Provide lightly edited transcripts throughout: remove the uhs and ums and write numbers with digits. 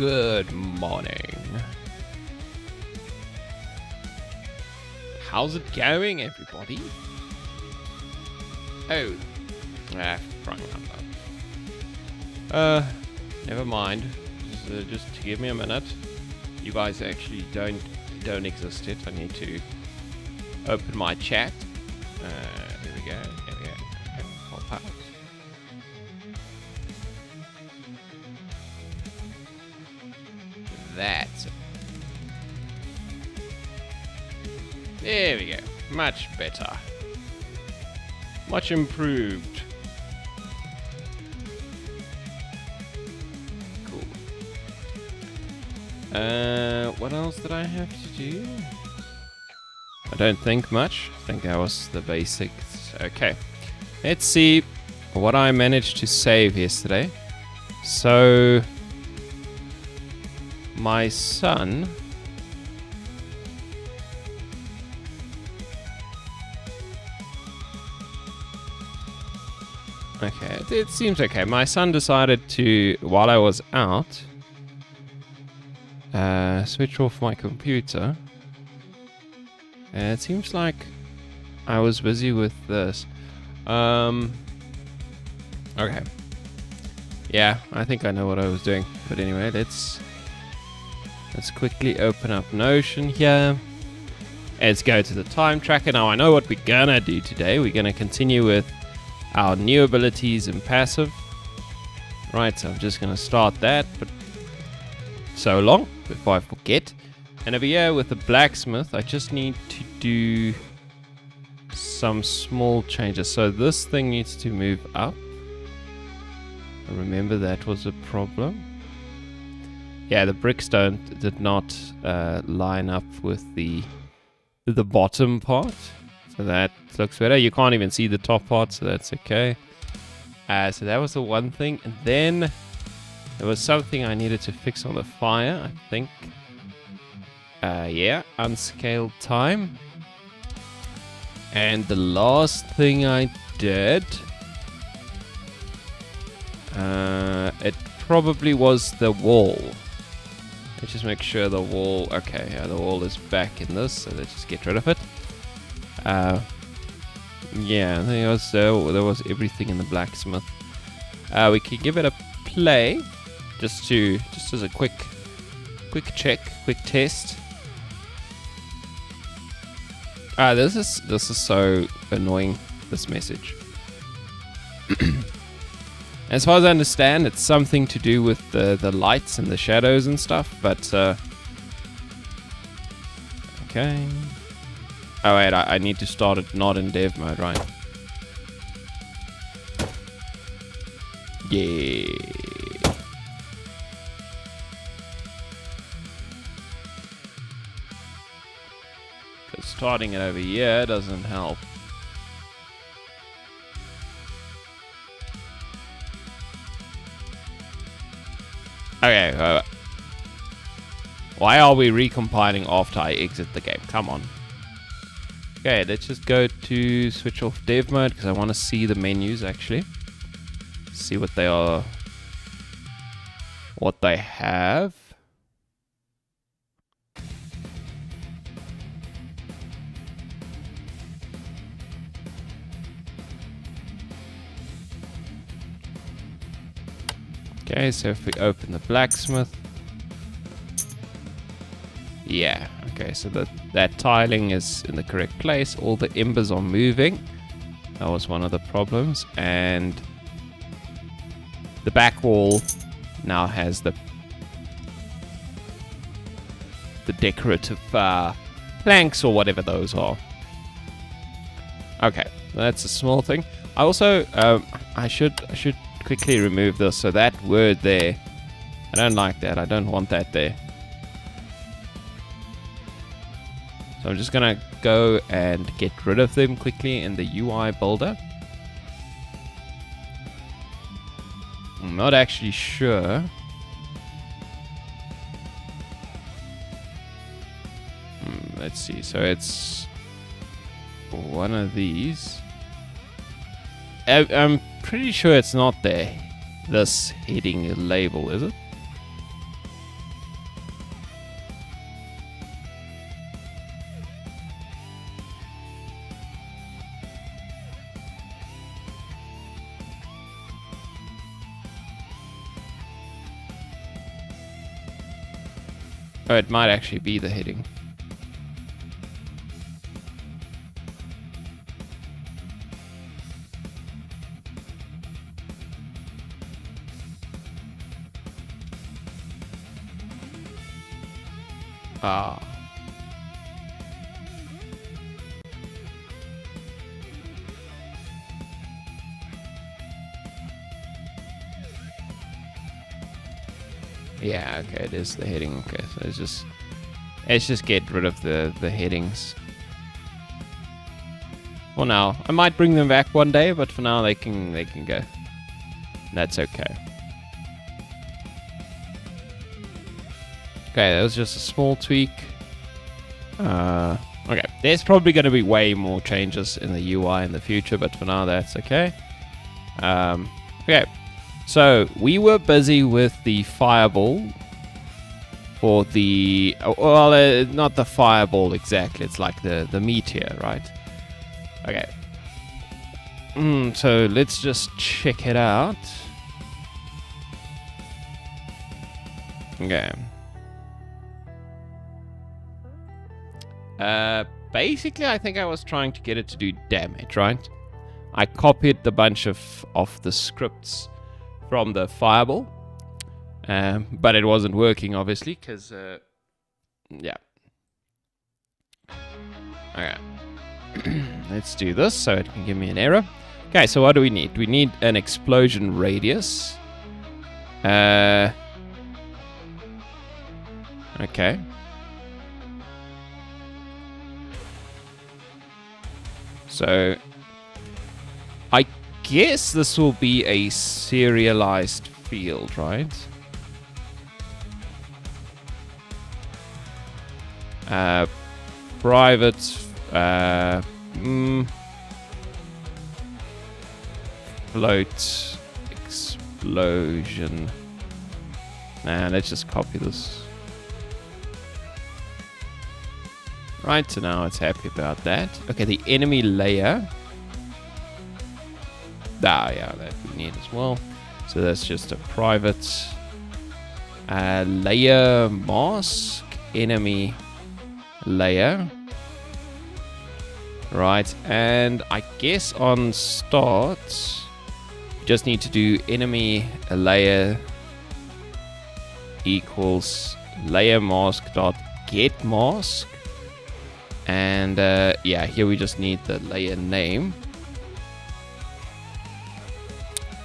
Good morning. How's it going, everybody? Oh, wrong number. Never mind. Just give me a minute. You guys actually don't exist yet. I need to open my chat. Here we go. Okay, pop out. That's it. There we go. Much better. Much improved. Cool. What else did I have to do? I don't think much. I think that was the basics. Okay. Let's see what I managed to save yesterday. So my son okay, it seems okay. My son decided to, while I was out, switch off my computer. It seems like I was busy with this. Okay. Yeah, I think I know what I was doing. But anyway, let's quickly open up Notion here. Let's go to the time tracker. Now I know what we're gonna do today. We're gonna continue with our new abilities in passive. Right, so I'm just gonna start that, but so long before I forget. And over here with the blacksmith, I just need to do some small changes. So this thing needs to move up. I remember that was a problem. Yeah, the bricks did not line up with the bottom part, so that looks better. You can't even see the top part, so that's okay. So that was the one thing, and then there was something I needed to fix on the fire, I think. Yeah, unscaled time. And the last thing I did, it probably was the wall. Let's just make sure the wall, okay, yeah, the wall is back in this, so let's just get rid of it. Yeah, there was everything in the blacksmith. We can give it a play, just as a quick check, quick test. This is so annoying, this message. As far as I understand, it's something to do with the lights and the shadows and stuff, but okay. Oh wait, I need to start it not in dev mode, right? Yeah. Because starting it over here doesn't help. Okay, why are we recompiling after I exit the game? Come on. Okay, let's just go to switch off dev mode because I want to see the menus actually. See what they are, what they have. Okay, so if we open the blacksmith, yeah, okay, so that tiling is in the correct place. All the embers are moving. That was one of the problems. And the back wall now has the decorative planks or whatever those are. Okay, that's a small thing. I also I should quickly remove this. So that word there, I don't like that. I don't want that there. So I'm just gonna go and get rid of them quickly in the UI builder. I'm not actually sure. Let's see. So it's one of these. I'm pretty sure it's not there. This heading label, is it? Oh, it might actually be the heading. Ah. Yeah, okay, it is the heading. Okay, so let's just get rid of the headings. For now, I might bring them back one day, but for now they can go. That's okay. Okay, that was just a small tweak. Okay, there's probably going to be way more changes in the UI in the future, but for now that's okay. Okay, so we were busy with the fireball for the... well, not the fireball exactly, it's like the meteor, right? Okay. So let's just check it out. Okay. Basically, I think I was trying to get it to do damage, right? I copied the bunch of the scripts from the fireball, but it wasn't working, obviously, because, yeah. Okay. Let's do this so it can give me an error. Okay, so what do we need? We need an explosion radius. Okay. So, I guess this will be a serialized field, right? Private, float, explosion. Nah, let's just copy this. Right, so now it's happy about that. Okay, the enemy layer. Yeah, that we need as well. So that's just a private layer mask, enemy layer. Right, and I guess on start, just need to do enemy layer equals layer mask dot get mask. And yeah, here we just need the layer name.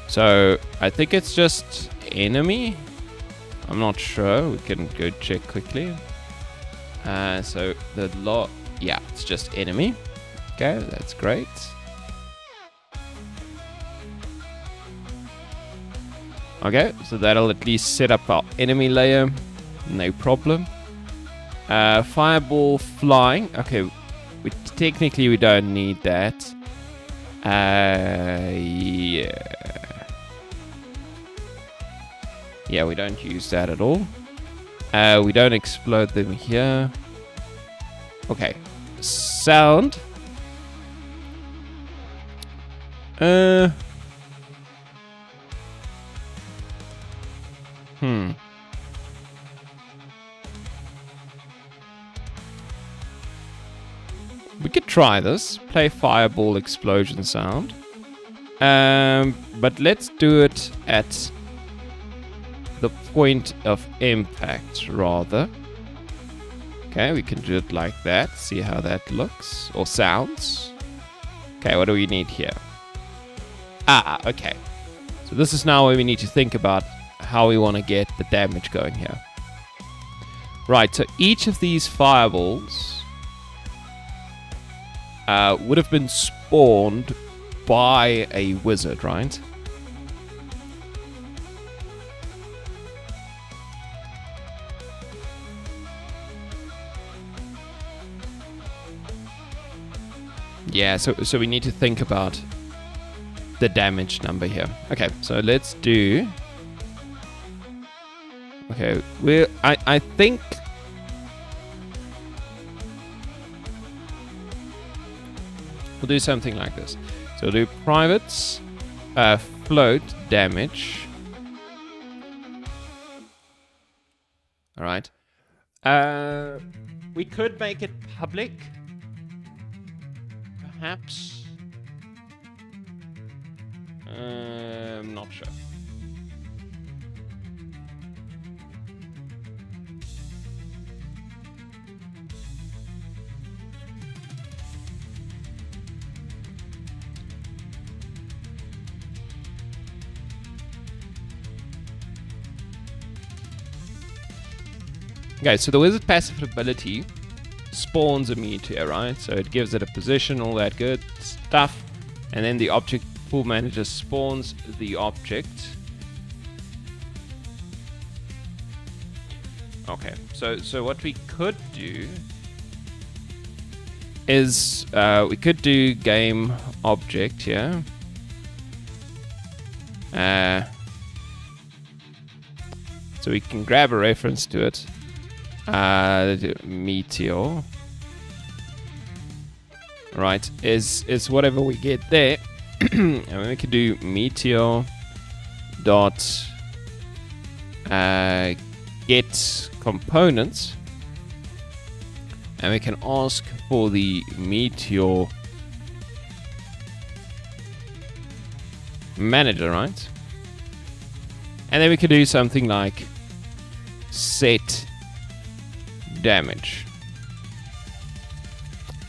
So I think it's just enemy. I'm not sure. We can go check quickly. So the yeah, it's just enemy. Okay, that's great. Okay, so that'll at least set up our enemy layer. No problem. Fireball flying. Okay, technically we don't need that. Yeah. Yeah, we don't use that at all. We don't explode them here. Okay. Sound. We could try this. Play fireball explosion sound. But let's do it at the point of impact rather. Okay, we can do it like that. See how that looks or sounds. Okay, what do we need here? Okay. So this is now where we need to think about how we want to get the damage going here. Right, so each of these fireballs would have been spawned by a wizard, right? Yeah, so we need to think about the damage number here. Okay, so let's do... Okay, I think... We'll do something like this. So we'll do privates, float damage. Alright. We could make it public. Perhaps. I'm not sure. Okay, so the wizard passive ability spawns a meteor, right? So it gives it a position, all that good stuff, and then the object pool manager spawns the object. Okay, so what we could do is we could do game object here. So we can grab a reference to it. Meteor, right, is whatever we get there. And then we can do meteor dot get components, and we can ask for the meteor manager, right? And then we could do something like set damage.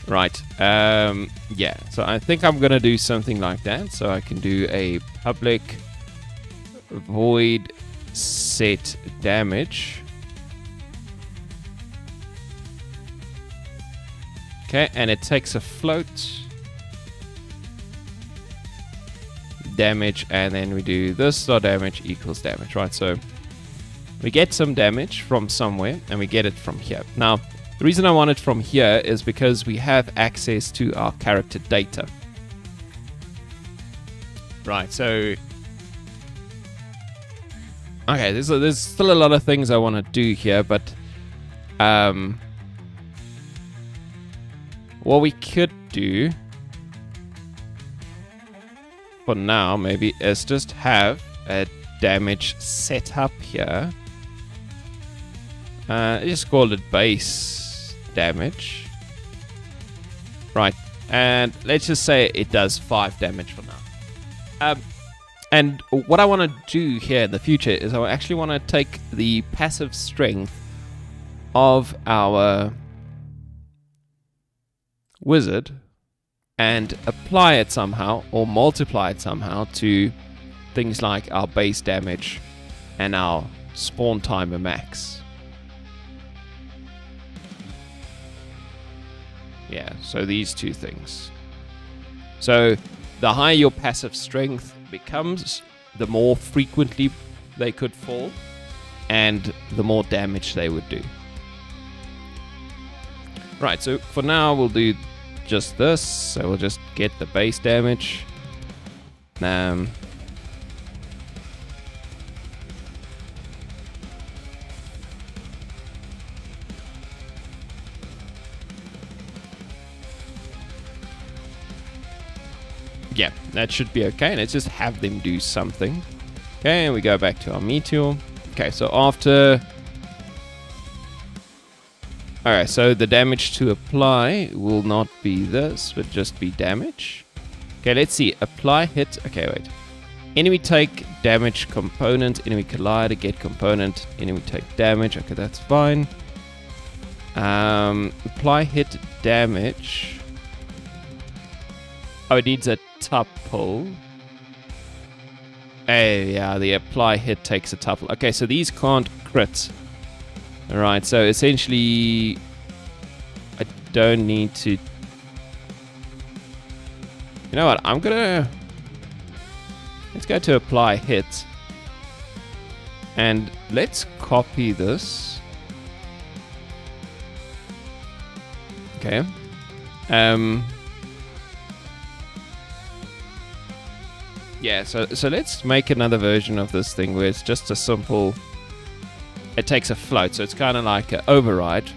Right. Yeah. So I think I'm gonna do something like that. So I can do a public void set damage. Okay, and it takes a float damage, and then we do this dot damage equals damage. Right. So we get some damage from somewhere, and we get it from here. Now, the reason I want it from here is because we have access to our character data. Right, so... Okay, there's still a lot of things I want to do here, but... what we could do... for now, maybe, is just have a damage set up here. Just call it base damage. Right, and let's just say it does 5 damage for now. And what I want to do here in the future is I actually want to take the passive strength of our wizard and apply it somehow, or multiply it somehow, to things like our base damage and our spawn timer max. Yeah, so these two things. So the higher your passive strength becomes, the more frequently they could fall, and the more damage they would do. Right, so for now we'll do just this. So we'll just get the base damage. Yeah, that should be okay. Let's just have them do something. Okay, and we go back to our meteor. Okay, so after... Alright, so the damage to apply will not be this, but just be damage. Okay, let's see. Apply hit. Okay, wait. Enemy take damage component. Enemy collider get component. Enemy take damage. Okay, that's fine. Apply hit damage. Oh, it needs a tuple. Hey, yeah, the apply hit takes a tuple. Okay, so these can't crit. Alright, so essentially I don't need to... You know what, I'm gonna... Let's go to apply hit. And let's copy this. Okay. Yeah, so let's make another version of this thing where it's just a simple... It takes a float, so it's kind of like an override.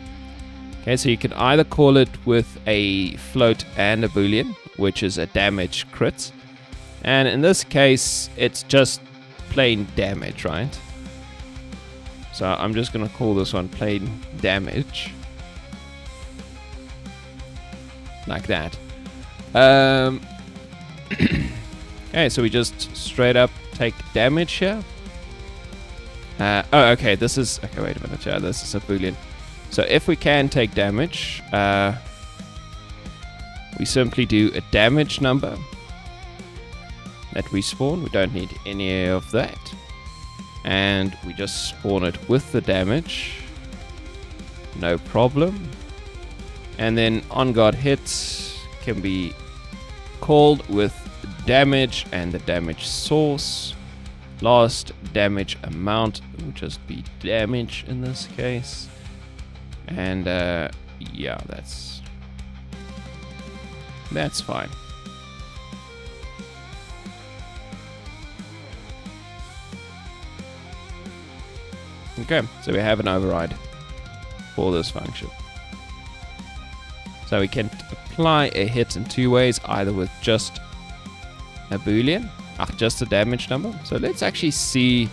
Okay, so you can either call it with a float and a boolean, which is a damage crit. And in this case, it's just plain damage, right? So I'm just gonna call this one plain damage. Like that. Okay, so we just straight up take damage here. Oh, okay, this is... Okay, wait a minute. Yeah, this is a boolean. So if we can take damage, we simply do a damage number that we spawn. We don't need any of that. And we just spawn it with the damage. No problem. And then on guard hits can be called with damage and the damage source. Last damage amount will just be damage in this case. And yeah, that's fine. Okay, so we have an override for this function. So we can apply a hit in two ways, either with just a boolean, just a damage number. So let's actually see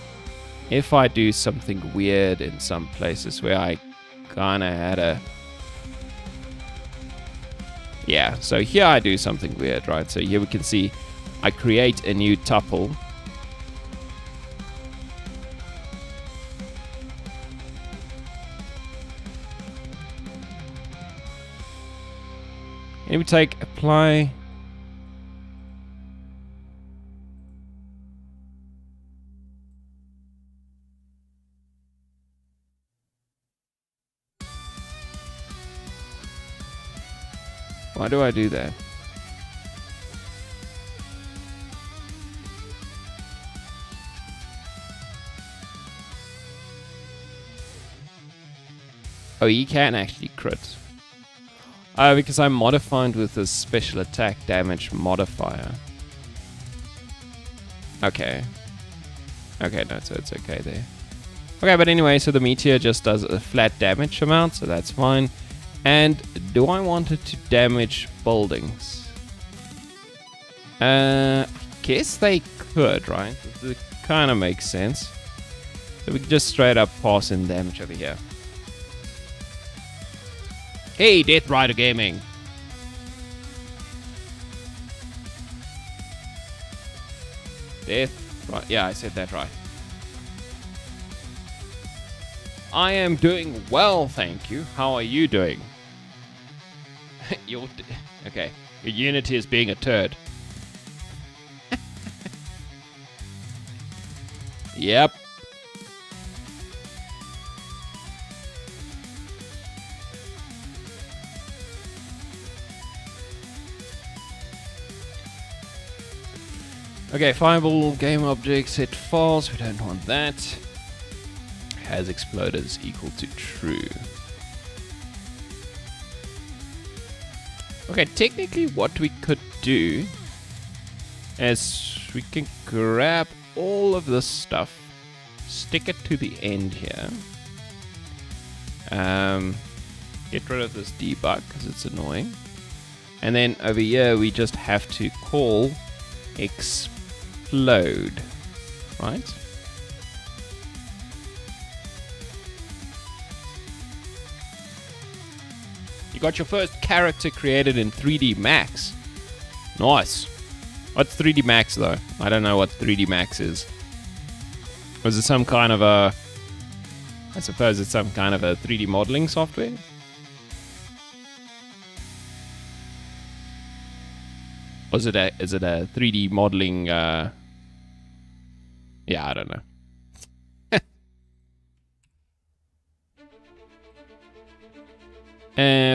if I do something weird in some places where I kind of had a... Yeah, so here I do something weird, right? So here we can see I create a new tuple. And we take apply. Why do I do that? Oh, he can actually crit. Because I'm modified with this special attack damage modifier. Okay. Okay, no, so it's okay there. Okay, but anyway, so the meteor just does a flat damage amount, so that's fine. And do I want it to damage buildings? Guess they could, right? It kind of makes sense. So we can just straight up pass in damage over here. Hey, Death Rider Gaming! Death, right? Yeah, I said that right. I am doing well, thank you. How are you doing? Okay, your Unity is being a turd. Yep. Okay, fireball, game object, set false. We don't want that. Has exploded is equal to true. Okay, technically what we could do is we can grab all of this stuff, stick it to the end here. Get rid of this debug because it's annoying. And then over here we just have to call explode, right? You got your first character created in 3D Max. Nice. What's 3D Max though? I don't know what 3D Max is. Was it some kind of a... I suppose it's some kind of a 3D modeling software? Is it a 3D modeling... Yeah, I don't know.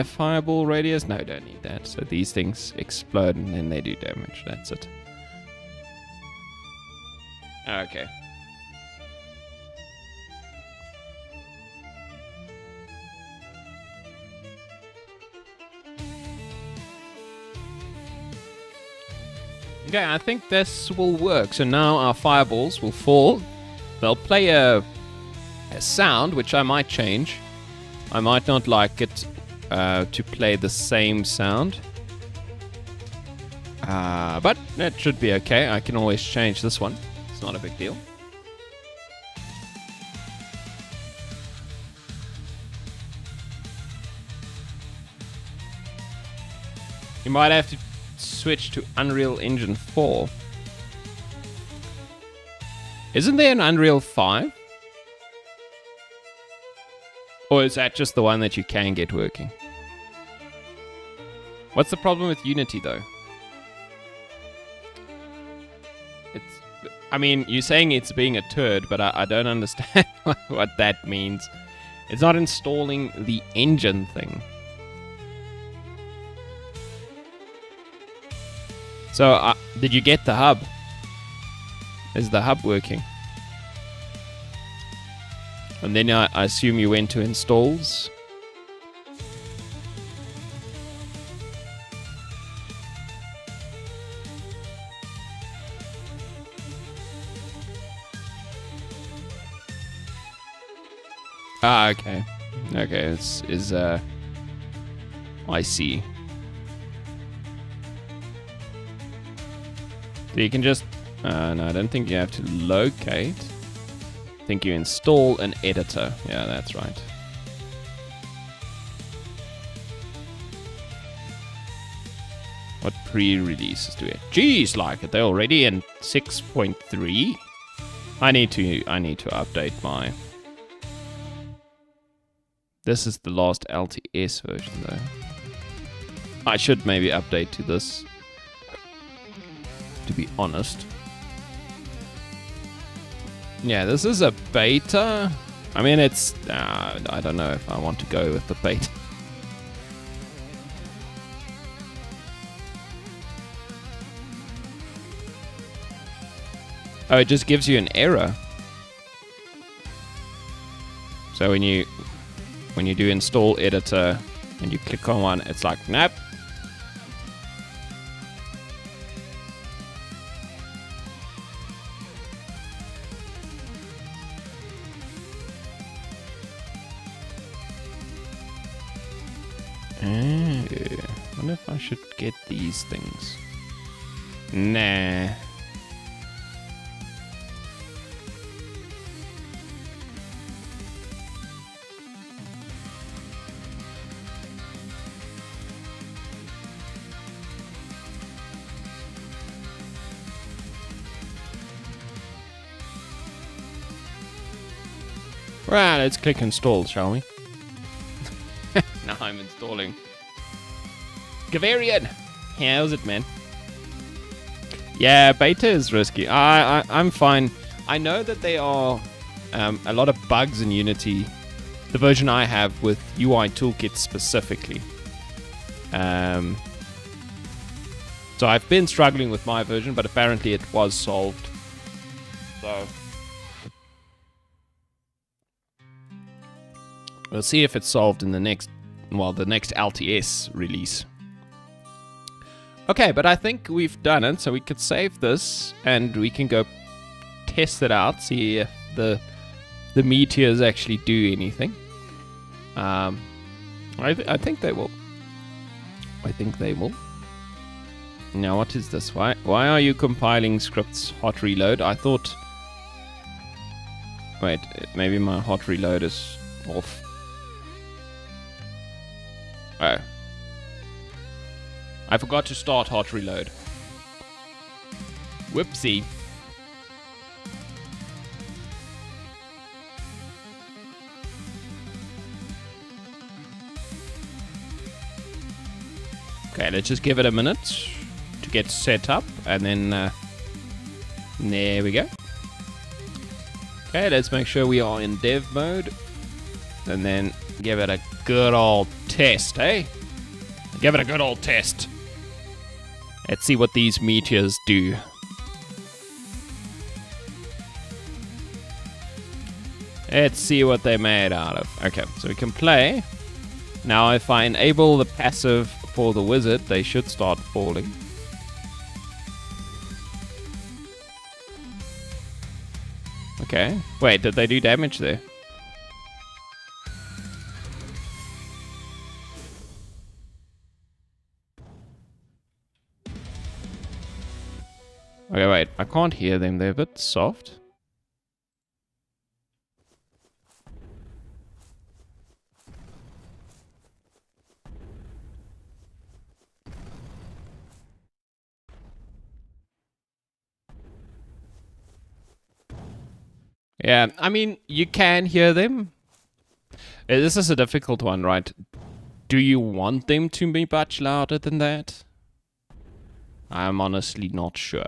Fireball radius? No, don't need that. So these things explode and then they do damage. That's it. Okay. Okay, I think this will work. So now our fireballs will fall. They'll play a sound, which I might change. I might not like it to play the same sound. But that should be okay. I can always change this one. It's not a big deal. You might have to switch to Unreal Engine 4. Isn't there an Unreal 5? Or is that just the one that you can get working? What's the problem with Unity, though? I mean, you're saying it's being a turd, but I don't understand what that means. It's not installing the engine thing. So, did you get the hub? Is the hub working? And then I assume you went to installs. Ah, okay. Okay, I see. So you can just... no, I don't think you have to locate. I think you install an editor. Yeah, that's right. What pre-releases do we have? Jeez, like, are they already in 6.3? I need to update my... This is the last LTS version, though. I should maybe update to this, to be honest. Yeah, this is a beta. I mean, it's... I don't know if I want to go with the beta. Oh, it just gives you an error. So when you do install editor and you click on one, it's like, nope. I wonder if I should get these things. Nah. Right, let's click install, shall we? Now I'm installing. Gavarian! How's it, man? Yeah, beta is risky. I'm fine. I know that there are a lot of bugs in Unity. The version I have with UI Toolkit specifically. So I've been struggling with my version, but apparently it was solved. So... we'll see if it's solved in the next LTS release. Okay, but I think we've done it, so we could save this and we can go test it out, see if the meteors actually do anything. I think they will. I think they will. Now, what is this? Why are you compiling scripts hot reload? I thought... wait, maybe my hot reload is off. Oh. I forgot to start hot reload. Whoopsie. Okay, let's just give it a minute to get set up, and then there we go. Okay, let's make sure we are in dev mode, and then give it a good old test, eh? Give it a good old test. Let's see what these meteors do. Let's see what they're made out of. Okay, so we can play. Now if I enable the passive for the wizard, they should start falling. Okay. Wait, did they do damage there? Okay, wait. I can't hear them. They're a bit soft. Yeah, I mean, you can hear them. This is a difficult one, right? Do you want them to be much louder than that? I'm honestly not sure.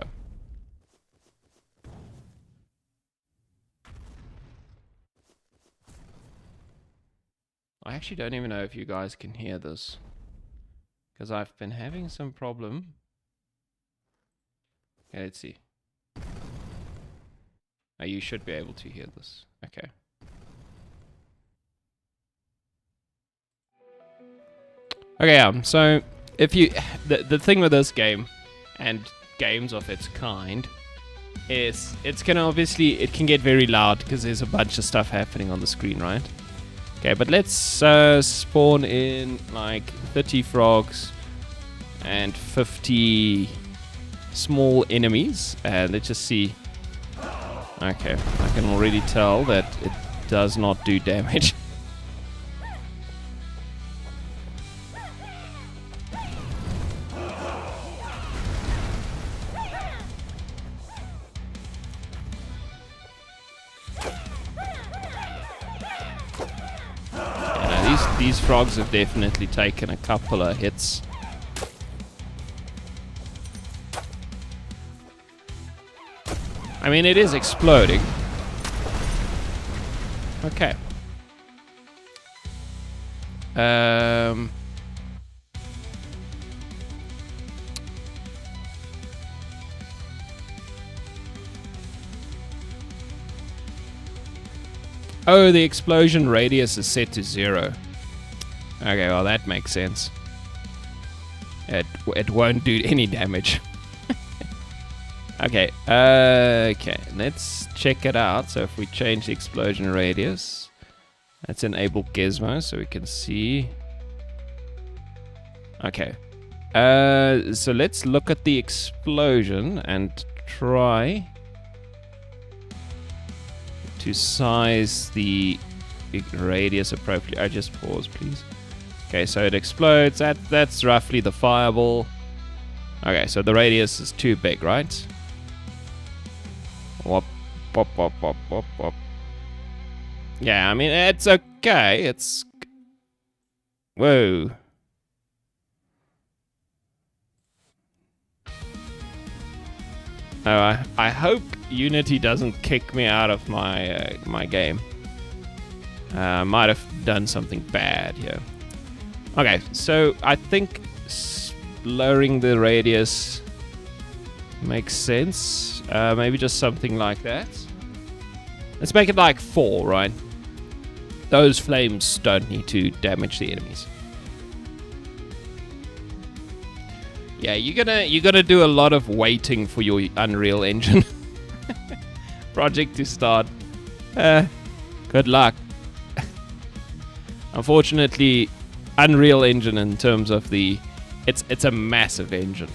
I actually don't even know if you guys can hear this, because I've been having some problem. Okay, let's see. Oh, you should be able to hear this. Okay. Okay, so if you the thing with this game and games of its kind is it can get very loud because there's a bunch of stuff happening on the screen, right? Okay, but let's spawn in like 30 frogs and 50 small enemies, and let's just see. Okay, I can already tell that it does not do damage. These frogs have definitely taken a couple of hits. I mean, it is exploding. Okay. Oh, the explosion radius is set to 0. Okay, well that makes sense. It won't do any damage. Okay, let's check it out. So if we change the explosion radius, let's enable gizmo so we can see. Okay, so let's look at the explosion and try to size the radius appropriately. I just pause, please. Okay, so it explodes. That's roughly the fireball. Okay, so the radius is too big, right? Whoop, whoop, whoop, whoop, whoop, whoop. Yeah, I mean, it's okay. It's... Whoa. Oh, I hope Unity doesn't kick me out of my my game. I might have done something bad here. Okay, so I think lowering the radius makes sense. Maybe just something like that. Let's make it like 4, right? Those flames don't need to damage the enemies. Yeah, you're gonna do a lot of waiting for your Unreal Engine project to start. Good luck. Unfortunately, Unreal Engine in terms of it's a massive engine.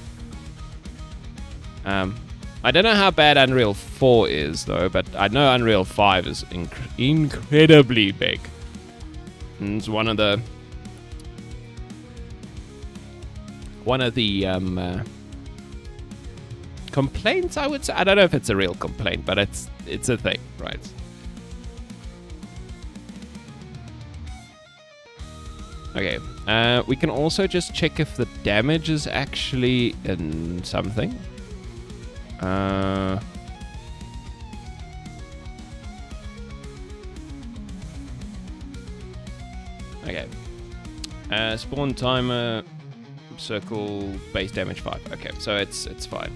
I don't know how bad Unreal 4 is though, but I know Unreal 5 is incredibly big. And it's one of the complaints, I would say. I don't know if it's a real complaint, but it's a thing, right? Okay, we can also just check if the damage is actually in something. Okay. Spawn timer, circle, base damage 5. Okay, so it's fine.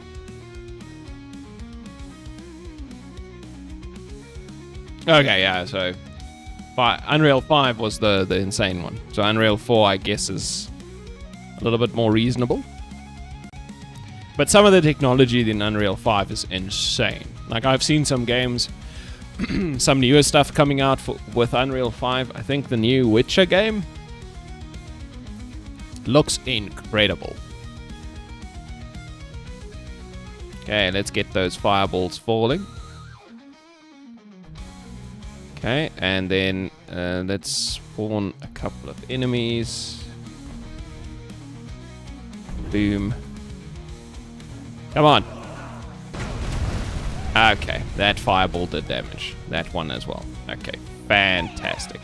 Okay, yeah, so Unreal 5 was the insane one. So Unreal 4, I guess, is a little bit more reasonable. But some of the technology in Unreal 5 is insane. Like, I've seen some games, some newer stuff coming out with Unreal 5. I think the new Witcher game looks incredible. Okay, let's get those fireballs falling. Okay, and then let's spawn a couple of enemies. Boom. Come on. Okay, that fireball did damage. That one as well. Okay, fantastic.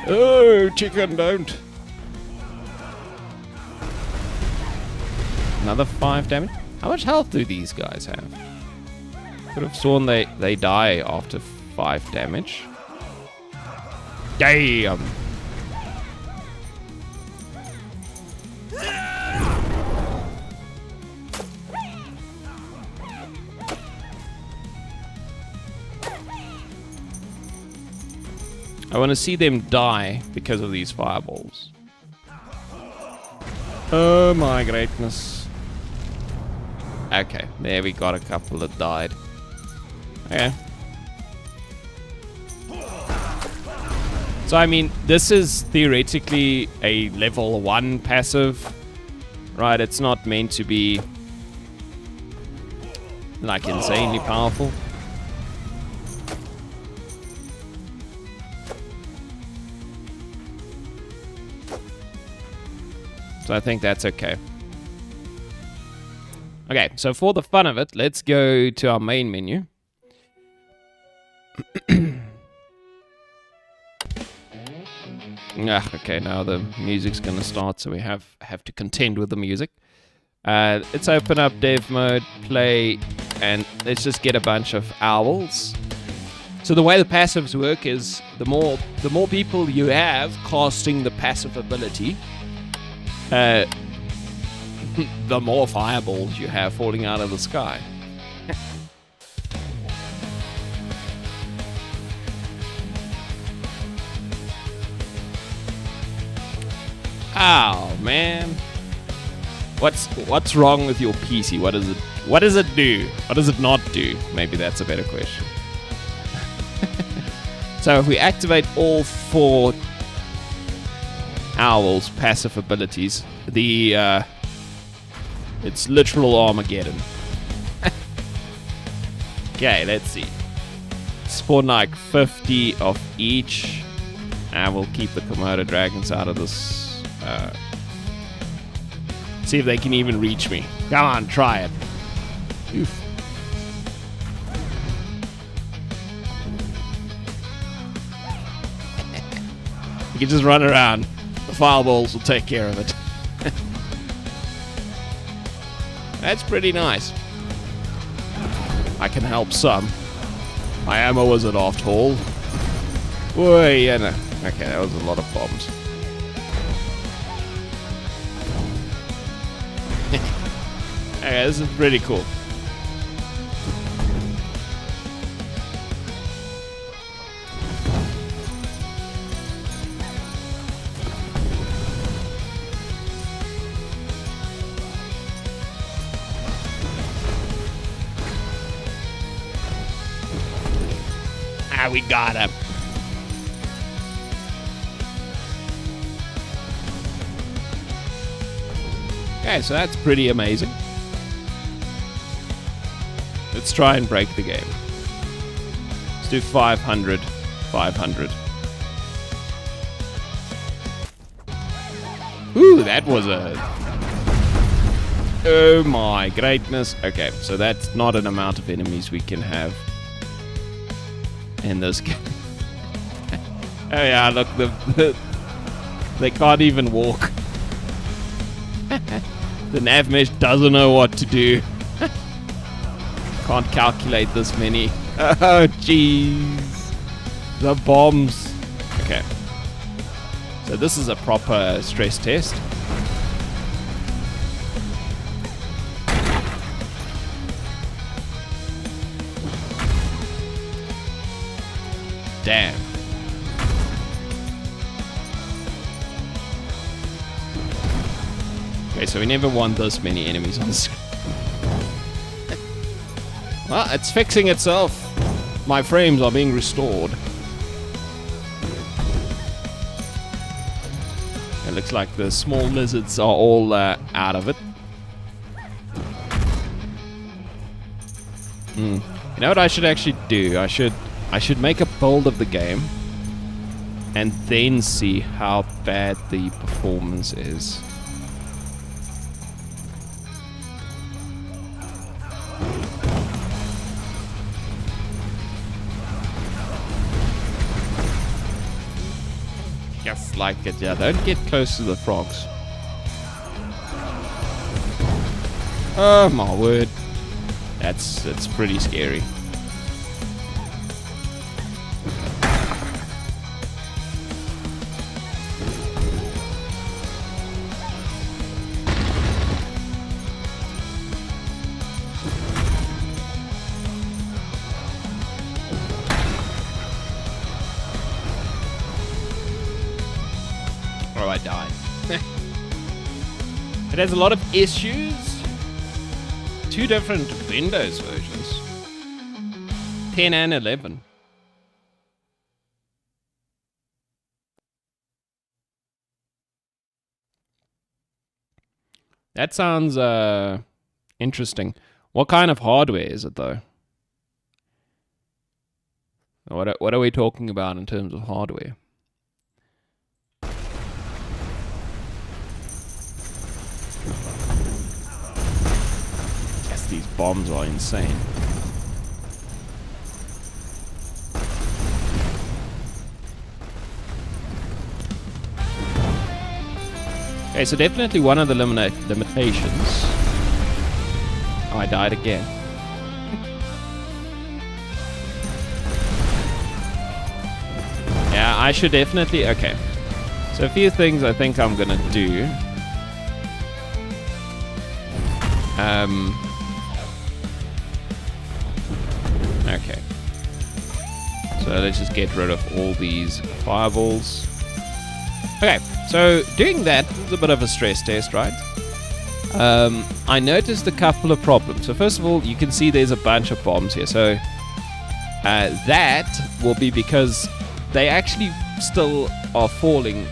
Oh, chicken, don't. Another 5 damage. How much health do these guys have? Could have sworn they die after 5 damage. Damn. I want to see them die because of these fireballs. Oh my greatness. Okay, there we got a couple that died. Okay. So I mean, this is theoretically a level 1 passive, right? It's not meant to be like insanely powerful. So I think that's okay. Okay, so for the fun of it, let's go to our main menu. Okay, now the music's gonna start, so we have to contend with the music. Let's open up dev mode, play, and let's just get a bunch of owls. So the way the passives work is the more people you have casting the passive ability, the more fireballs you have falling out of the sky. Oh man, what's wrong with your PC? What does it do? What does it not do? Maybe that's a better question. So if we activate all 4 owls' passive abilities, it's literal Armageddon. Okay, let's see. Spawn like 50 of each. I will keep the Komodo dragons out of this. See if they can even reach me. Come on, try it. Oof. You can just run around. The fireballs will take care of it. That's pretty nice. I can help some. I am a wizard after all. Whoa, yeah, no. Okay, that was a lot of bombs. Okay, this is pretty cool. We got him. Okay, so that's pretty amazing. Let's try and break the game. Let's do 500, 500. Ooh, that was a... Oh my greatness. Okay, so that's not an amount of enemies we can have in this game. Oh yeah, look, they can't even walk. The nav mesh doesn't know what to do. Can't calculate this many. Oh jeez, the bombs. Okay, so this is a proper stress test. Damn. Okay, so we never want this many enemies on the screen. Well, it's fixing itself. My frames are being restored. It looks like the small lizards are all out of it. You know what I should actually do? I should make a build of the game and then see how bad the performance is. That's like it, yeah. Don't get close to the frogs. Oh my word. That's pretty scary. Oh, I died. It has a lot of issues. 2 different Windows versions. 10 and 11. That sounds interesting. What kind of hardware is it though? What are we talking about in terms of hardware? Yes, these bombs are insane. Okay, so definitely one of the limitations. Oh, I died again. Yeah, I should definitely... Okay. So a few things I think I'm gonna do. Okay. So let's just get rid of all these fireballs. Okay, so doing that is a bit of a stress test, right? I noticed a couple of problems. So first of all, you can see there's a bunch of bombs here. So that will be because they actually still are falling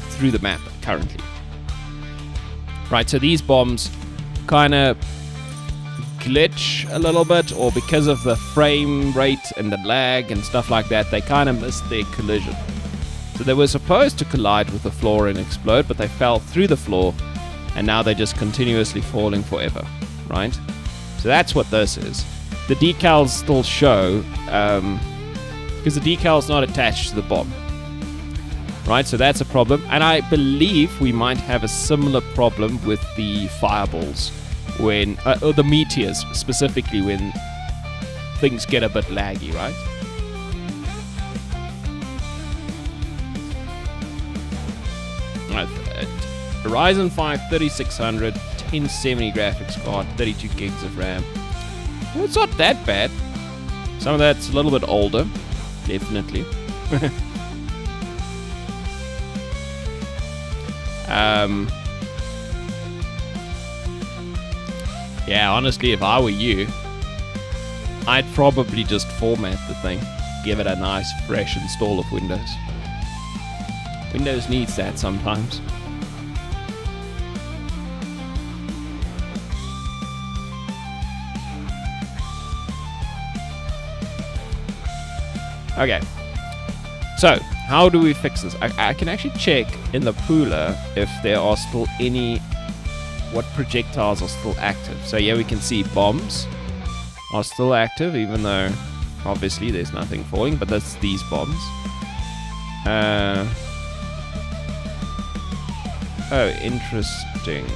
through the map currently. Right, so these bombs kind of glitch a little bit, or because of the frame rate and the lag and stuff like that, they kind of missed their collision. So they were supposed to collide with the floor and explode, but they fell through the floor, and now they're just continuously falling forever, right? So that's what this is. The decals still show, because the decal's not attached to the bomb, right? So that's a problem, and I believe we might have a similar problem with the fireballs, when, or the meteors, specifically when things get a bit laggy, right? Ryzen 5 3600, 1070 graphics card, 32 gigs of RAM. Well, it's not that bad. Some of that's a little bit older, definitely. Yeah, honestly, if I were you, I'd probably just format the thing. Give it a nice, fresh install of Windows. Windows needs that sometimes. Okay, so how do we fix this? I can actually check in the pooler if there are still any, what projectiles are still active. So yeah, we can see bombs are still active, even though obviously there's nothing falling, but that's these bombs. Oh, interesting.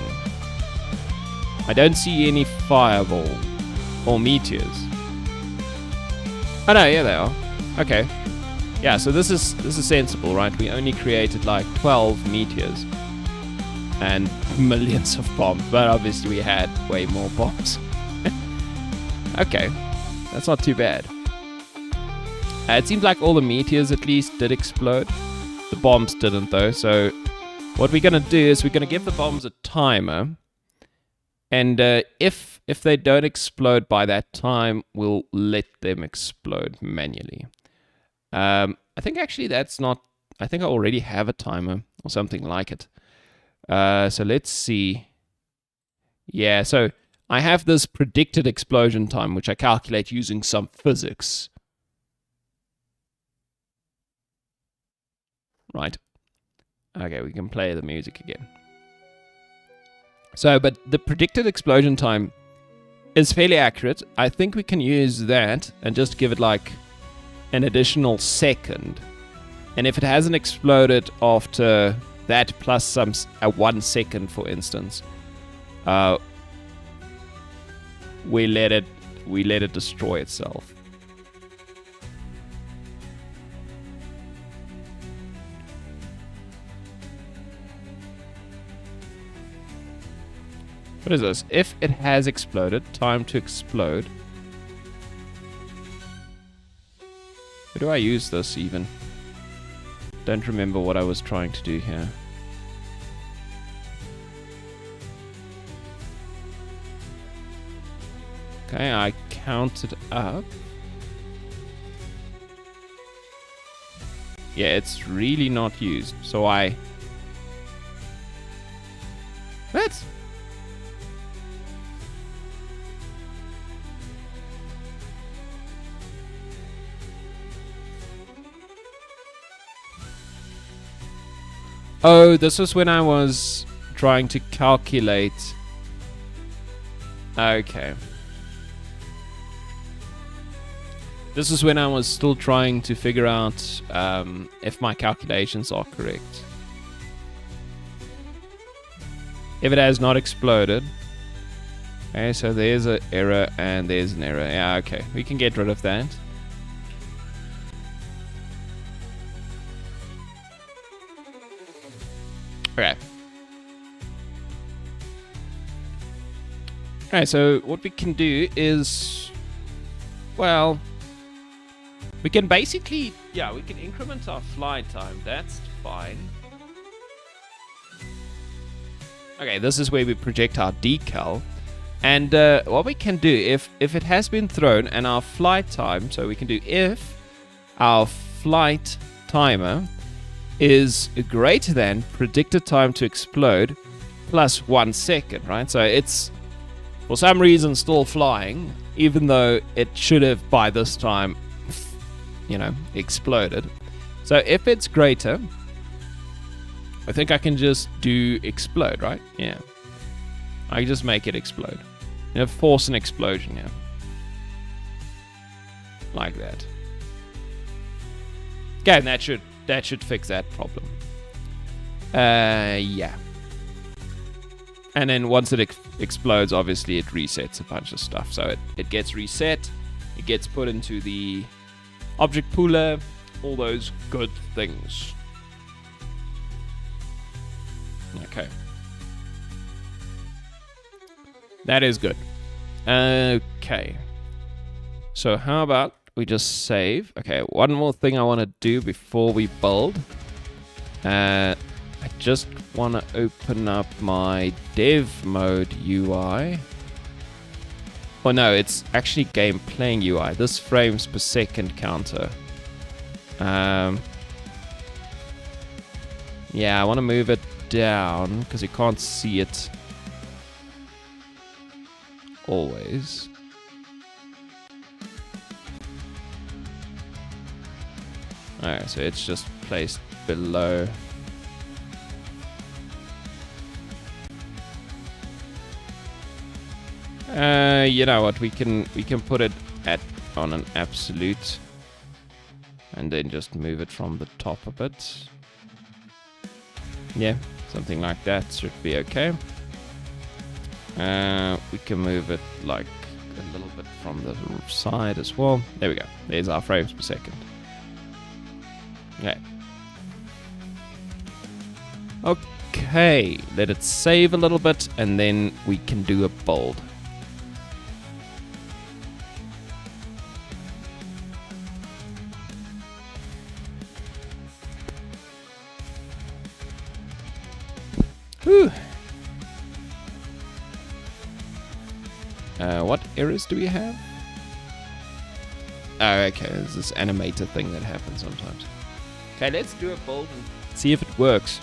I don't see any fireball or meteors. Oh no, yeah, they are. Okay. Yeah, so this is sensible, right? We only created like 12 meteors and millions of bombs, but obviously we had way more bombs. Okay, that's not too bad. It seems like all the meteors at least did explode. The bombs didn't though, so what we're gonna do is we're gonna give the bombs a timer, and if they don't explode by that time, we'll let them explode manually. I think actually that's not... I think I already have a timer or something like it. So let's see. Yeah, so I have this predicted explosion time, which I calculate using some physics. Right. Okay, we can play the music again. So, but the predicted explosion time is fairly accurate. I think we can use that and just give it like an additional second, And if it hasn't exploded after that plus some 1 second, for instance, we let it destroy itself. What is this? If it has exploded, time to explode. Where do I use this even? Don't remember what I was trying to do here. Okay, I counted up. Yeah, it's really not used. So What? Oh, this was when I was trying to calculate. Okay. This is when I was still trying to figure out if my calculations are correct. If it has not exploded. Okay, so there's an error and there's an error. Yeah, okay. We can get rid of that. Okay. Okay, so what we can do is, well, we can basically, yeah, we can increment our flight time. That's fine. Okay, this is where we project our decal. And what we can do, if it has been thrown and our flight time, so we can do if our flight timer is greater than predicted time to explode plus 1 second, right? So it's, for some reason, still flying, even though it should have, by this time, exploded. So if it's greater, I think I can just do explode, right? Yeah. I can just make it explode. Force an explosion, yeah. Like that. Okay, and that should fix that problem. Yeah. And then once it explodes, obviously it resets a bunch of stuff. So it gets reset, it gets put into the object pooler, all those good things. Okay. That is good. Okay. So how about we just save? Okay, one more thing I want to do before we build. I just want to open up my dev mode UI. Oh no, it's actually game playing UI. This frames per second counter. Yeah, I want to move it down because you can't see it always. Alright, so it's just placed below. You know what? We can put it on an absolute, and then just move it from the top a bit. Yeah, something like that should be okay. We can move it like a little bit from the side as well. There we go. There's our frames per second. Okay. Okay, let it save a little bit, and then we can do a build. Whew. What errors do we have? Oh, okay, there's this animator thing that happens sometimes. Okay, let's do a build and see if it works.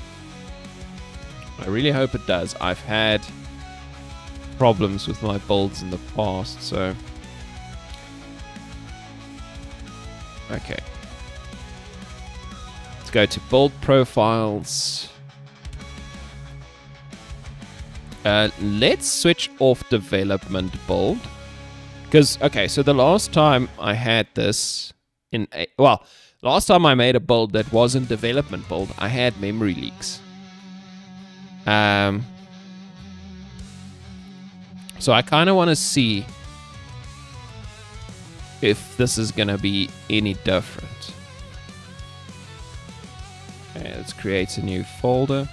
I really hope it does. I've had problems with my builds in the past, so... Okay. Let's go to build profiles. Let's switch off development build. Because, okay, so the last time I had this in... Last time I made a build that wasn't development build, I had memory leaks. So I kind of want to see if this is going to be any different. Okay, let's create a new folder.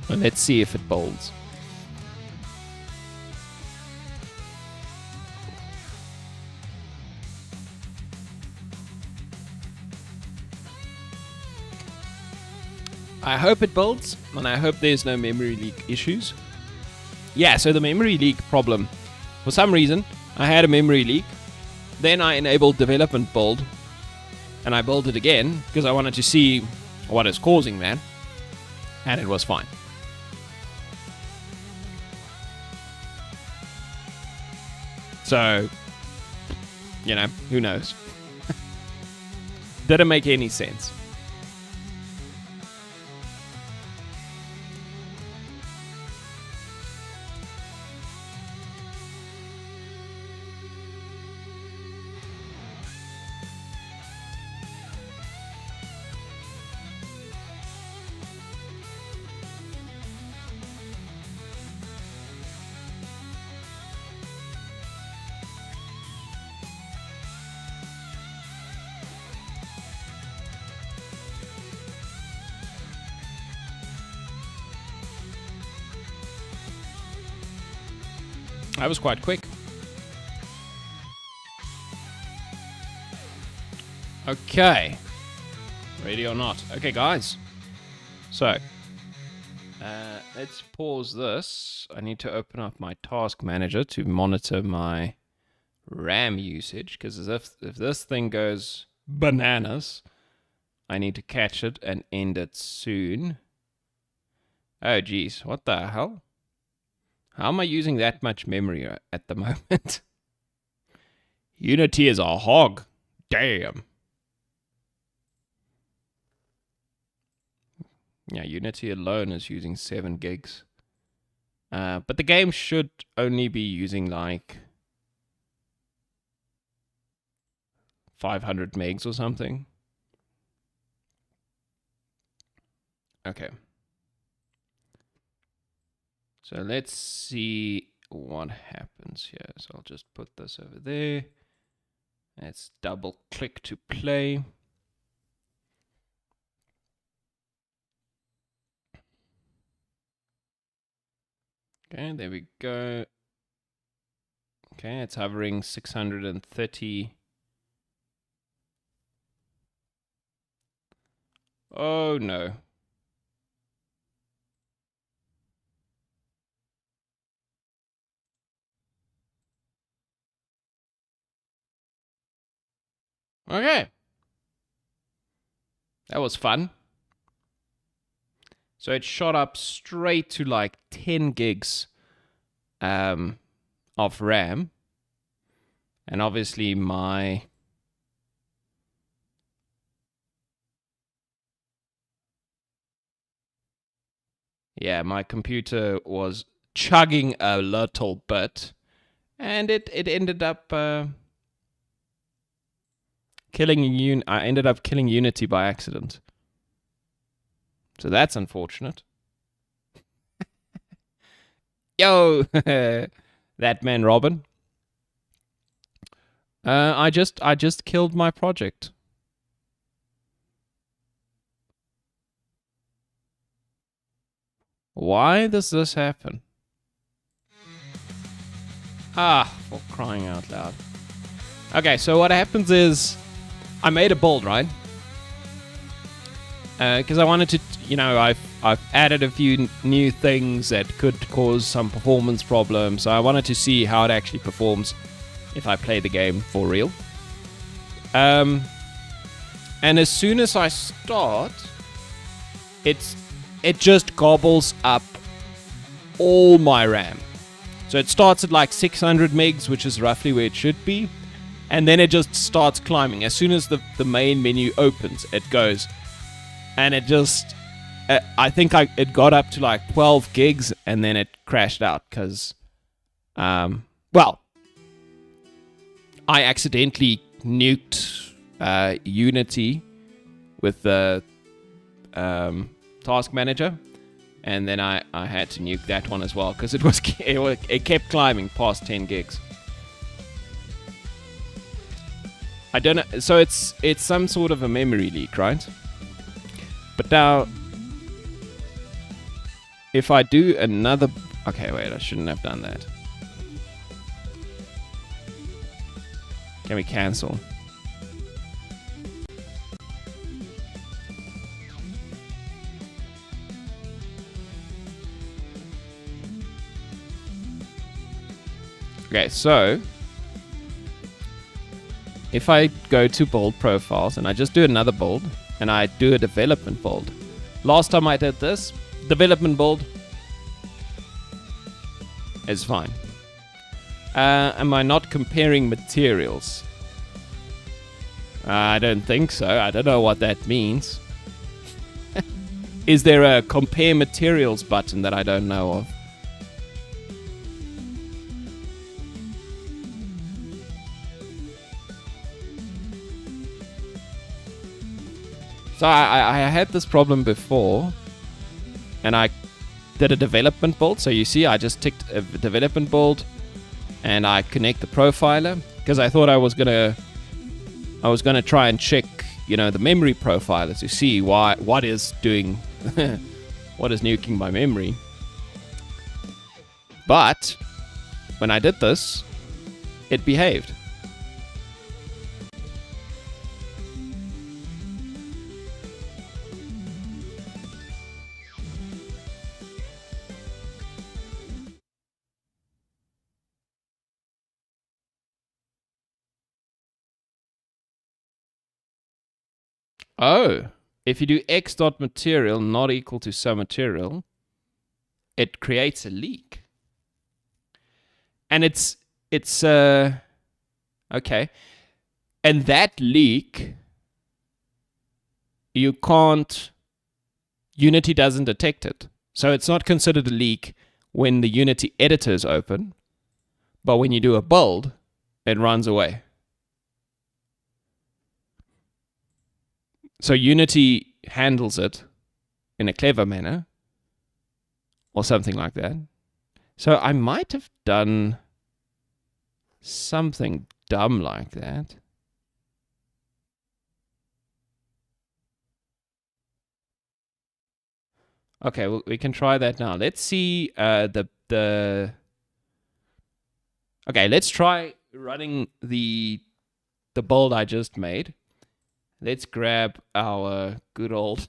And let's see if it builds. I hope it builds, and I hope there's no memory leak issues. Yeah, so the memory leak problem. For some reason, I had a memory leak. Then I enabled development build, and I built it again because I wanted to see what is causing that, and it was fine. So, you know, who knows? Didn't make any sense. That was quite quick. Okay. Ready or not? Okay, guys. So, let's pause this. I need to open up my task manager to monitor my RAM usage, because if this thing goes bananas, I need to catch it and end it soon. Oh, geez. What the hell? How am I using that much memory at the moment? Unity is a hog. Damn. Yeah, Unity alone is using 7 gigs. But the game should only be using like 500 megs or something. Okay. So let's see what happens here. So I'll just put this over there. Let's double click to play. Okay, there we go. Okay, it's hovering 630. Oh no. Okay. That was fun. So it shot up straight to like 10 gigs of RAM. And obviously my computer was chugging a little bit. And it ended up I ended up killing Unity by accident. So that's unfortunate. Yo, that man Robin. I just killed my project. Why does this happen? Ah, for crying out loud. Okay, so what happens is I made a build, right? Because I wanted to, you know, I've added a few new things that could cause some performance problems. So I wanted to see how it actually performs if I play the game for real. And as soon as I start, it just gobbles up all my RAM. So it starts at like 600 megs, which is roughly where it should be. And then it just starts climbing. As soon as the main menu opens, it goes. And it I think it got up to like 12 gigs and then it crashed out because, well, I accidentally nuked Unity with the task manager, and then I had to nuke that one as well because it kept climbing past 10 gigs. I don't know. So it's some sort of a memory leak, right? But now, if I do another... Okay, wait, I shouldn't have done that. Can we cancel? Okay, so if I go to build profiles and I just do another build and I do a development build. Last time I did this, development build is fine. Am I not comparing materials? I don't think so. I don't know what that means. Is there a compare materials button that I don't know of? So I had this problem before, and I did a development build. So you see, I just ticked a development build, and I connect the profiler because I thought I was gonna try and check, you know, the memory profiler to see what is doing, what is nuking my memory. But when I did this, it behaved. Oh, if you do x.material not equal to some material, it creates a leak. And it's okay. And that leak, you can't, Unity doesn't detect it. So it's not considered a leak when the Unity editor is open, but when you do a build, it runs away. So Unity handles it in a clever manner, or something like that. So I might have done something dumb like that. Okay, well, we can try that now. Let's see Okay, let's try running the build I just made. Let's grab our good old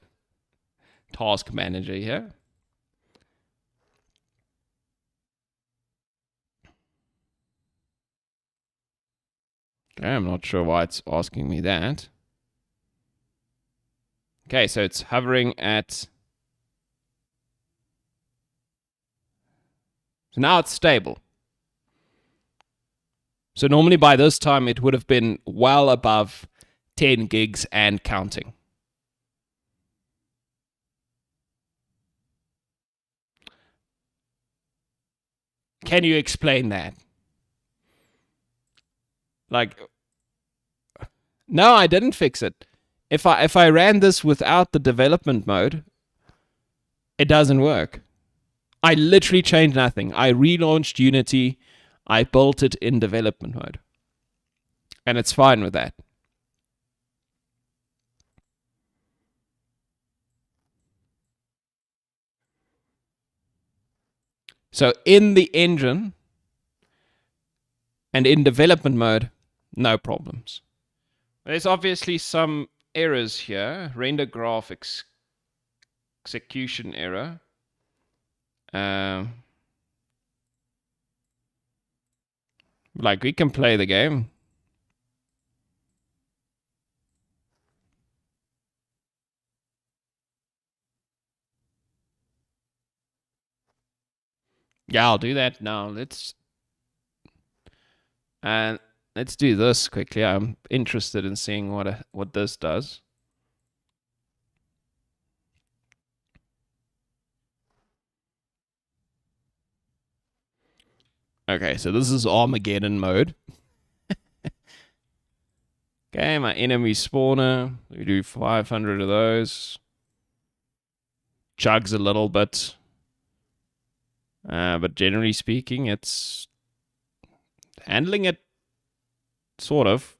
task manager here. Okay, I'm not sure why it's asking me that. Okay, so it's hovering at... So now it's stable. So normally by this time it would have been well above 10 gigs and counting. Can you explain that? Like, no, I didn't fix it. If I ran this without the development mode, it doesn't work. I literally changed nothing. I relaunched Unity. I built it in development mode. And it's fine with that. So in the engine and in development mode, no problems. There's obviously some errors here. Render graph execution error. Like, we can play the game. Yeah, I'll do that now. Let's do this quickly. I'm interested in seeing what this does. Okay, so this is Armageddon mode. Okay, my enemy spawner. We do 500 of those. Chugs a little bit. But generally speaking, it's handling it sort of.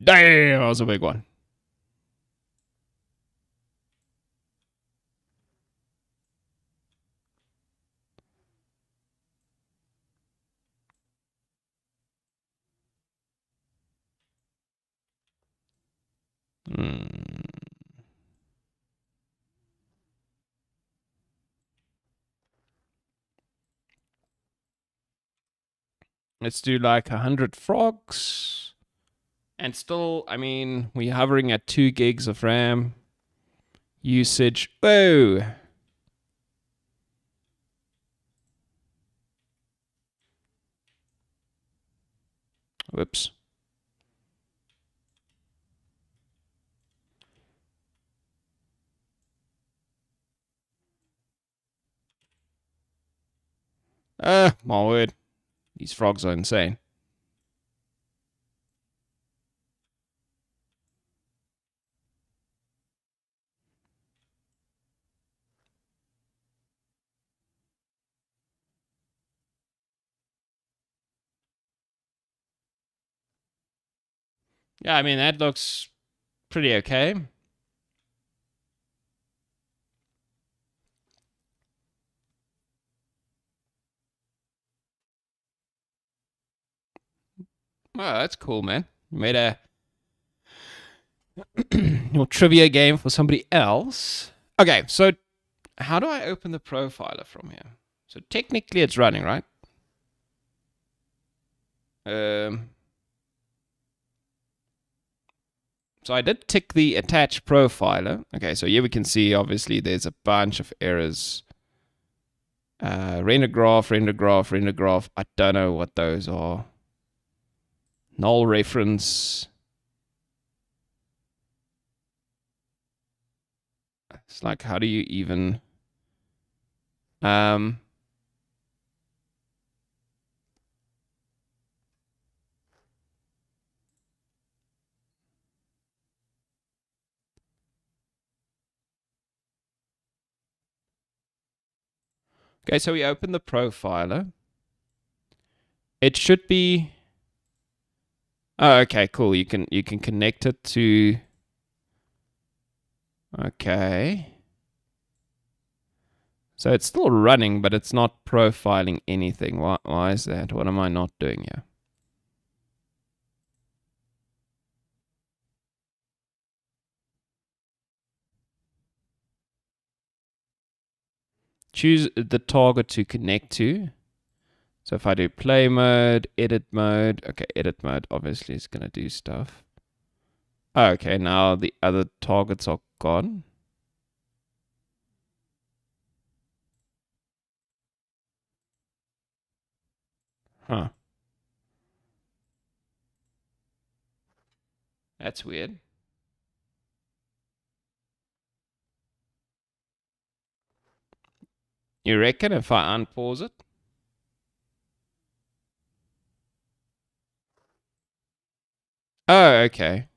Damn, that was a big one. Let's do like 100 frogs. And still, I mean, we're hovering at 2 gigs of RAM usage. Whoa. Whoops. My word. These frogs are insane. Yeah, I mean, that looks pretty okay. Oh, that's cool, man. You made a your trivia game for somebody else. Okay, so how do I open the profiler from here? So technically it's running, right? So I did tick the attach profiler. Okay, so here we can see obviously there's a bunch of errors. Render graph, render graph, render graph. I don't know what those are. Null reference. It's like, how do you even... Okay, so we open the profiler. It should be... Oh, okay, cool. You can connect it to... Okay. So it's still running, but it's not profiling anything. Why is that? What am I not doing here? Choose the target to connect to. So if I do play mode, edit mode. Okay, edit mode obviously is going to do stuff. Okay, now the other targets are gone. Huh. That's weird. You reckon if I unpause it? Oh, okay.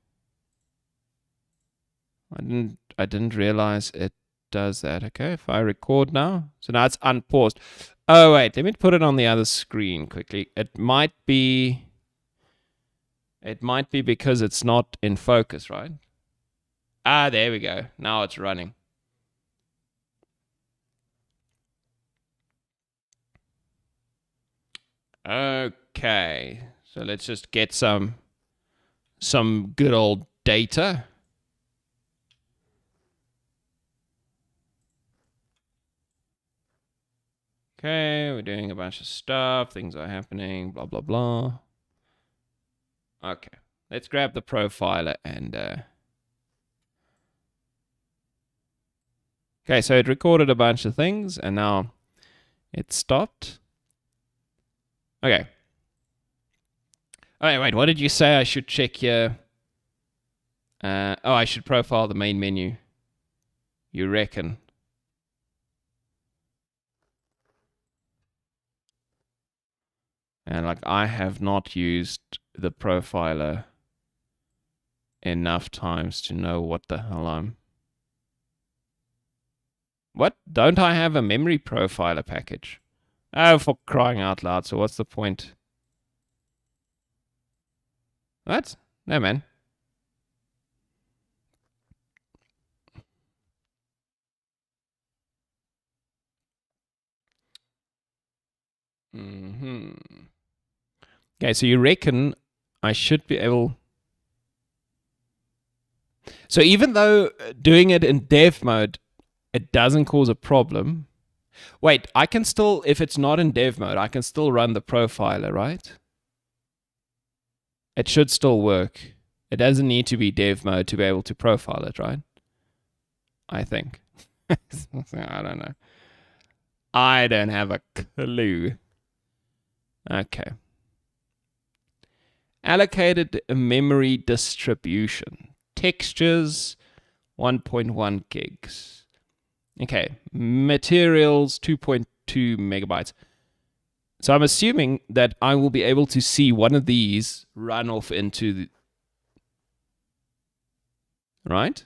I didn't realize it does that. Okay, if I record now. So now it's unpaused. Oh wait, let me put it on the other screen quickly. It might be because it's not in focus, right? Ah, there we go. Now it's running. Okay. So let's just get some good old data. Okay, we're doing a bunch of stuff. Things are happening, blah, blah, blah. Okay, let's grab the profiler and... Okay, so it recorded a bunch of things, and now it stopped. Okay. Oh, wait, what did you say I should check here? I should profile the main menu. You reckon? And like, I have not used the profiler enough times to know what the hell I'm... What? Don't I have a memory profiler package? Oh, for crying out loud. So what's the point? What? No, man. Okay, so you reckon I should be able... So even though doing it in dev mode, it doesn't cause a problem. Wait, I can still, if it's not in dev mode, I can still run the profiler, right? It should still work. It doesn't need to be dev mode to be able to profile it, right? I think. I don't know. I don't have a clue. Okay. Allocated memory distribution. Textures, 1.1 gigs. Okay. Materials, 2.2 megabytes. So I'm assuming that I will be able to see one of these run off into the... Right?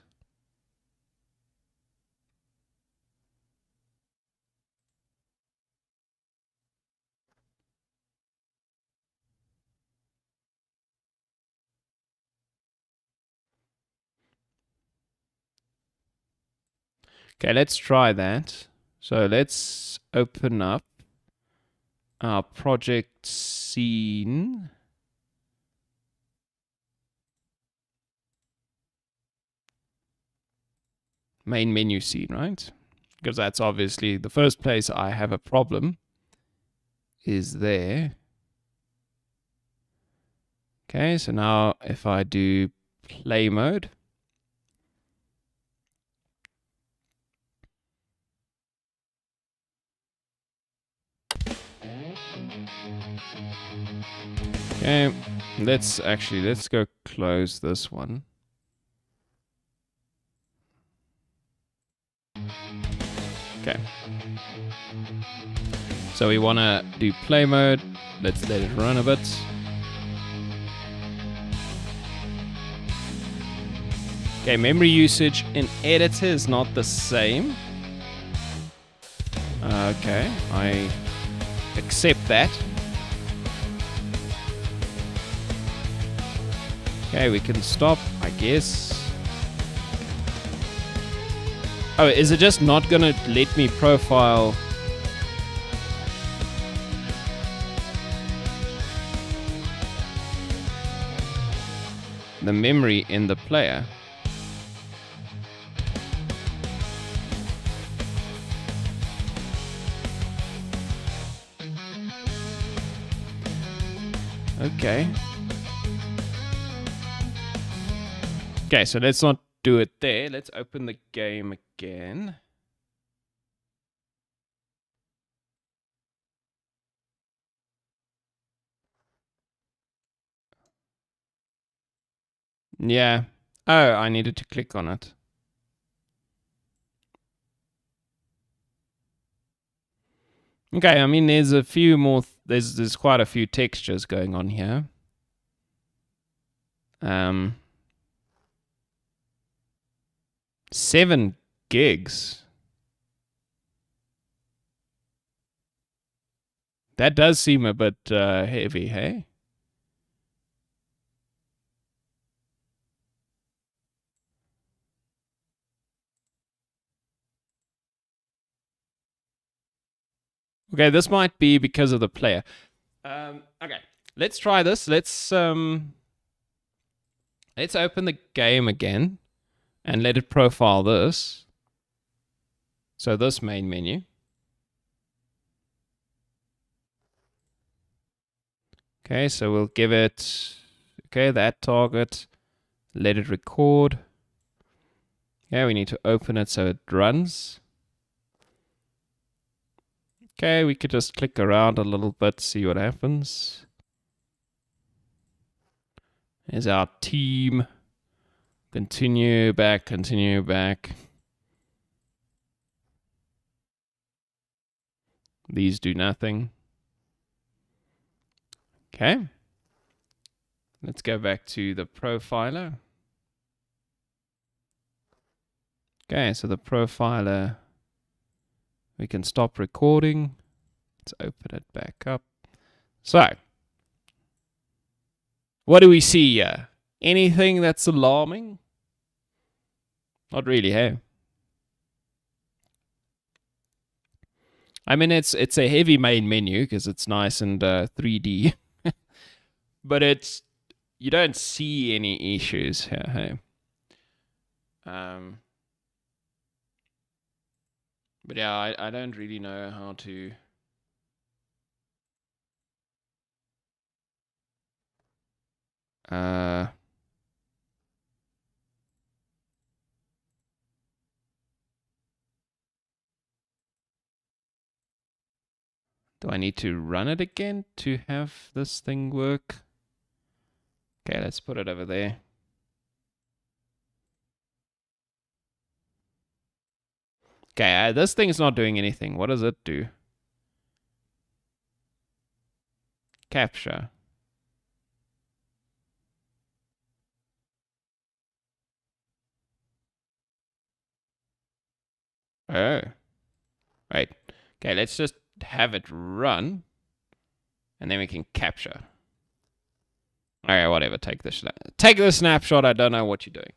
Okay, let's try that. So let's open up our project scene. Main menu scene, right? Because that's obviously the first place I have a problem is there. Okay, so now if I do play mode. Okay, let's go close this one. Okay. So we want to do play mode. Let's let it run a bit. Okay, memory usage in editor is not the same. Okay, I accept that. Okay, we can stop, I guess. Oh, is it just not gonna let me profile? The memory in the player? Okay. Okay, so let's not do it there. Let's open the game again. Yeah. Oh, I needed to click on it. Okay, I mean, there's a few more. There's quite a few textures going on here. 7 gigs. That does seem a bit heavy, hey? Okay, this might be because of the player. Okay, let's try this. Let's open the game again and let it profile this. So this main menu. Okay, so we'll give it, okay, that target, let it record. Yeah, we need to open it so it runs. Okay, we could just click around a little bit, see what happens. Here's our team. Continue back, continue back. These do nothing. Okay. Let's go back to the profiler. Okay, so the profiler, we can stop recording. Let's open it back up. So, what do we see here? Anything that's alarming? Not really, hey? I mean, it's a heavy main menu because it's nice and 3D. But it's, you don't see any issues here, hey? But yeah, I don't really know how to... do I need to run it again to have this thing work? Okay, let's put it over there. Okay, this thing's not doing anything. What does it do? Capture. Oh. Right. Okay, let's just have it run. And then we can capture. Okay, whatever. Take the snapshot. I don't know what you're doing.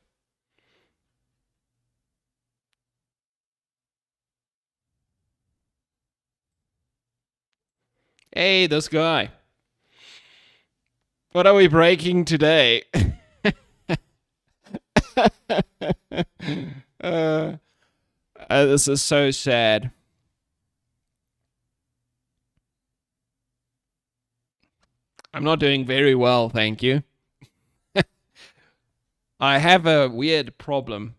Hey, this guy. What are we breaking today? This is so sad. I'm not doing very well, thank you. I have a weird problem.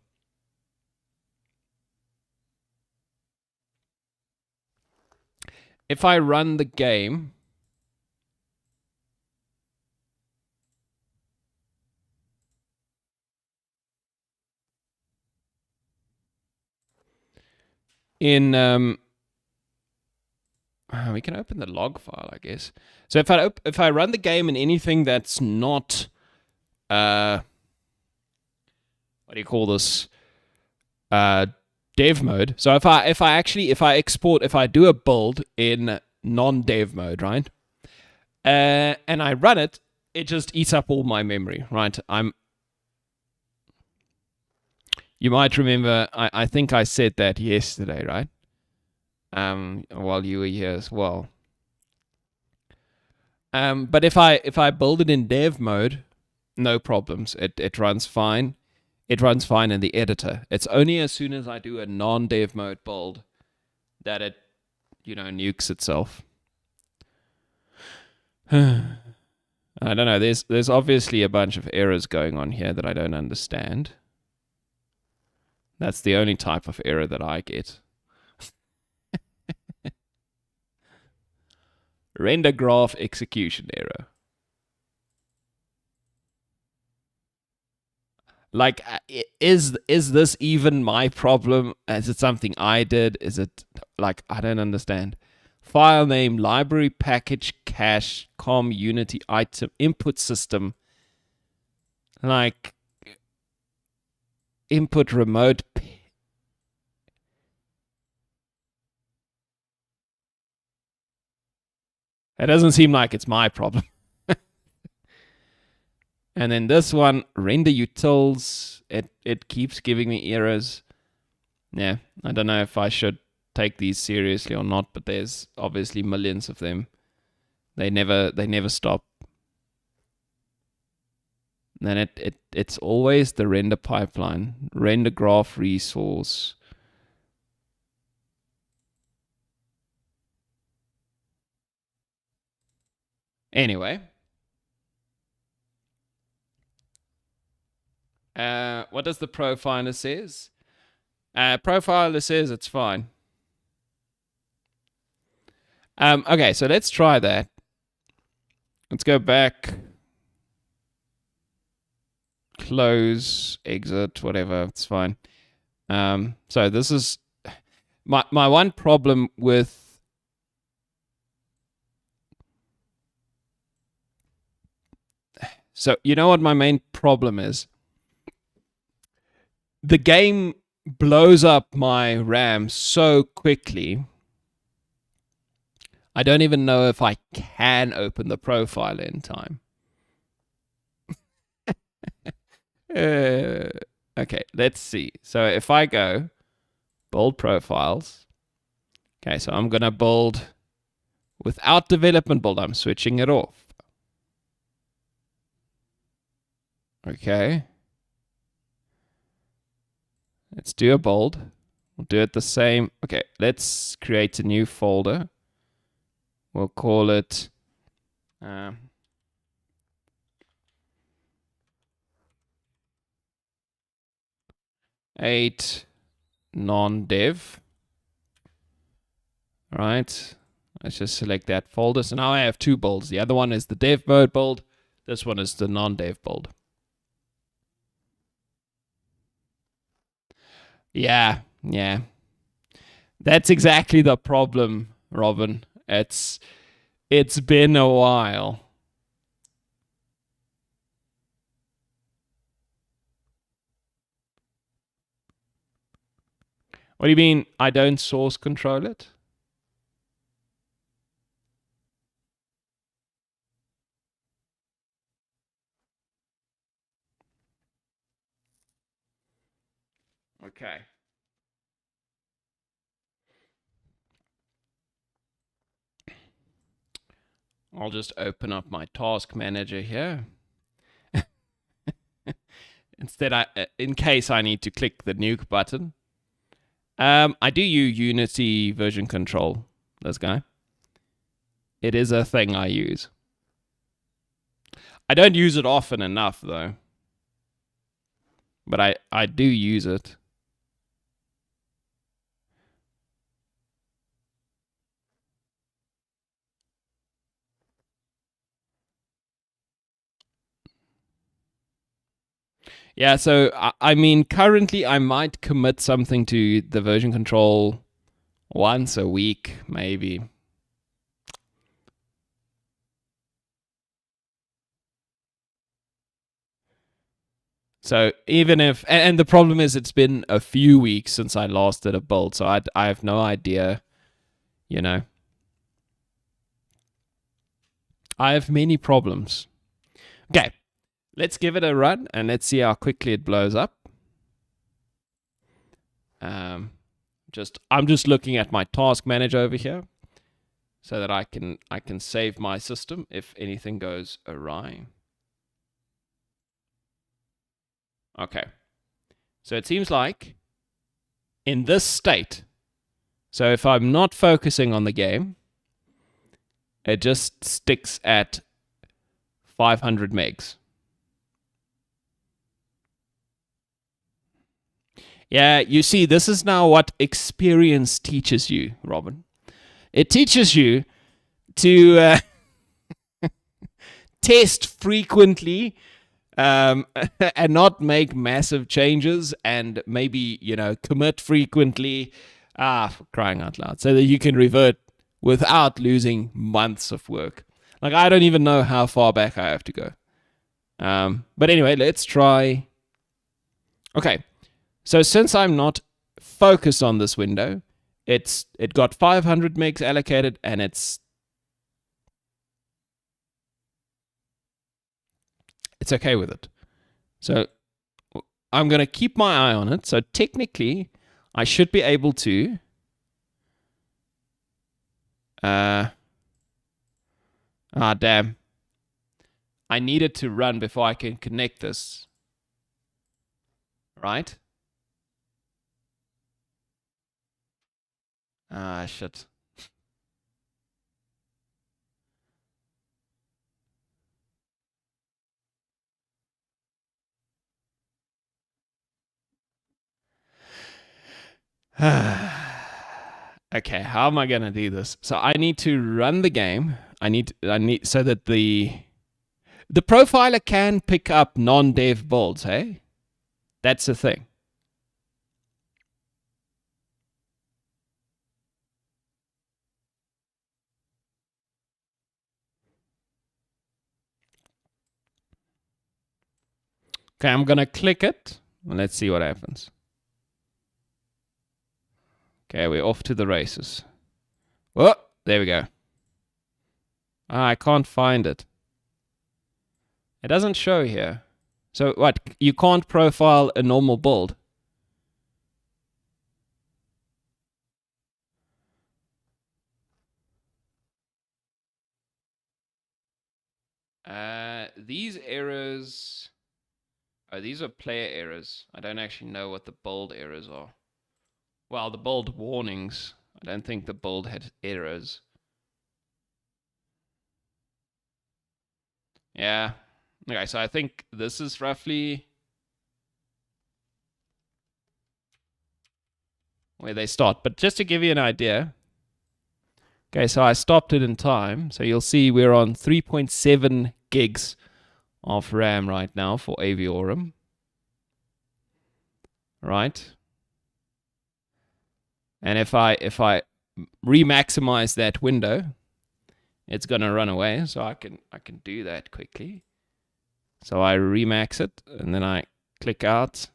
If I run the game, in we can open the log file, I guess. So if I run the game in anything that's not what do you call this, dev mode. So if I do a build in non-dev mode, right, and I run it, it just eats up all my memory, right? You might remember, I think I said that yesterday, right? While you were here as well. But if I build it in dev mode, no problems. It runs fine. It runs fine in the editor. It's only as soon as I do a non-dev mode build that it, nukes itself. I don't know. There's obviously a bunch of errors going on here that I don't understand. That's the only type of error that I get. Render graph execution error. Like, is this even my problem? Is it something I did? Is it, like, I don't understand. File name, library, package, cache, com, unity, item, input system. Like, input remote. It doesn't seem like it's my problem. And then this one, render utils, it keeps giving me errors. Yeah, I don't know if I should take these seriously or not, but there's obviously millions of them. They never stop. And then it's always the render pipeline, render graph resource. Anyway. What does the profiler says? Profiler says it's fine. Okay, so let's try that. Let's go back. close, exit, whatever. It's fine. So this is my one problem with. So you know what my main problem is? The game blows up my RAM so quickly. I don't even know if I can open the profile in time. Okay, let's see. So if I go build profiles, okay, so I'm going to build without development build. I'm switching it off. Okay. Let's do a build. We'll do it the same. Okay, let's create a new folder. We'll call it 8 non-dev. All right. Let's just select that folder. So now I have two builds. The other one is the dev mode build. This one is the non-dev build. Yeah. That's exactly the problem, Robin. It's been a while. What do you mean I don't source control it? Okay. I'll just open up my task manager here. Instead, in case I need to click the nuke button. I do use Unity version control, this guy. It is a thing I use. I don't use it often enough, though. But I do use it. Yeah, so I mean, currently I might commit something to the version control once a week, maybe. So even if, and the problem is it's been a few weeks since I last did a build, so I have no idea, you know. I have many problems. Okay, let's give it a run and let's see how quickly it blows up. I'm just looking at my task manager over here so that I can save my system if anything goes awry. Okay. So it seems like in this state, so if I'm not focusing on the game, it just sticks at 500 megs. Yeah, you see, this is now what experience teaches you, Robin. It teaches you to test frequently and not make massive changes, and maybe, you know, commit frequently, for crying out loud, so that you can revert without losing months of work. Like, I don't even know how far back I have to go. But anyway, let's try. Okay, so since I'm not focused on this window, it got 500 megs allocated, and it's okay with it. So I'm going to keep my eye on it. So technically, I should be able to damn. I need it to run before I can connect this. Right? Shit. Okay, how am I gonna do this? So I need to run the game. I need so that the The profiler can pick up non-dev builds, hey? That's the thing. Okay, I'm going to click it. And let's see what happens. Okay, we're off to the races. Oh, there we go. I can't find it. It doesn't show here. So what? You can't profile a normal build? These errors... Oh, these are player errors. I don't actually know what the build errors are. Well, the build warnings. I don't think the build had errors. Yeah. Okay, so I think this is roughly where they start. But just to give you an idea. Okay, so I stopped it in time. So you'll see we're on 3.7 gigs of RAM right now for AVIORUM. Right? And if I re-maximize that window, it's gonna run away. So I can do that quickly. So I remax it, and then I click out,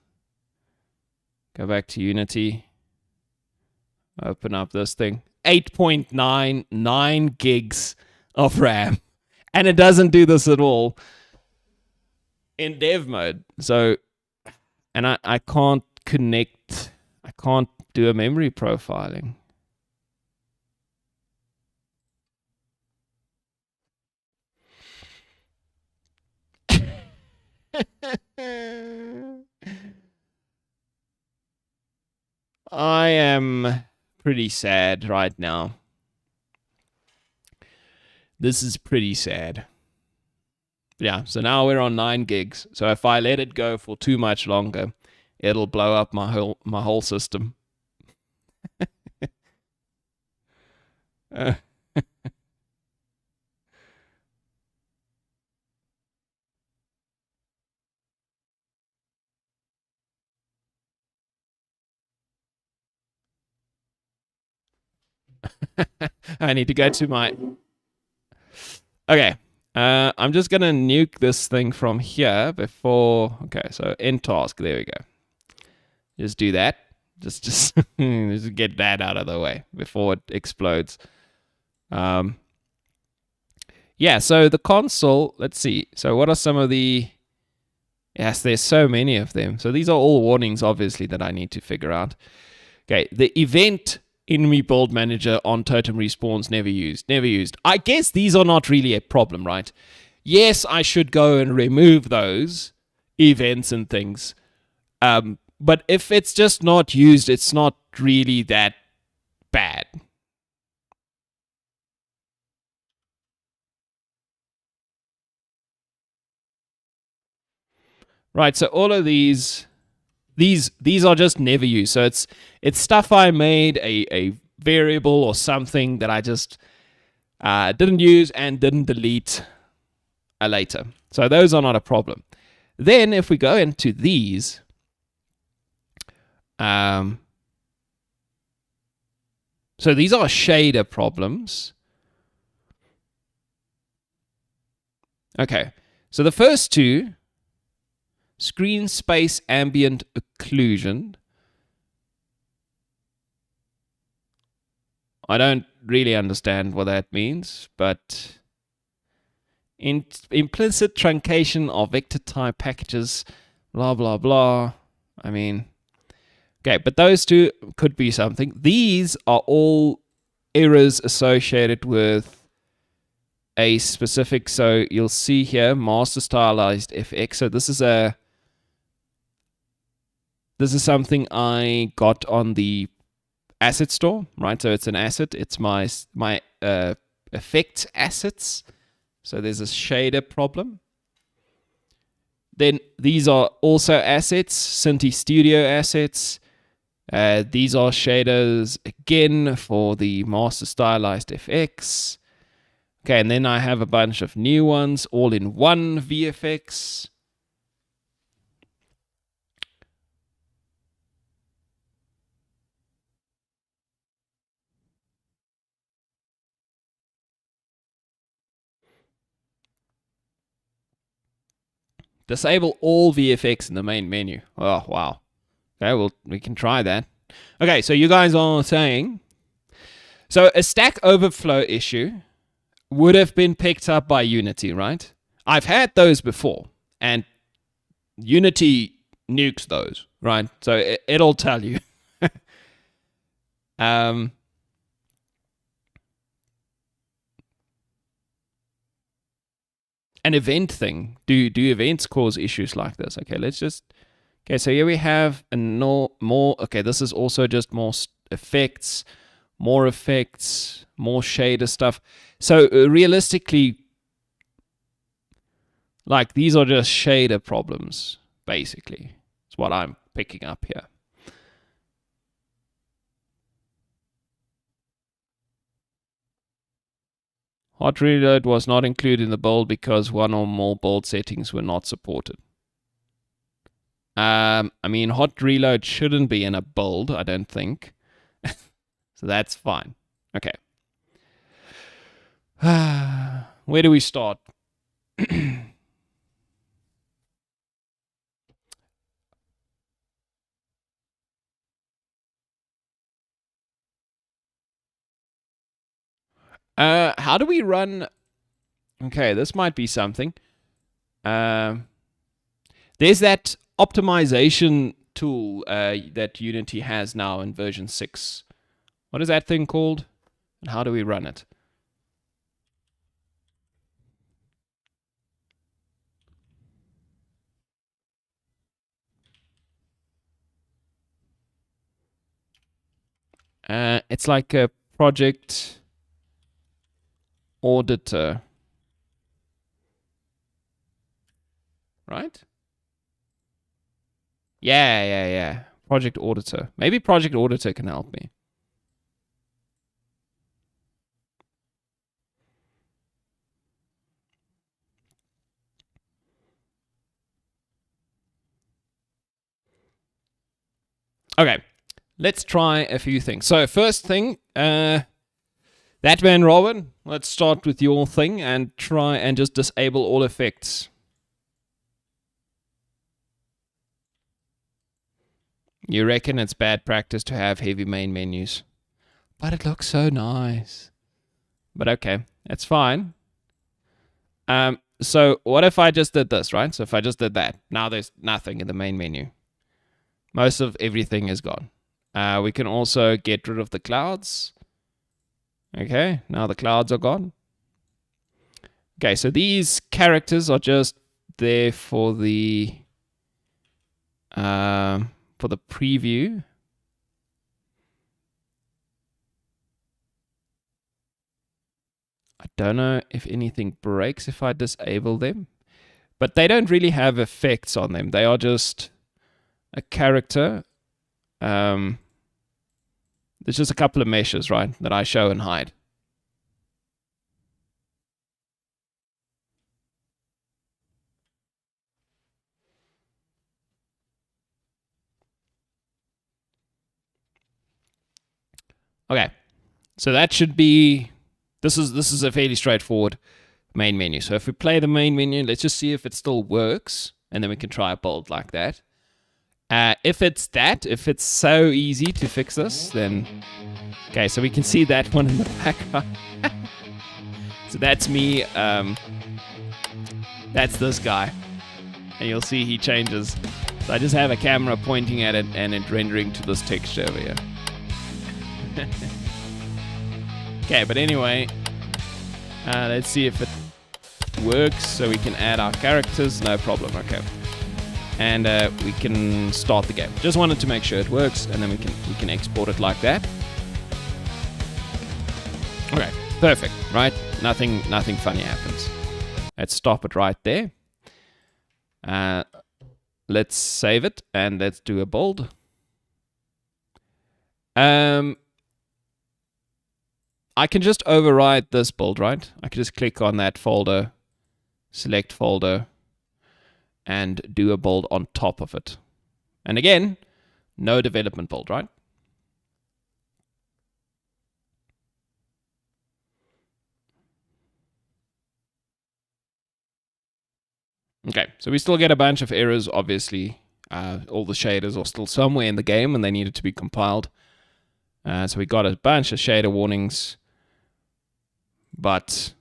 go back to Unity, open up this thing. 8.99 gigs of RAM. And it doesn't do this at all in dev mode. So, and I can't connect, I can't do a memory profiling. I am pretty sad right now. This is pretty sad. Yeah, so now we're on 9 gigs. So if I let it go for too much longer, it'll blow up my whole system. I need to go to my... Okay. I'm just going to nuke this thing from here before... Okay, so end task. There we go. Just do that. Just just get that out of the way before it explodes. Yeah, so the console... Let's see. So what are some of the... Yes, there's so many of them. So these are all warnings, obviously, that I need to figure out. Okay, the event... Enemy build manager on totem respawns never used. Never used. I guess these are not really a problem, right? Yes, I should go and remove those events and things. But if it's just not used, it's not really that bad. Right, so all of these are just never used. So it's stuff I made a variable or something that I just didn't use and didn't delete later. So those are not a problem. Then if we go into these, so these are shader problems. Okay, so the first two, screen space ambient occlusion. I don't really understand what that means, but implicit truncation of vector type packages, blah, blah, blah. I mean, okay, but those two could be something. These are all errors associated with a specific, so you'll see here, master stylized FX. So this is something I got on the asset store, right? So it's an asset. It's my effect assets. So there's a shader problem. Then these are also assets, Cinti Studio assets. These are shaders again for the master stylized FX. Okay, and then I have a bunch of new ones, all in one VFX. Disable all VFX in the main menu. Oh, wow. Okay, well, we can try that. Okay, so you guys are saying, so a Stack Overflow issue would have been picked up by Unity, right? I've had those before, and Unity nukes those, right? So it'll tell you. An event thing. Do events cause issues like this? Okay, let's just. Okay, so here we have a more. Okay, this is also just more effects, more shader stuff. So realistically, like these are just shader problems, basically. It's what I'm picking up here. Hot reload was not included in the build because one or more build settings were not supported. I mean, hot reload shouldn't be in a build, I don't think. So that's fine. Okay. Where do we start? How do we run? Okay, this might be something. There's that optimization tool that Unity has now in version 6. What is that thing called? And how do we run it? It's like a project auditor. Right? Yeah. Project auditor. Maybe project auditor can help me. Okay, let's try a few things. So first thing, that man Robin, let's start with your thing and try and just disable all effects. You reckon it's bad practice to have heavy main menus? But it looks so nice. But okay, it's fine. So what if I just did this, right? So if I just did that, now there's nothing in the main menu. Most of everything is gone. We can also get rid of the clouds. Okay, now the clouds are gone. Okay, so these characters are just there for the preview. I don't know if anything breaks if I disable them, but they don't really have effects on them. They are just a character. There's just a couple of meshes, right, that I show and hide. Okay, so that should be. This is a fairly straightforward main menu. So if we play the main menu, let's just see if it still works, and then we can try a build like that. If it's so easy to fix this, then okay. So we can see that one in the background. So that's me. That's this guy, and you'll see he changes. So I just have a camera pointing at it and it rendering to this texture over here. Okay, but anyway, let's see if it works. So we can add our characters, no problem. Okay, and we can start the game. Just wanted to make sure it works, and then we can export it like that. Okay, perfect. Right, nothing funny happens. Let's stop it right there. Let's save it and let's do a build. I can just override this build, right? I can just click on that folder, select folder, and do a build on top of it. And again, no development build, right? Okay, so we still get a bunch of errors, obviously. All the shaders are still somewhere in the game and they needed to be compiled. So we got a bunch of shader warnings. But,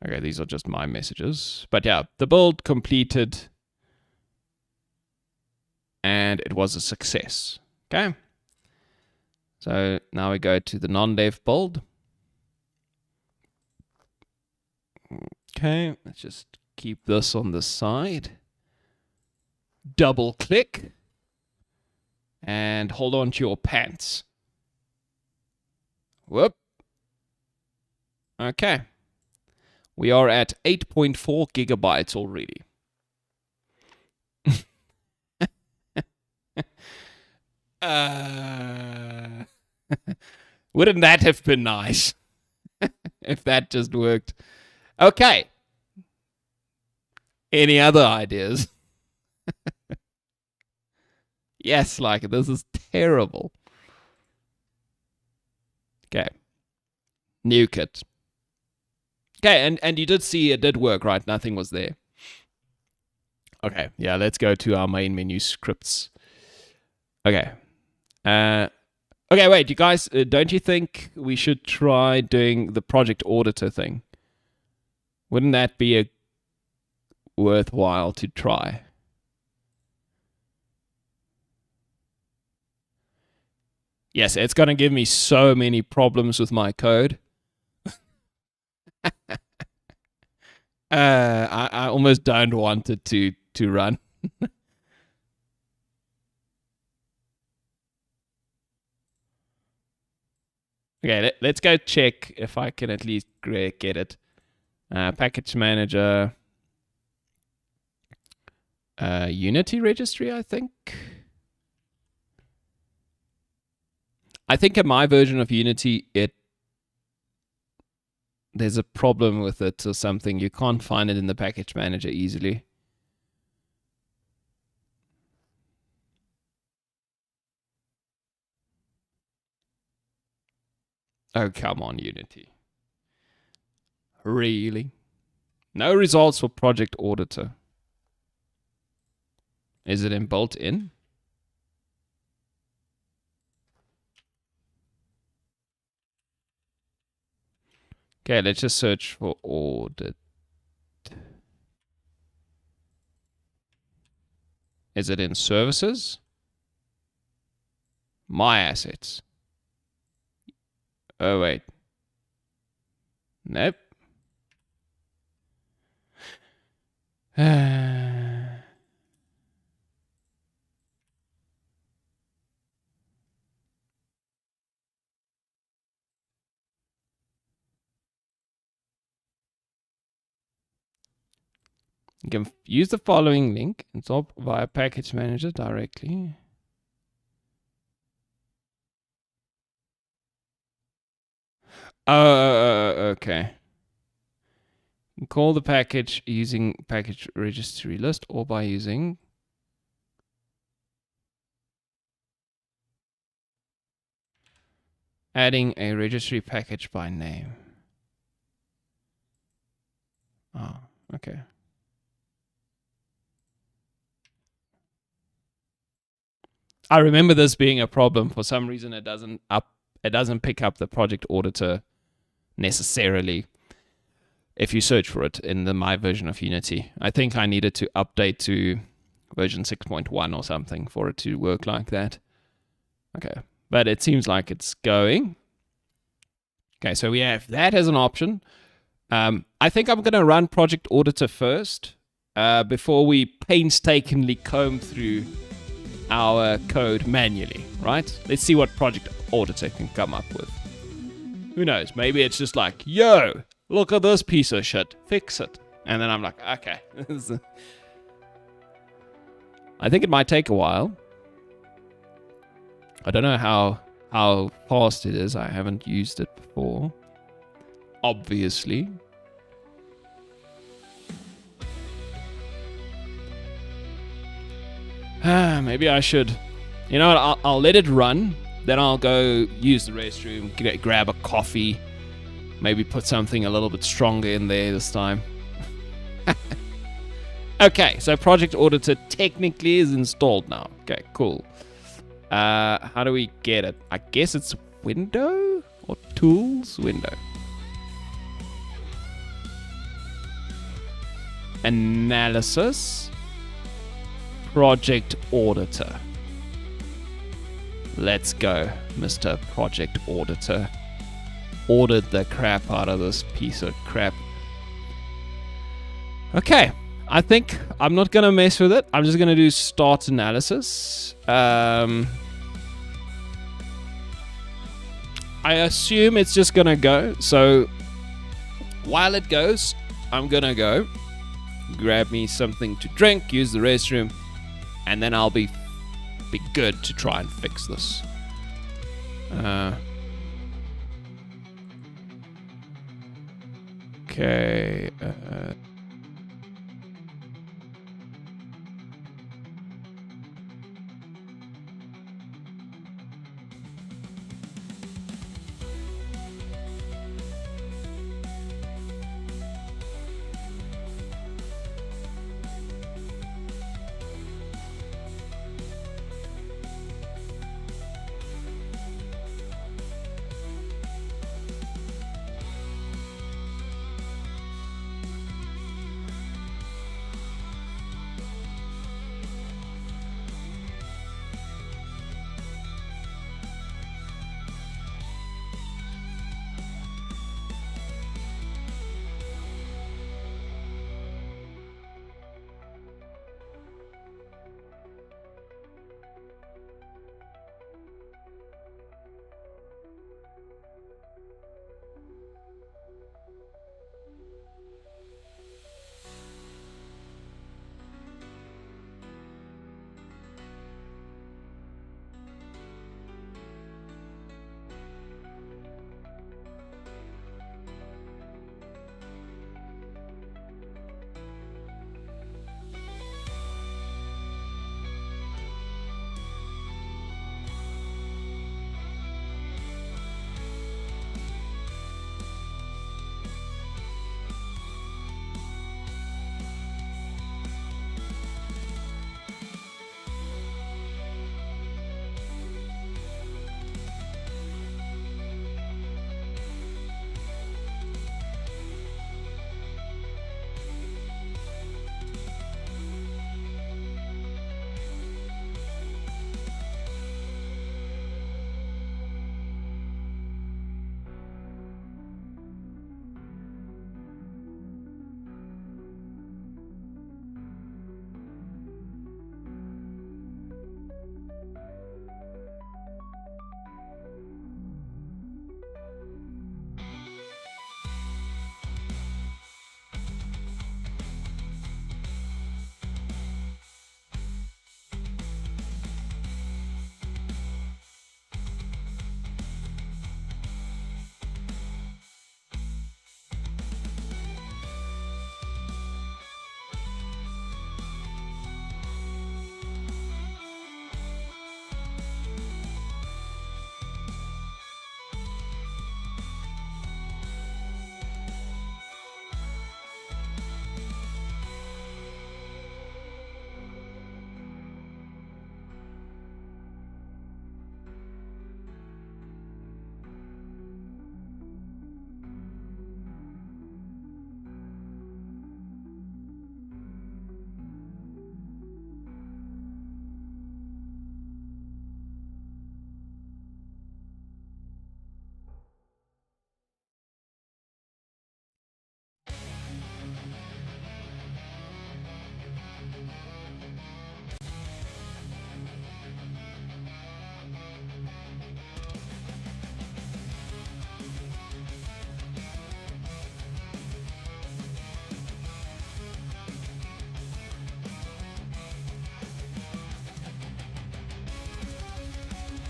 okay, these are just my messages. But yeah, the build completed. And it was a success. Okay. So now we go to the non-dev build. Okay, let's just keep this on the side. Double click. And hold on to your pants. Whoop. Okay. We are at 8.4 gigabytes already. Wouldn't that have been nice? If that just worked. Okay. Any other ideas? Yes, like this is terrible. Okay. Nuke it. Okay, and you did see it did work, right? Nothing was there. Okay, yeah, let's go to our main menu scripts. Okay. Okay, wait, you guys, don't you think we should try doing the project auditor thing? Wouldn't that be a worthwhile to try? Yes, it's going to give me so many problems with my code. I almost don't want it to run. Okay, let's go check if I can at least get it. Package manager. Unity registry, I think. I think in my version of Unity, there's a problem with it or something. You can't find it in the package manager easily. Oh, come on, Unity. Really? No results for project auditor. Is it in built in? Okay, let's just search for audit. Is it in services? My assets. Oh, wait. Nope. You can use the following link, install via package manager directly. Okay. You can call the package using package registry list or by using adding a registry package by name. Oh, okay. I remember this being a problem. For some reason, it doesn't pick up the project auditor necessarily if you search for it in my version of Unity. I think I needed to update to version 6.1 or something for it to work like that. Okay, but it seems like it's going. Okay, so we have that as an option. I think I'm going to run project auditor first before we painstakingly comb through our code manually, right? Let's see what project auditor can come up with. Who knows? Maybe it's just like, yo, look at this piece of shit, fix it. And then I'm like, okay. I think it might take a while. I don't know how how fast it is. I haven't used it before, obviously. Maybe I should. You know what? I'll let it run. Then I'll go use the restroom, grab a coffee, maybe put something a little bit stronger in there this time. Okay, so Project Auditor technically is installed now. Okay, cool. How do we get it? I guess it's window or tools window. Analysis. Project Auditor. Let's go, Mr. Project Auditor. Audit the crap out of this piece of crap. Okay, I think I'm not going to mess with it. I'm just going to do start analysis. I assume it's just going to go. So while it goes, I'm going to go grab me something to drink, use the restroom, and then I'll be good to try and fix this. Okay.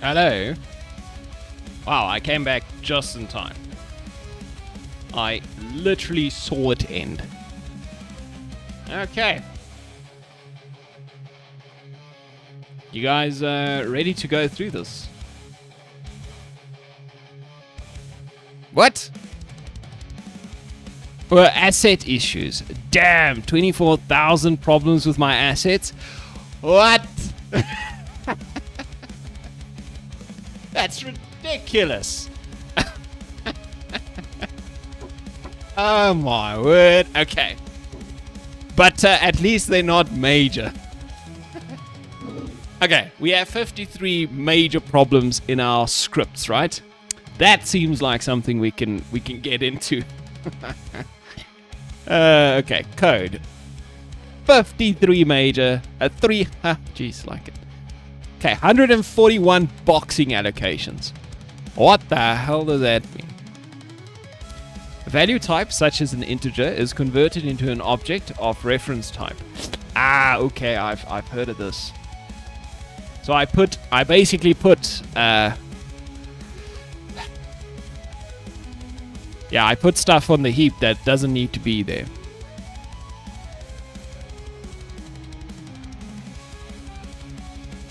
Hello. Wow, I came back just in time. I literally saw it end. Okay. You guys ready to go through this? What? Well, asset issues. Damn, 24,000 problems with my assets. What? That's ridiculous. Oh my word. Okay. But at least they're not major. Okay, we have 53 major problems in our scripts, right? That seems like something we can get into. Okay, code. 53 major, jeez, like it. Okay, 141 boxing allocations. What the hell does that mean? A value type, such as an integer, is converted into an object of reference type. Ah, okay, I've heard of this. So I basically put I put stuff on the heap that doesn't need to be there.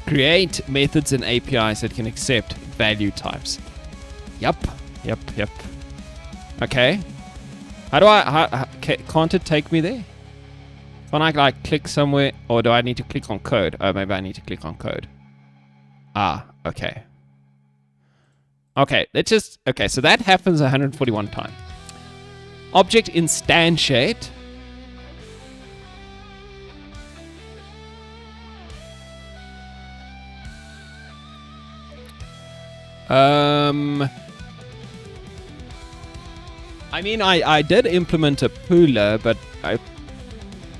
Create methods and APIs that can accept value types. Yep. Okay. How do can't it take me there? Can't I like click somewhere, or do I need to click on code? Oh, maybe I need to click on code. Ah, okay. Okay, so that happens 141 times. Object instantiate. I mean, I did implement a pooler, but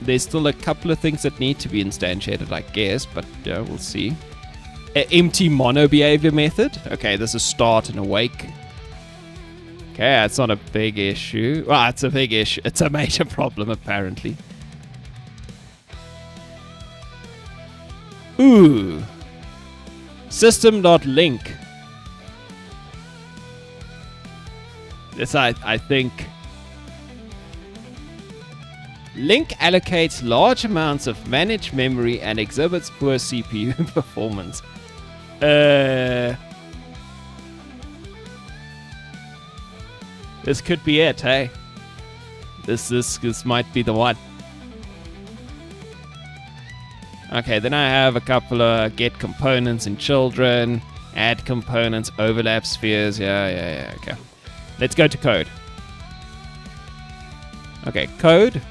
there's still a couple of things that need to be instantiated, I guess, but yeah, we'll see. Empty mono behavior method. Okay, this is start and awake. Okay, that's not a big issue. Well, it's a big issue. It's a major problem, apparently. Ooh. System.link. This, I think. Link allocates large amounts of managed memory and exhibits poor CPU performance. This could be it, hey? This might be the one. Okay, then I have a couple of get components in children, add components, overlap spheres. Yeah, okay. Let's go to code. Okay, code.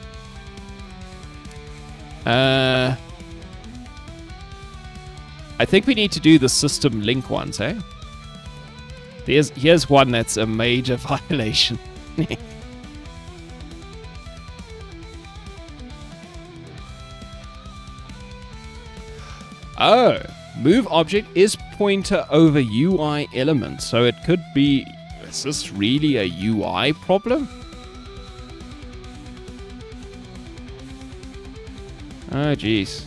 I think we need to do the system link ones, eh? Here's one that's a major violation. Oh, move object is pointer over UI element, so it could be. Is this really a UI problem? Oh, jeez.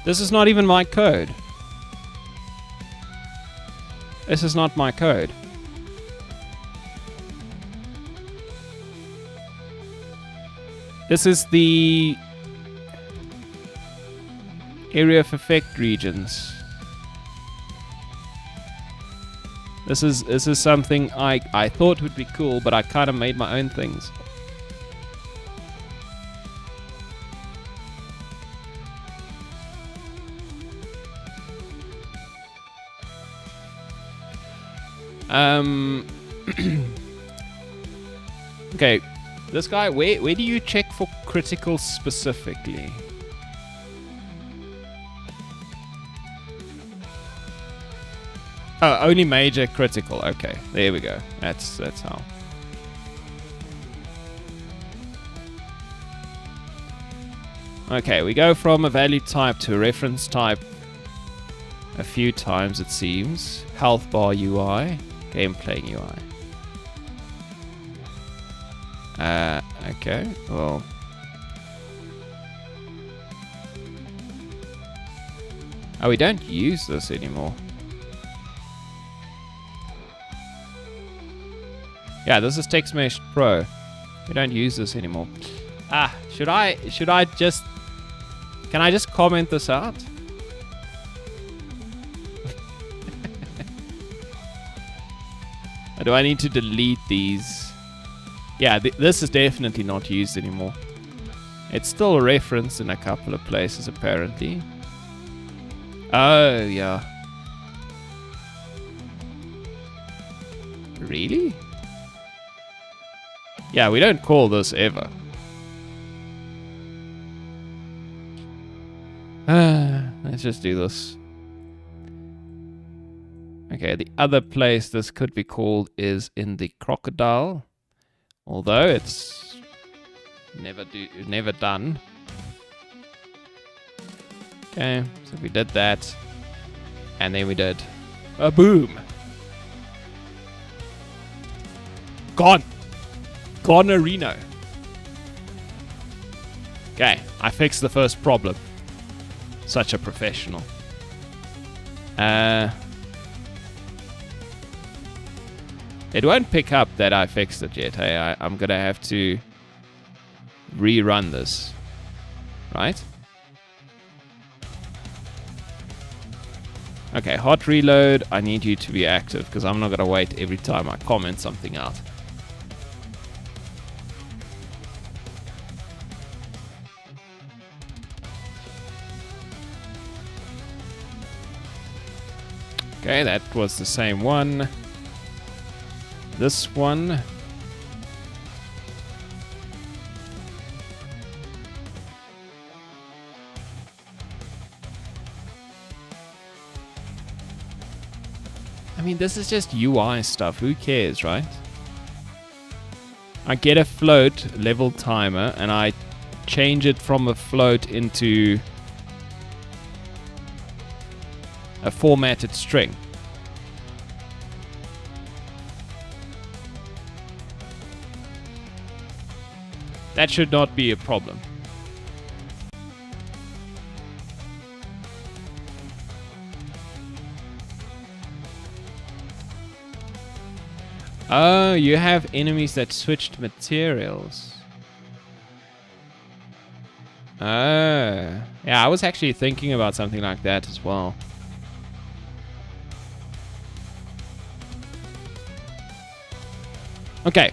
This is not even my code. This is not my code. This is the area of effect regions. This is something I thought would be cool, but I kind of made my own things. Okay, this guy, where do you check for critical specifically? Oh, only major critical. Okay, there we go. That's how. Okay, we go from a value type to a reference type a few times, it seems. Health bar UI, game playing UI. Okay, well. Oh, we don't use this anymore. Yeah, this is Text Mesh Pro. We don't use this anymore. Ah, should I just... Can I just comment this out? Or do I need to delete these? Yeah, this is definitely not used anymore. It's still referenced in a couple of places, apparently. Oh, yeah. Really? Yeah, we don't call this ever. Let's just do this. Okay, the other place this could be called is in the crocodile. Although it's never done. Okay, so we did that. And then we did a boom. Gone. Gonorrhino. Okay, I fixed the first problem. Such a professional. It won't pick up that I fixed it yet. Hey, I'm gonna have to rerun this. Right? Okay, hot reload. I need you to be active because I'm not gonna wait every time I comment something out. Okay, that was the same one. This one. I mean, this is just UI stuff. Who cares, right? I get a float level timer and I change it from a float into a formatted string. That should not be a problem. Oh, you have enemies that switched materials. Oh. Yeah, I was actually thinking about something like that as well. Okay.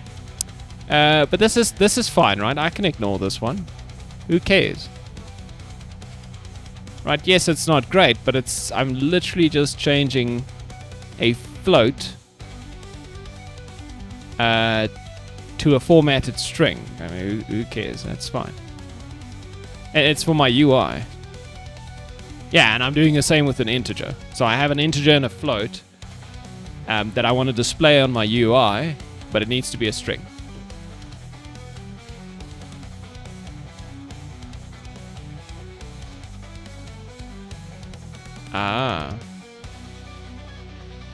But this is fine, right? I can ignore this one. Who cares? Right, yes, it's not great, but I'm literally just changing a float to a formatted string. I mean, who cares? That's fine. And it's for my UI. Yeah, and I'm doing the same with an integer. So I have an integer and a float that I want to display on my UI, but it needs to be a string. Ah.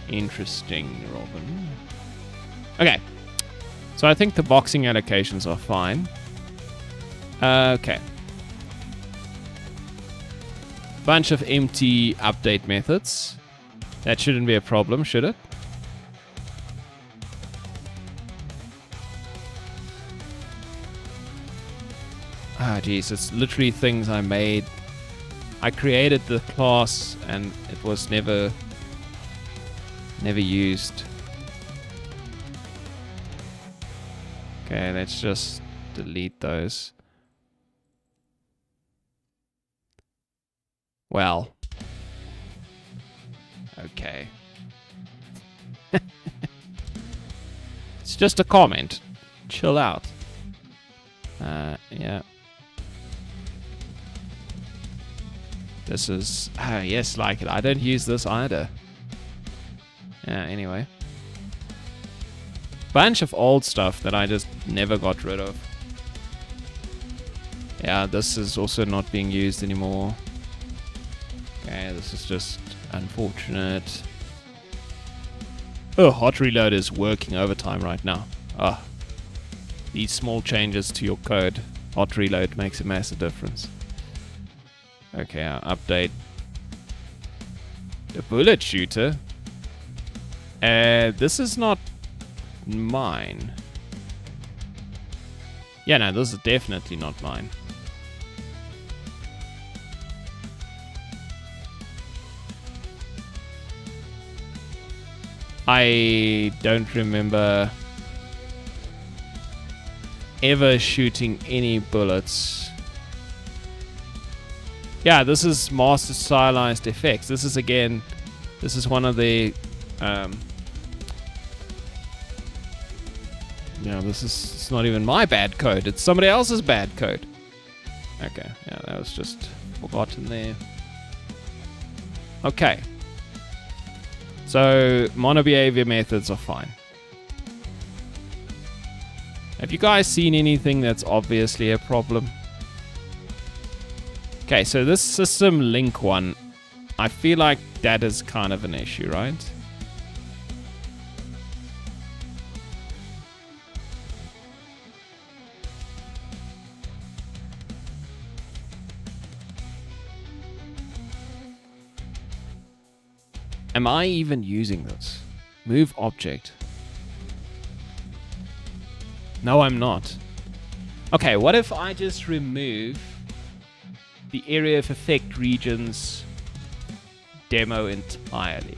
Interesting, Robin. Okay. So I think the boxing allocations are fine. Okay. Bunch of empty update methods. That shouldn't be a problem, should it? Ah, geez, it's literally things I made. I created the class and it was never used. Okay, let's just delete those. Well. Okay. It's just a comment. Chill out. Yeah. This is... Ah, yes, like it. I don't use this either. Yeah, anyway. Bunch of old stuff that I just never got rid of. Yeah, this is also not being used anymore. Okay, this is just unfortunate. Oh, hot reload is working overtime right now. Oh, these small changes to your code, hot reload makes a massive difference. Okay, I'll update the bullet shooter. This is not mine. Yeah, no, this is definitely not mine. I don't remember ever shooting any bullets. Yeah, this is master stylized effects. This is again, this is one of the yeah, this is, it's not even my bad code, it's somebody else's bad code. Okay, yeah, that was just forgotten there. Okay. So, monobehavior methods are fine. Have you guys seen anything that's obviously a problem? Okay, so this system link one, I feel like that is kind of an issue, right? Am I even using this? Move object. No, I'm not. Okay, what if I just remove the area of effect regions demo entirely?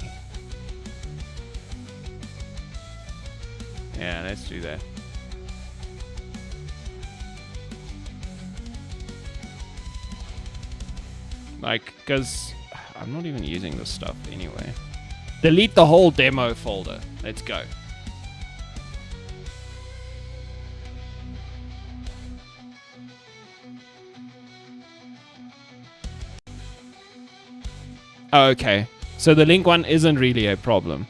Yeah, let's do that. Like, because I'm not even using this stuff anyway. Delete the whole demo folder. Let's go. Oh, okay. So the link one isn't really a problem.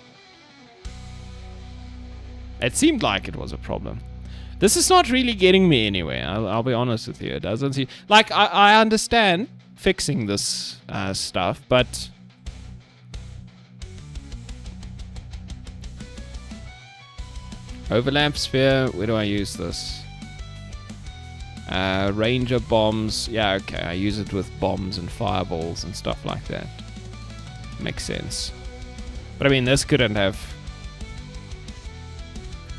It seemed like it was a problem. This is not really getting me anywhere. I'll be honest with you. It doesn't seem... Like, I understand fixing this stuff, but... Overlap sphere, where do I use this? Ranger bombs, yeah, okay, I use it with bombs and fireballs and stuff like that. Makes sense. But I mean, this couldn't have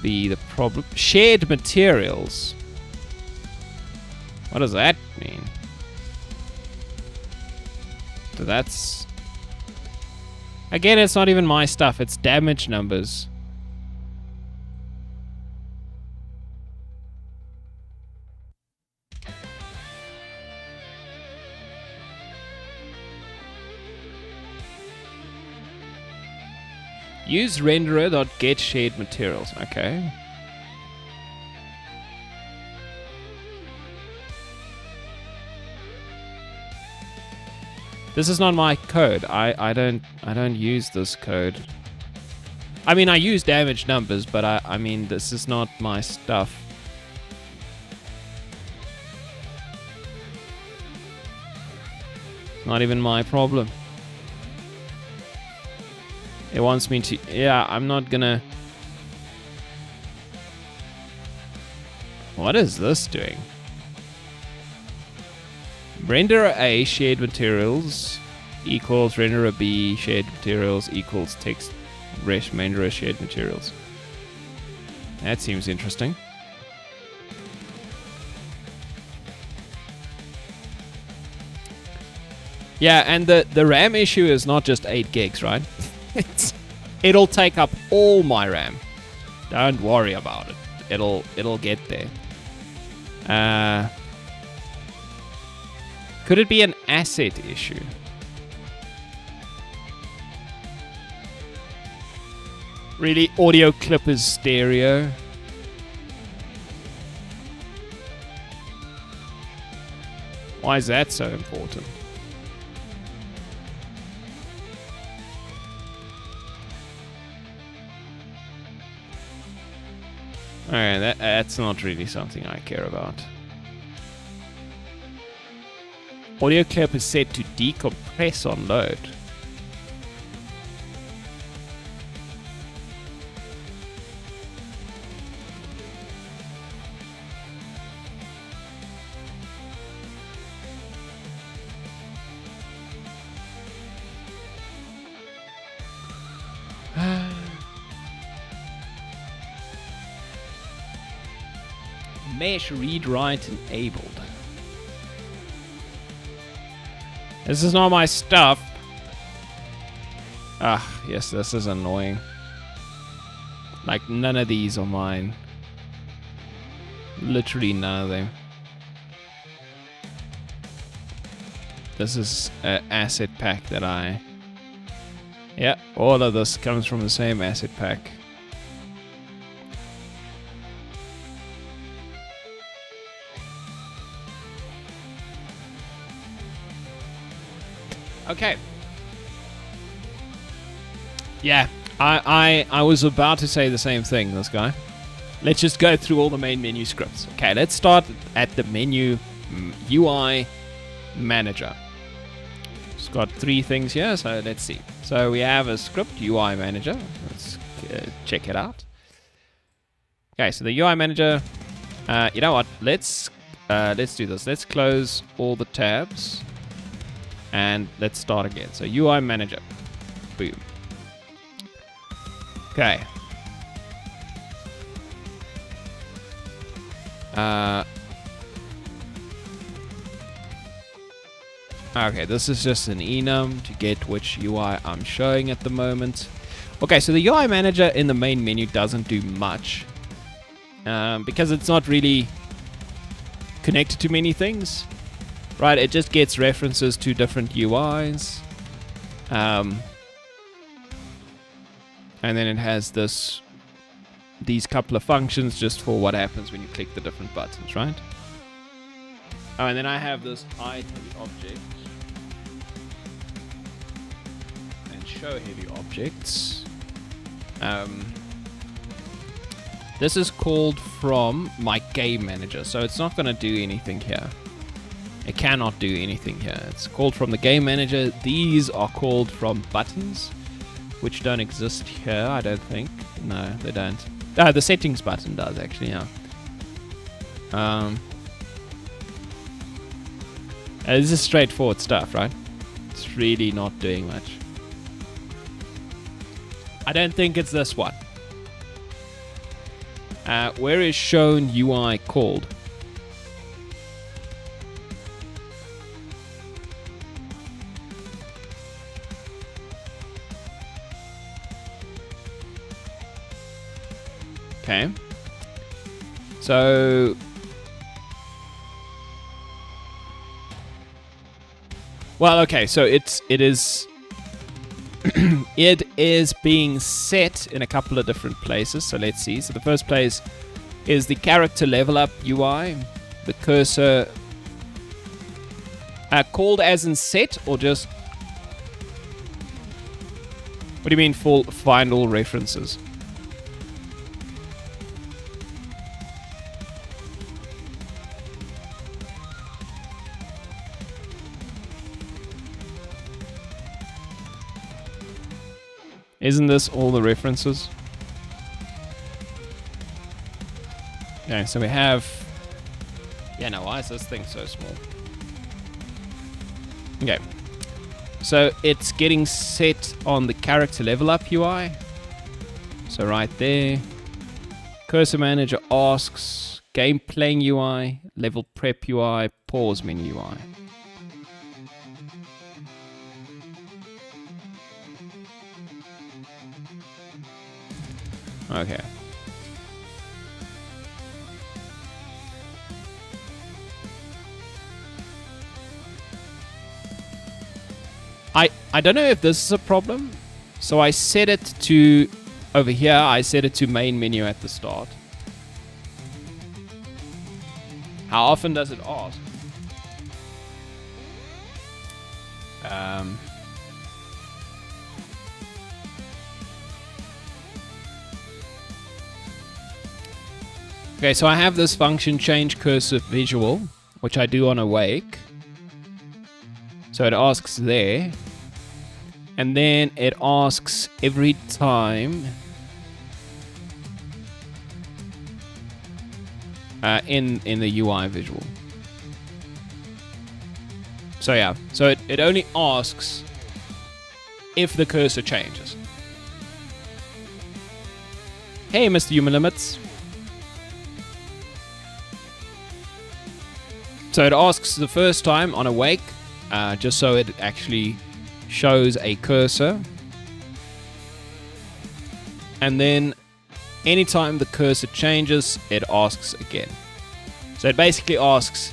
be the problem. Shared materials. What does that mean? So that's... Again, it's not even my stuff, it's damage numbers. Use renderer.get shared materials. Okay. This is not my code. I don't use this code. I mean, I use damage numbers, but I mean, this is not my stuff. It's not even my problem. It wants me to... Yeah, I'm not gonna... What is this doing? Renderer A shared materials equals renderer B shared materials equals text renderer shared materials. That seems interesting. Yeah, and the RAM issue is not just 8 gigs, right? It'll take up all my RAM. Don't worry about it. It'll get there. Could it be an asset issue? Really, audio clip is stereo. Why is that so important? Alright, that's not really something I care about. Audio clip is set to decompress on load. Mesh read write enabled. This is not my stuff. Ah, yes, this is annoying. Like, none of these are mine. Literally none of them. This is an asset pack that I... Yeah, all of this comes from the same asset pack. Okay. Yeah, I was about to say the same thing, this guy. Let's just go through all the main menu scripts. Okay, let's start at the menu UI manager. It's got 3 things here, so let's see. So we have a script UI manager. Let's check it out. Okay, so the UI manager. You know what? Let's do this. Let's close all the tabs, and let's start again. So UI manager. Boom. Okay. Okay, this is just an enum to get which UI I'm showing at the moment. Okay, so the UI manager in the main menu doesn't do much because it's not really connected to many things, right? It just gets references to different UIs, and then it has these couple of functions just for what happens when you click the different buttons, right? Oh, and then I have this hide heavy object and show heavy objects. This is called from my game manager, so it's not going to do anything here. It cannot do anything here. It's called from the game manager. These are called from buttons, which don't exist here, I don't think. No, they don't. The settings button does, actually, yeah. This is straightforward stuff, right? It's really not doing much. I don't think it's this one. Where is shown UI called? Okay. So well, okay, so it is it is being set in a couple of different places. So let's see. So the first place is the character level up UI. The cursor called as in set, or just what do you mean find all references? Isn't this all the references? Okay, so we have... Yeah, no, why is this thing so small? Okay. So it's getting set on the character level up UI. So right there. Cursor manager asks game playing UI, level prep UI, pause menu UI. Okay. I don't know if this is a problem. So I set it to over here. I set it to main menu at the start. How often does it ask? Okay, so I have this function change cursor visual, which I do on awake. So it asks there. And then it asks every time in the UI visual. So yeah, so it only asks if the cursor changes. Hey, Mr. Human Limits. So it asks the first time on awake, just so it actually shows a cursor. And then anytime the cursor changes, it asks again. So it basically asks,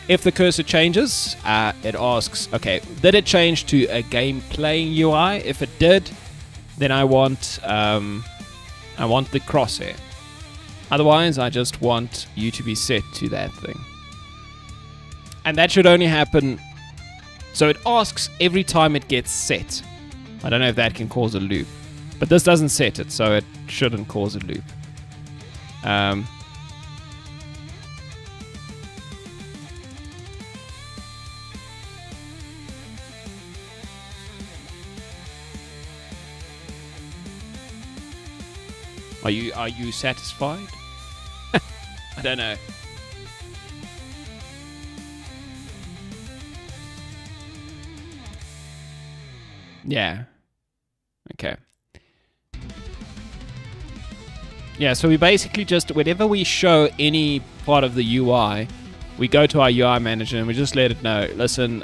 if the cursor changes, it asks, okay, did it change to a game playing UI? If it did, then I want the crosshair. Otherwise, I just want you to be set to that thing. And that should only happen. So it asks every time it gets set. I don't know if that can cause a loop, but this doesn't set it, so it shouldn't cause a loop. Are you satisfied? I don't know. Yeah. Okay. Yeah, so we basically just, whenever we show any part of the UI, we go to our UI manager and we just let it know, listen,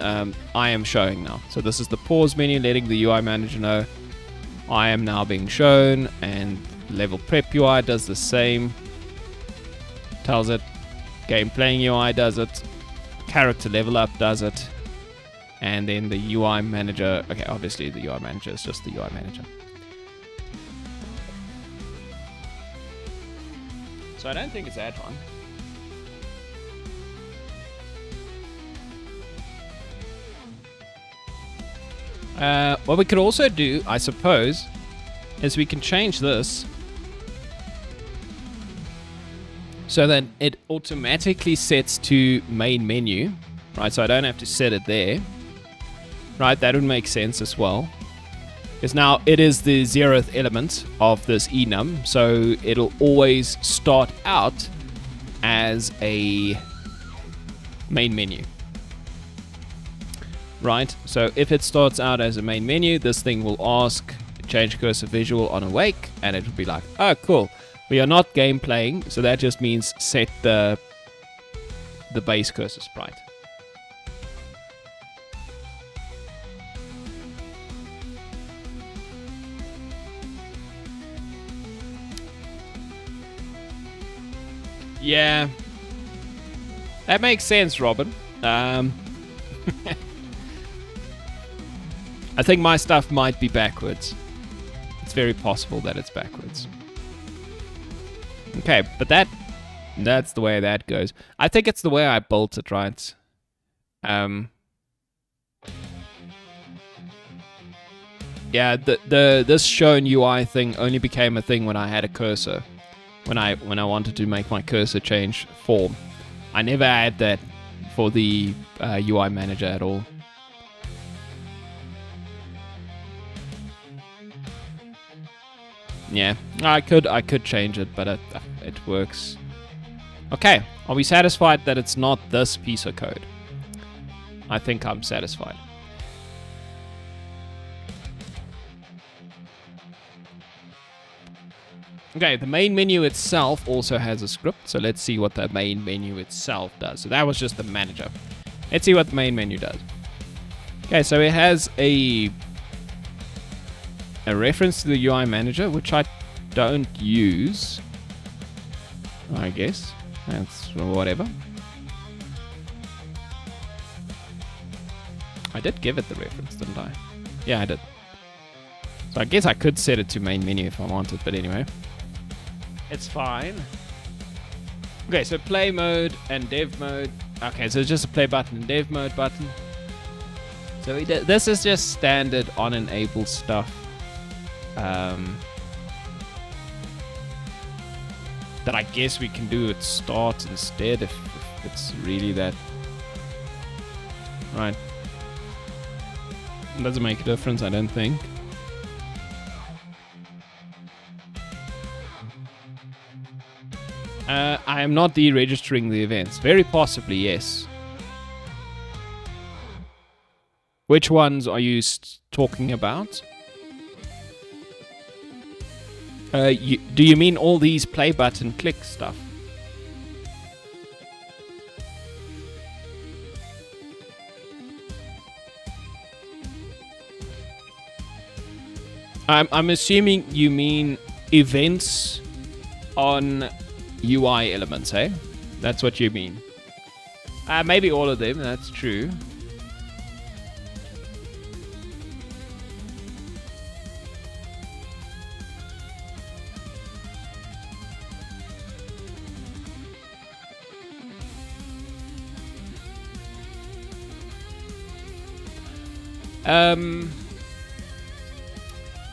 I am showing now. So this is the pause menu, letting the UI manager know I am now being shown, and level prep UI does the same. Tells it. Game playing UI does it. Character level up does it. And then the UI manager, okay, obviously the UI manager is just the UI manager. So I don't think it's add-on. What we could also do, I suppose, is we can change this so that it automatically sets to main menu, right? So I don't have to set it there, right? That would make sense as well. Because now it is the 0th element of this enum, so it'll always start out as a main menu. Right, so if it starts out as a main menu, this thing will ask change cursor visual on awake, and it will be like, oh cool, we are not game playing, so that just means set the base cursor sprite. Yeah, that makes sense, Robin. I think my stuff might be backwards. It's very possible that it's backwards. Okay, but that's the way that goes. I think it's the way I built it, right? Yeah, this shown UI thing only became a thing when I had a cursor. When I wanted to make my cursor change form. I never had that for the UI manager at all. Yeah, I could change it, but it works. Okay, are we satisfied that it's not this piece of code? I think I'm satisfied. Okay, the main menu itself also has a script, so let's see what the main menu itself does. So that was just the manager. Let's see what the main menu does. Okay, so it has a reference to the UI manager, which I don't use. I guess that's whatever. I did give it the reference, didn't I? Yeah, I did. So I guess I could set it to main menu if I wanted, but anyway. It's fine. Okay, so play mode and dev mode. Okay, so it's just a play button and dev mode button. So this is just standard on-enable stuff. That I guess we can do at start instead if it's really that. Right. It doesn't make a difference, I don't think. I am not deregistering the events. Very possibly, yes. Which ones are you talking about? Do you mean all these play button click stuff? I'm assuming you mean events on UI elements, eh? That's what you mean. Maybe all of them, that's true.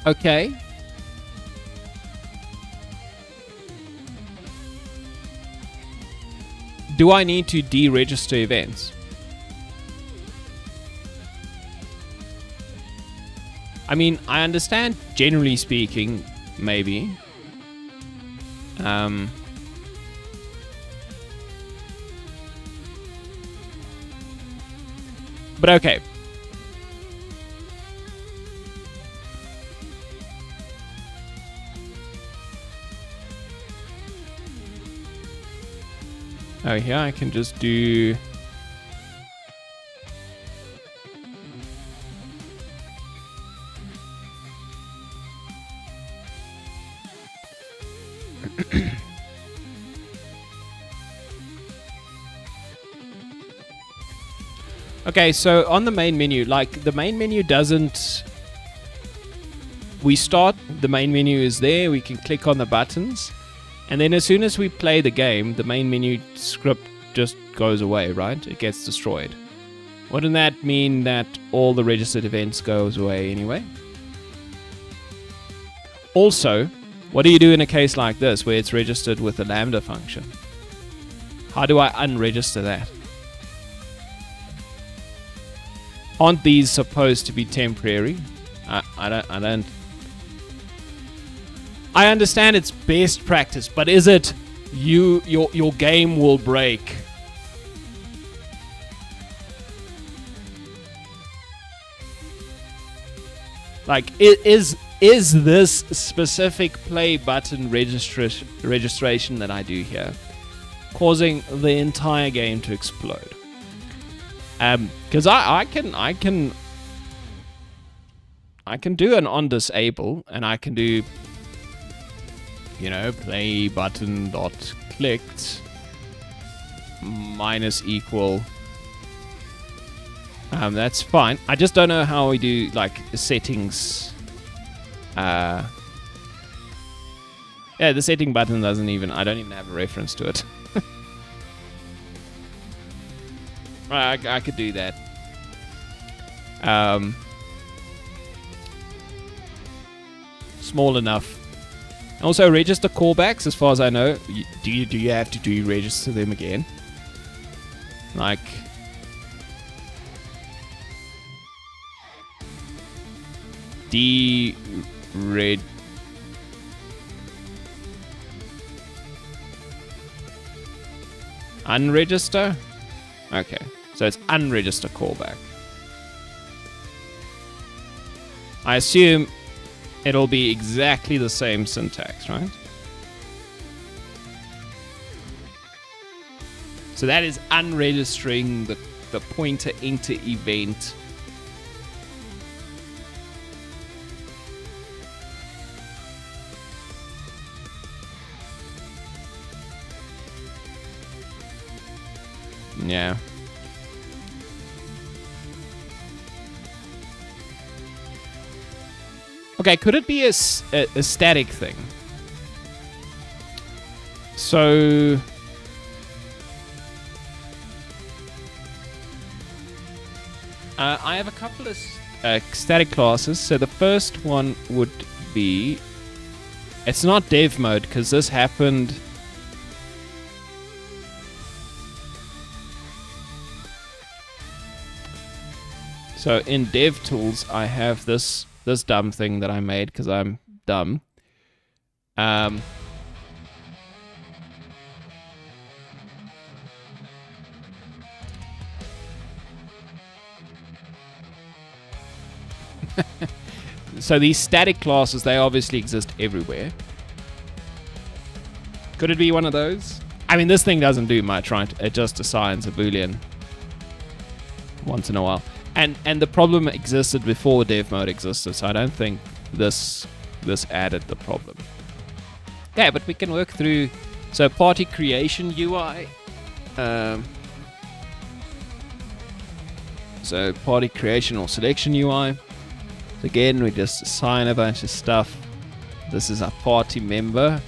Okay. Do I need to deregister events? I mean, I understand, generally speaking, maybe. But okay. Oh, here I can just do... Okay, so on the main menu, like the main menu doesn't... We start, the main menu is there, we can click on the buttons. And then as soon as we play the game, the main menu script just goes away, right? It gets destroyed. Wouldn't that mean that all the registered events goes away anyway? Also, what do you do in a case like this where it's registered with the Lambda function? How do I unregister that? Aren't these supposed to be temporary? I don't... I understand it's best practice, but is it your game will break? Like, is this specific play button registration that I do here causing the entire game to explode? Because I can do an on disable, and I can do, you know, play button dot clicked minus equal. That's fine. I just don't know how we do like settings. Yeah, the setting button doesn't even. I don't even have a reference to it. Right, I could do that. Small enough. Also, register callbacks, as far as I know. Do you have to register them again? Like, unregister? Okay, so it's unregister callback. I assume it'll be exactly the same syntax, right? So that is unregistering the pointer enter event. Yeah. Okay, could it be a static thing? So... I have a couple of static classes. So the first one would be... It's not dev mode, because this happened... So in DevTools, I have this dumb thing that I made because I'm dumb. So these static classes, they obviously exist everywhere. Could it be one of those? I mean, this thing doesn't do much, right? It just assigns a Boolean once in a while. And the problem existed before dev mode existed, so I don't think this added the problem. Okay, but we can work through. So party creation UI. So party creation or selection UI. So again, we just assign a bunch of stuff. This is our party member.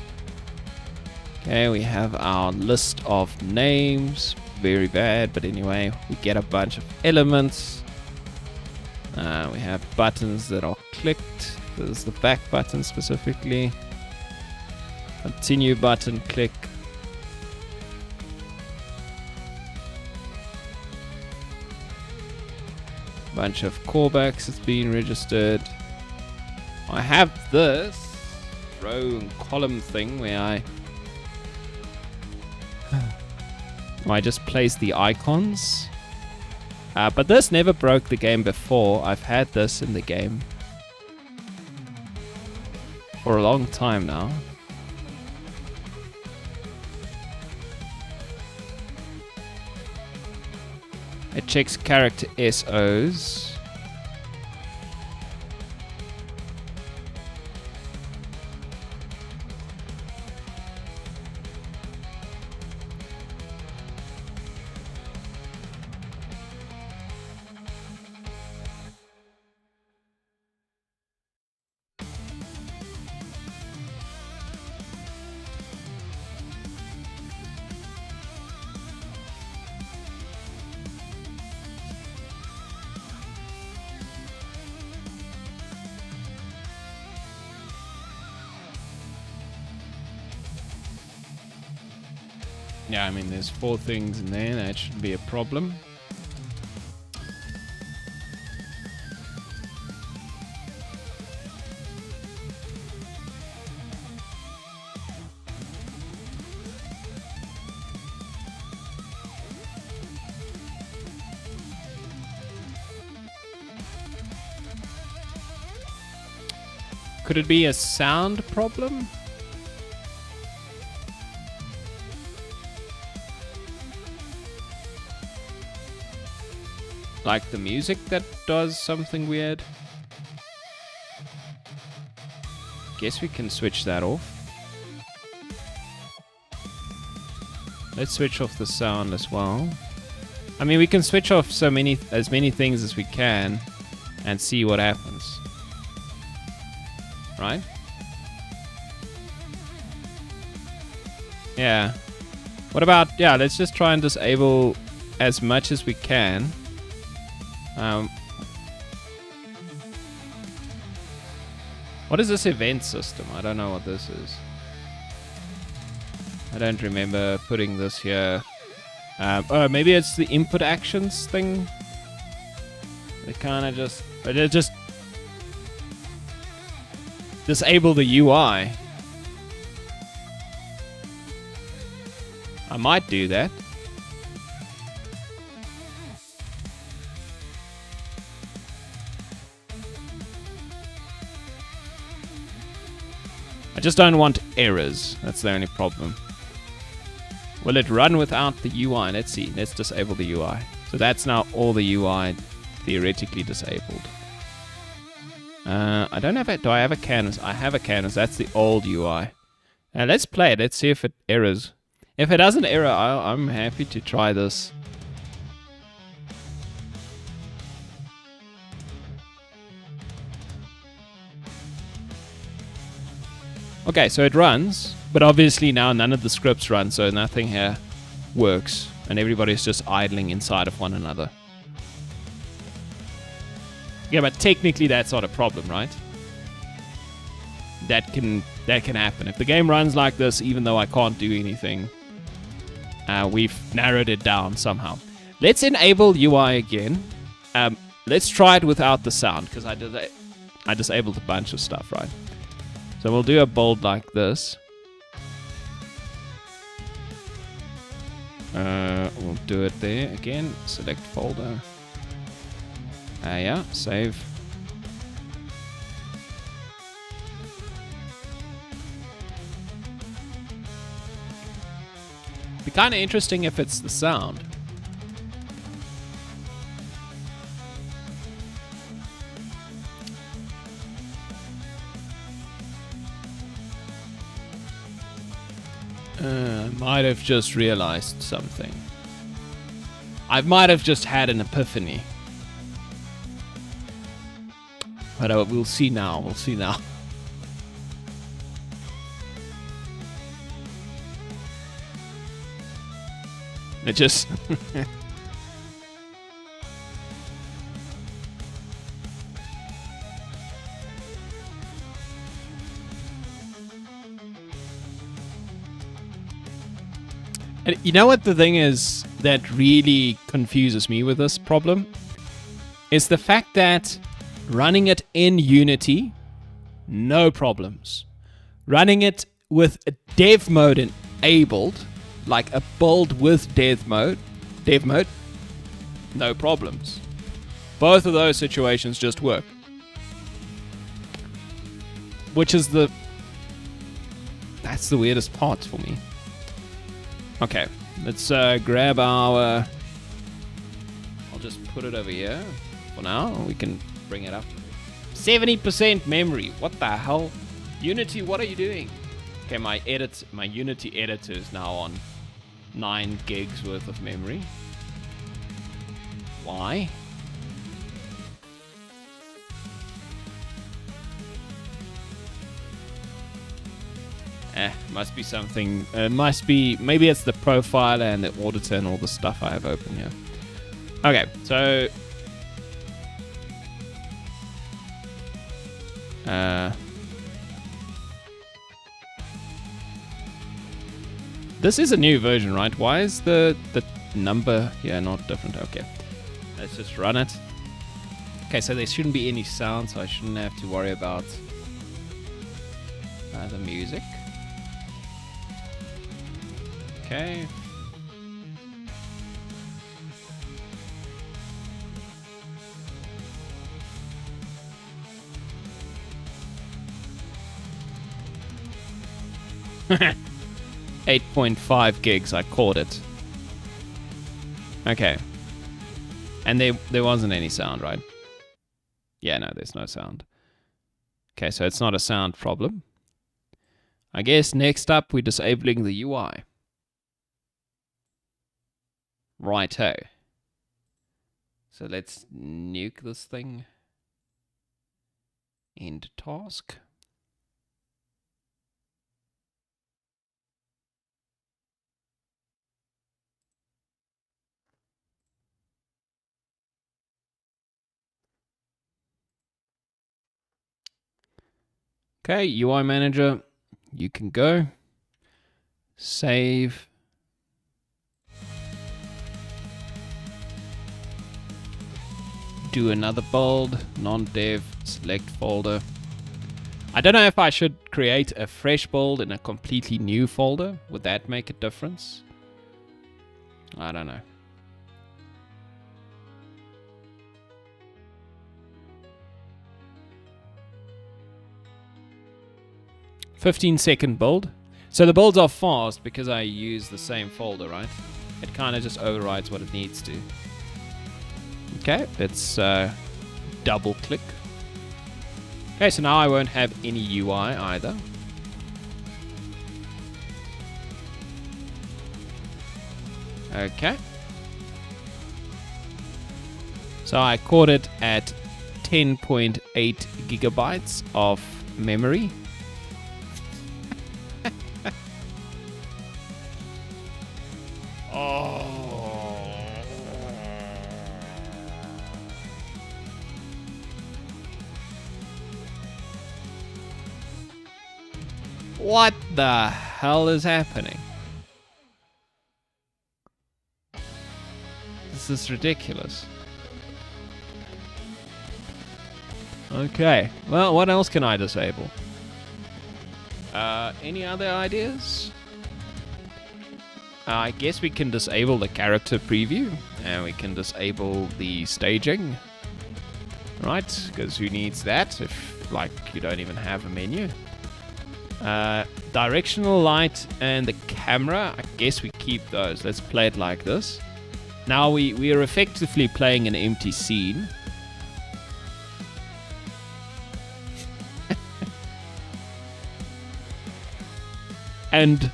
Okay, we have our list of names. Very bad, but anyway, we get a bunch of elements. We have buttons that are clicked. This is the back button specifically. Continue button, click. Bunch of callbacks that's being registered. I have this row and column thing where I just place the icons. But this never broke the game before. I've had this in the game for a long time now. It checks character SOs. Yeah, I mean, there's 4 things in there. That shouldn't be a problem. Could it be a sound problem? Like the music that does something weird? Guess we can switch that off. Let's switch off the sound as well. I mean, we can switch off as many things as we can and see what happens. Right? Yeah. What about, yeah, let's just try and disable as much as we can. What is this event system? I don't know what this is. I don't remember putting this here. Oh, maybe it's the input actions thing. They kind of just disable the UI. I might do that. I just don't want errors. That's the only problem. Will it run without the UI? Let's see. Let's disable the UI. So that's now all the UI theoretically disabled. I don't have it. Do I have a canvas? I have a canvas. That's the old UI. Let's play it. Let's see if it errors. If it doesn't error, I'm happy to try this. Okay, so it runs, but obviously now none of the scripts run, so nothing here works, and everybody's just idling inside of one another. Yeah, but technically that's not a problem, right? That can happen. If the game runs like this, even though I can't do anything, we've narrowed it down somehow. Let's enable UI again. Let's try it without the sound, because I disabled a bunch of stuff, right? So we'll do a bold like this. We'll do it there again. Select folder. Yeah, save. Be kind of interesting if it's the sound. I might have just realized something. I might have just had an epiphany. But we'll see now. We'll see now. It just... And you know what the thing is that really confuses me with this problem? Is the fact that running it in Unity, no problems. Running it with a dev mode enabled, like a build with dev mode, no problems. Both of those situations just work. Which is that's the weirdest part for me. Okay, let's grab our... I'll just put it over here for now. We can bring it up. 70% memory. What the hell? Unity, what are you doing? Okay, my Unity editor is now on 9 gigs worth of memory. Why? Must be something. Maybe it's the profile and the auditor and all the stuff I have open here. Okay, so this is a new version, right? Why is the number here not different? Okay, let's just run it. Okay, so there shouldn't be any sound, so I shouldn't have to worry about the music. Okay. .5 gigs, I caught it. Okay. And there wasn't any sound, right? Yeah, no, there's no sound. Okay, so it's not a sound problem. I guess next up we're disabling the UI. Righto. So let's nuke this thing. End task. Okay, UI manager, you can go. Save. Do another build, non-dev, select folder. I don't know if I should create a fresh build in a completely new folder. Would that make a difference? I don't know. "15-second build." So the builds are fast because I use the same folder, right? It kind of just overrides what it needs to. Okay, let's double click. Okay, so now I won't have any UI either. Okay. So I caught it at 10.8 gigabytes of memory. Oh. What the hell is happening? This is ridiculous. Okay, well, what else can I disable? Any other ideas? I guess we can disable the character preview, and we can disable the staging, right? Because who needs that if, like, you don't even have a menu? Directional light and the camera, I guess we keep those. Let's play it like this. Now we are effectively playing an empty scene. And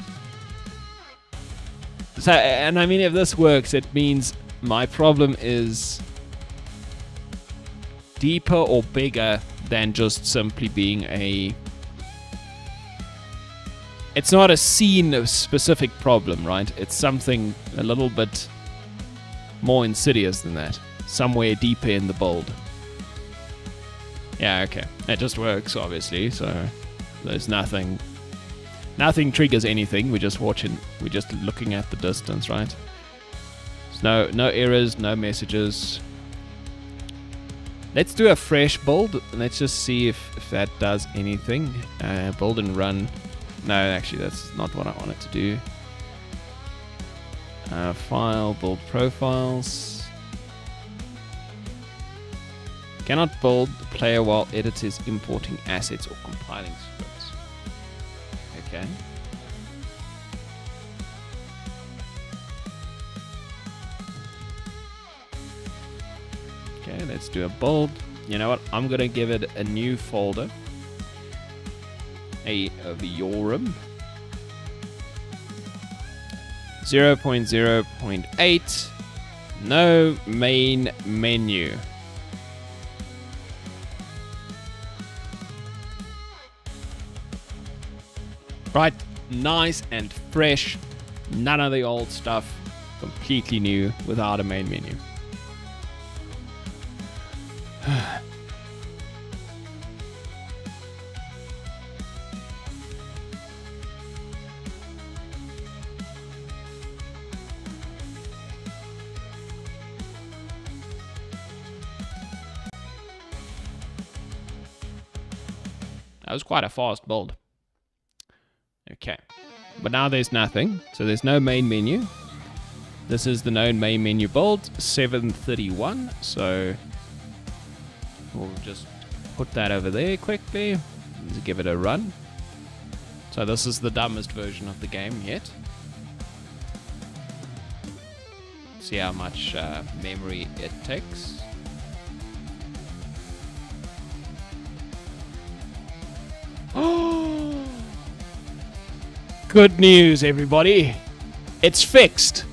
So, and I mean, if this works, it means my problem is deeper or bigger than just simply being a... It's not a scene-specific problem, right? It's something a little bit more insidious than that. Somewhere deeper in the build. Yeah, okay. It just works, obviously, so there's nothing... Nothing triggers anything. We're just watching. We're just looking at the distance, right? There's no errors, no messages. Let's do a fresh build. Let's just see if that does anything. Build and run. No, actually, that's not what I wanted to do. File, build profiles. Cannot build the player while editor is importing assets or compiling scripts. Okay. Okay, let's do a build. You know what? I'm gonna give it a new folder. AVIORUM 0.0.8. No main menu. Right, nice and fresh. None of the old stuff. Completely new without a main menu. That was quite a fast build. Okay, but now there's nothing, so there's no main menu. This is the known main menu build, 731, so we'll just put that over there quickly. Let's give it a run. So this is the dumbest version of the game yet. See how much memory it takes. Oh! Good news, everybody. It's fixed.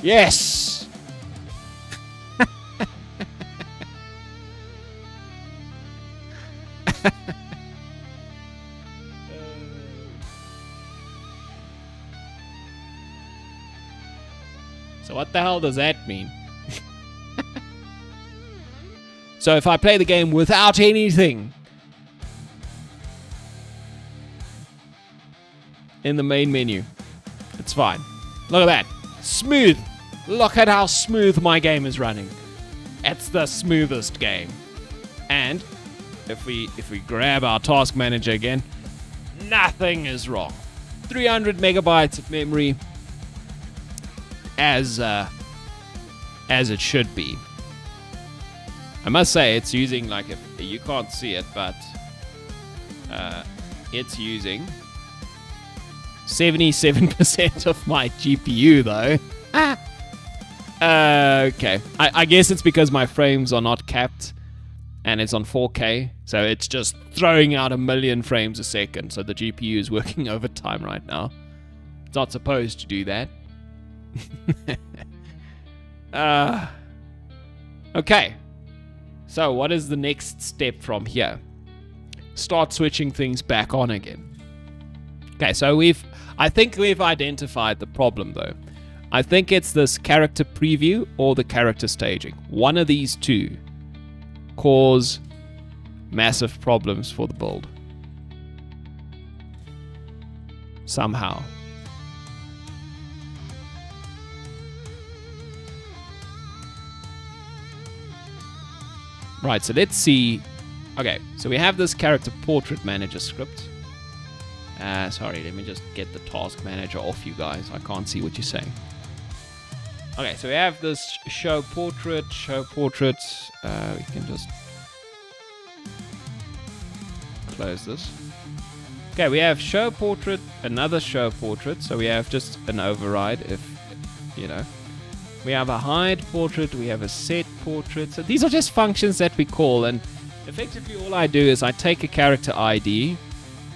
Yes. So what the hell does that mean? So if I play the game without anything in the main menu, it's fine. Look at that. Smooth. Look at how smooth my game is running. It's the smoothest game. And if we grab our task manager again, nothing is wrong. 300 megabytes of memory as it should be. I must say it's using, like, if you can't see it, but it's using 77% of my GPU, though. Okay. I guess it's because my frames are not capped and it's on 4K, so it's just throwing out 1 million frames a second, so the GPU is working overtime right now. It's not supposed to do that. Okay. So what is the next step from here? Start switching things back on again. Okay, so I think we've identified the problem, though. I think it's this character preview or the character staging. One of these two cause massive problems for the build. Somehow. Right, so let's see. Okay, so we have this character portrait manager script. Sorry, let me just get the task manager off you guys. I can't see what you're saying. Okay, so we have this show portrait. We can just close this. Okay, we have show portrait, another show portrait. So we have just an override if, you know. We have a hide portrait, we have a set portrait. So these are just functions that we call, and effectively all I do is I take a character ID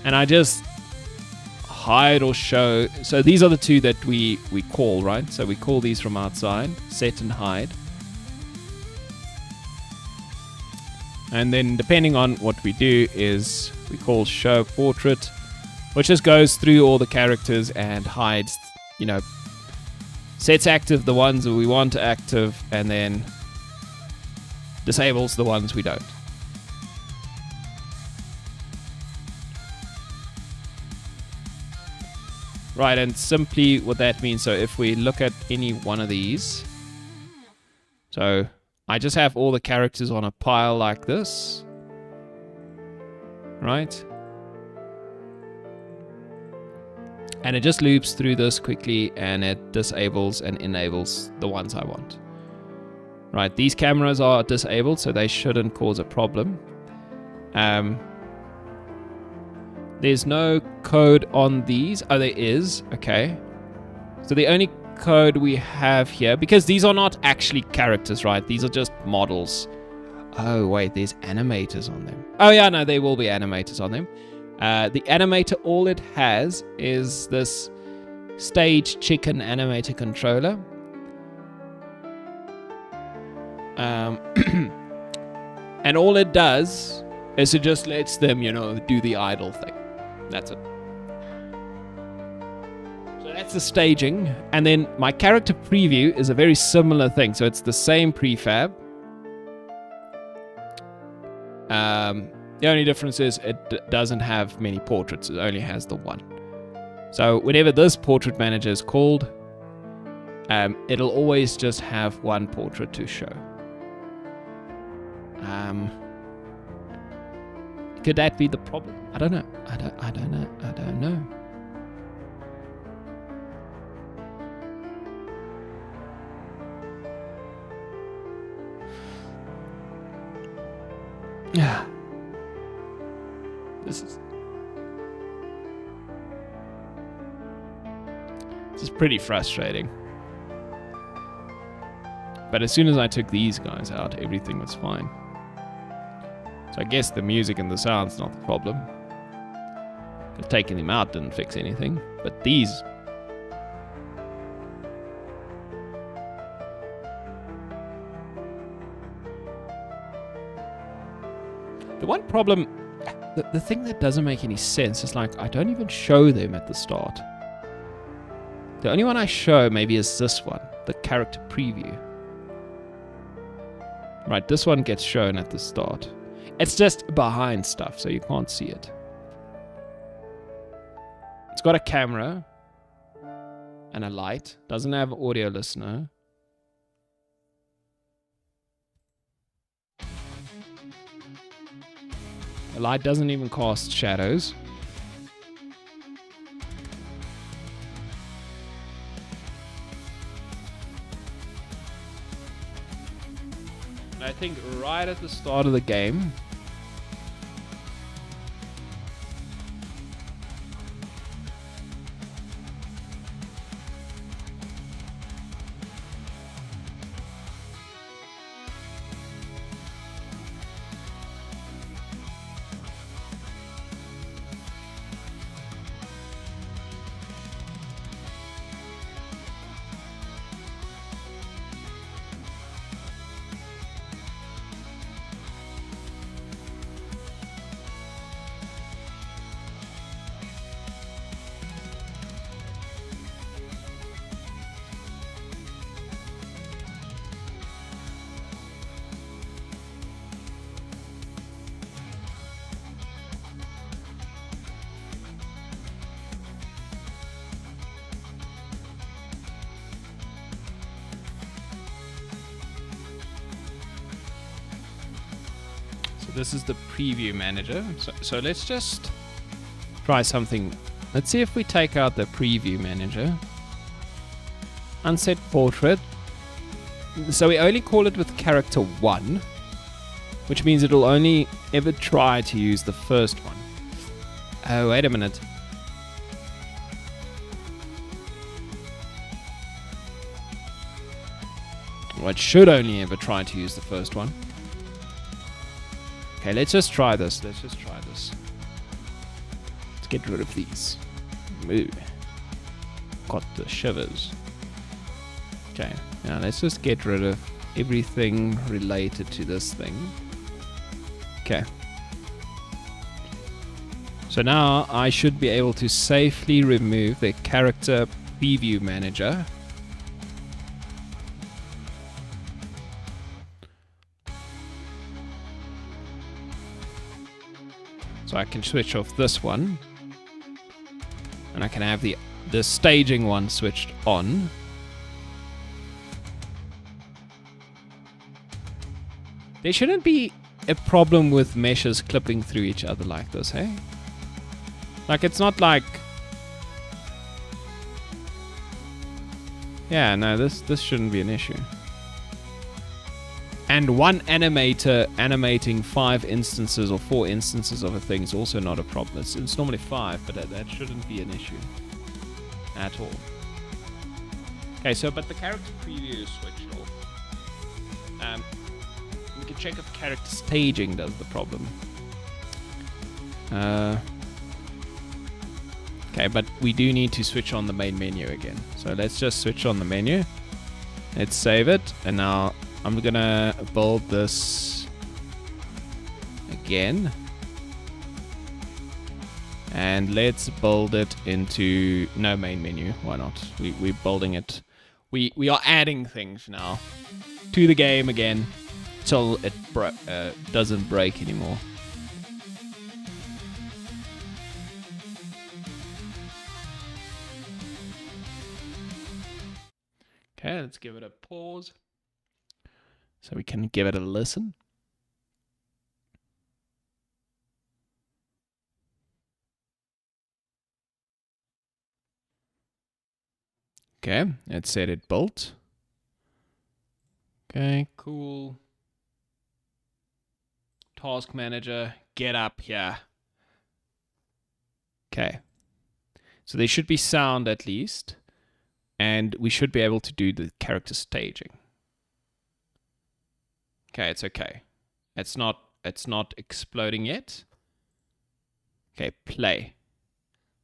and I just hide or show. So these are the two that we call, right? So we call these from outside, set and hide. And then depending on what we do is we call show portrait, which just goes through all the characters and hides, you know, sets active the ones that we want active and then disables the ones we don't. Right, and simply what that means, so if we look at any one of these, so I just have all the characters on a pile like this, right? And it just loops through this quickly and it disables and enables the ones I want. Right, these cameras are disabled, so they shouldn't cause a problem. There's no code on these. Oh, there is. Okay. So the only code we have here, because these are not actually characters, right? These are just models. Oh, wait, there's animators on them. Oh, yeah, no, there will be animators on them. The animator, all it has is this stage chicken animator controller. And all it does is it just lets them, you know, do the idle thing. That's it. So that's the staging. And then my character preview is a very similar thing. So it's the same prefab. The only difference is it doesn't have many portraits. It only has the one. So whenever this portrait manager is called, it'll always just have one portrait to show. Could that be the problem? I don't know. I don't know. Yeah. This is pretty frustrating. But as soon as I took these guys out, everything was fine. So I guess the music and the sound's not the problem. Taking them out didn't fix anything. But these... The one problem... The thing that doesn't make any sense is like, I don't even show them at the start. The only one I show maybe is this one. The character preview. Right, this one gets shown at the start. It's just behind stuff, so you can't see it. It's got a camera and a light. Doesn't have an audio listener. The light doesn't even cast shadows. And I think right at the start of the game, this is the preview manager. So let's just try something. Let's see if we take out the preview manager. Unset portrait. So we only call it with character 1, which means it'll only ever try to use the first one. Oh, wait a minute. Well, it should only ever try to use the first one. Okay, let's just try this. Let's get rid of these. Ooh. Got the shivers. Okay, now let's just get rid of everything related to this thing. Okay. So now I should be able to safely remove the character preview manager. So I can switch off this one. And I can have the staging one switched on. There shouldn't be a problem with meshes clipping through each other like this, hey? Like, it's not like... Yeah, no, this shouldn't be an issue. And one animator animating 5 instances or 4 instances of a thing is also not a problem. It's normally 5, but that shouldn't be an issue at all. Okay, so, but the character preview is switched off. We can check if character staging does the problem. Okay, but we do need to switch on the main menu again. So let's just switch on the menu. Let's save it. And now I'm gonna build this again. And let's build it into no main menu. Why not? We're building it. We are adding things now to the game again till it doesn't break anymore. Okay, let's give it a pause so we can give it a listen. Okay, it said it built. Okay, cool. Task manager, get up here. Okay. So there should be sound at least. And we should be able to do the character staging. Okay, it's okay. It's not exploding yet. Okay, play.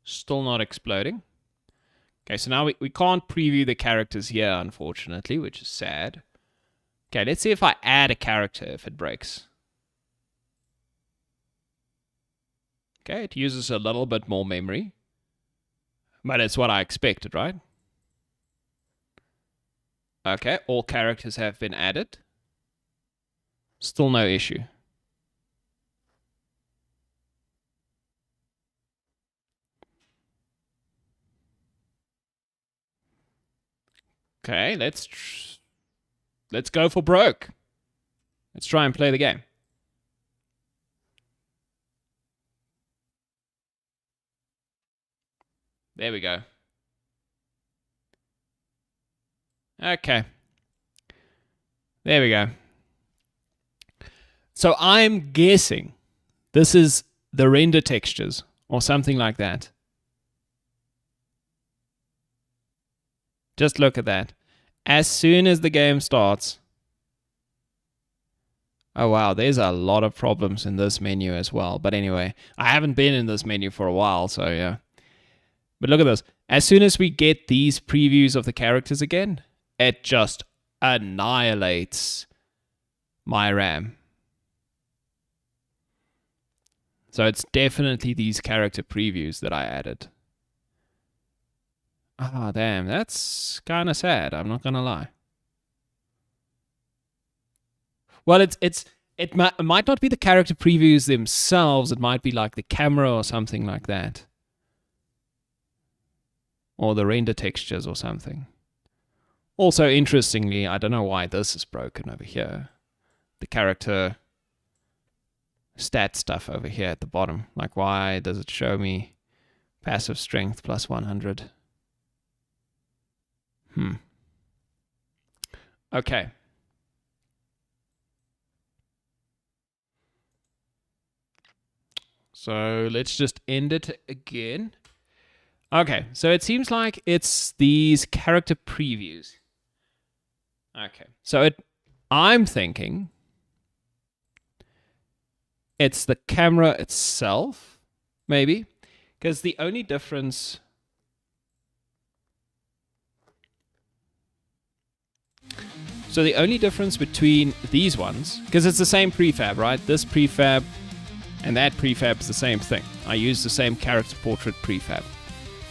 Still not exploding. Okay, so now we can't preview the characters here, unfortunately, which is sad. Okay, let's see if I add a character, if it breaks. Okay, it uses a little bit more memory. But it's what I expected, right? Okay, all characters have been added. Still no issue. Okay, let's go for broke. Let's try and play the game. There we go. Okay. There we go. So I'm guessing this is the render textures or something like that. Just look at that. As soon as the game starts. Oh wow, there's a lot of problems in this menu as well. But anyway, I haven't been in this menu for a while, so yeah. But look at this. As soon as we get these previews of the characters again, it just annihilates my RAM. So it's definitely these character previews that I added. Ah, damn, that's kind of sad. I'm not gonna lie. Well, it might not be the character previews themselves. It might be like the camera or something like that, or the render textures or something. Also, interestingly, I don't know why this is broken over here. The character stat stuff over here at the bottom. Like, why does it show me passive strength plus 100? Okay. So let's just end it again. Okay, so it seems like it's these character previews. Okay, so I'm thinking it's the camera itself, maybe, because the only difference So the only difference between these ones, because it's the same prefab, right? This prefab and that prefab is the same thing. I use the same character portrait prefab.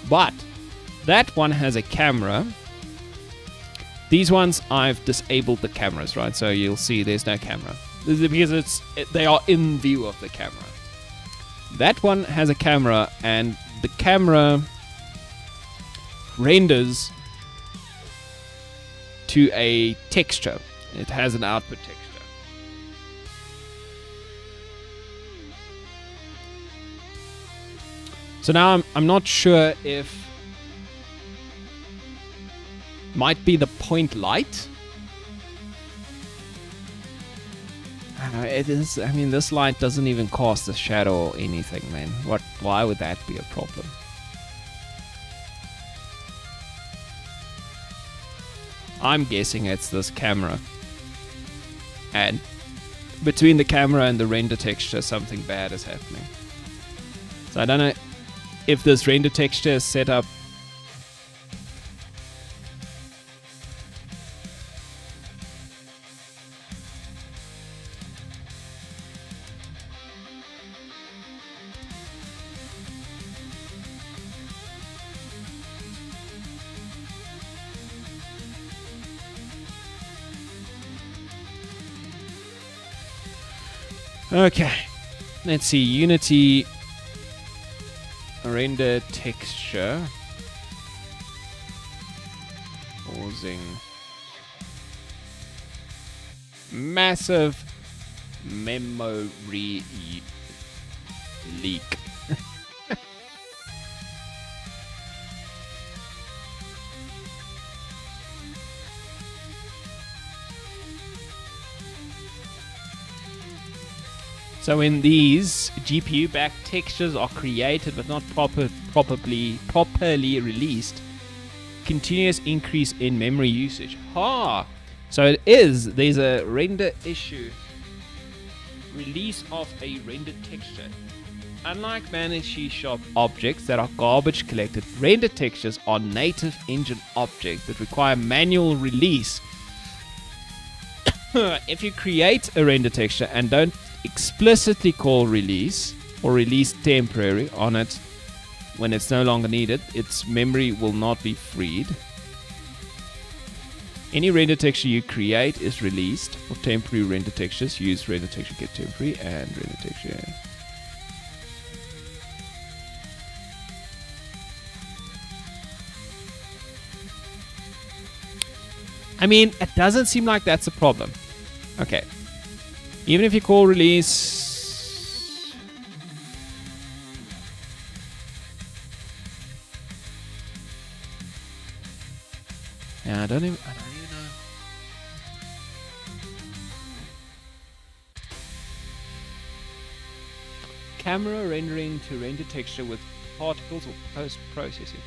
But that one has a camera. These ones, I've disabled the cameras, right? So you'll see there's no camera. Because they are in view of the camera. That one has a camera, and the camera renders to a texture. It has an output texture. So now I'm not sure if might be the point light. It is. I mean, this light doesn't even cast a shadow or anything, man. Why would that be a problem? I'm guessing it's this camera. And between the camera and the render texture, something bad is happening. So I don't know if this render texture is set up. Okay, let's see, Unity render texture, pausing, massive memory leak. So in these, GPU-backed textures are created but not properly released. Continuous increase in memory usage. So there's a render issue. Release of a rendered texture. Unlike managed C# objects that are garbage collected, render textures are native engine objects that require manual release. If you create a render texture and don't explicitly call release or release temporary on it when it's no longer needed, its memory will not be freed. Any render texture you create is released. For temporary render textures, use render texture get temporary and render texture. I mean, it doesn't seem like that's a problem. Okay. Even if you call release, yeah, I don't even know. Camera rendering to render texture with particles or post-processing.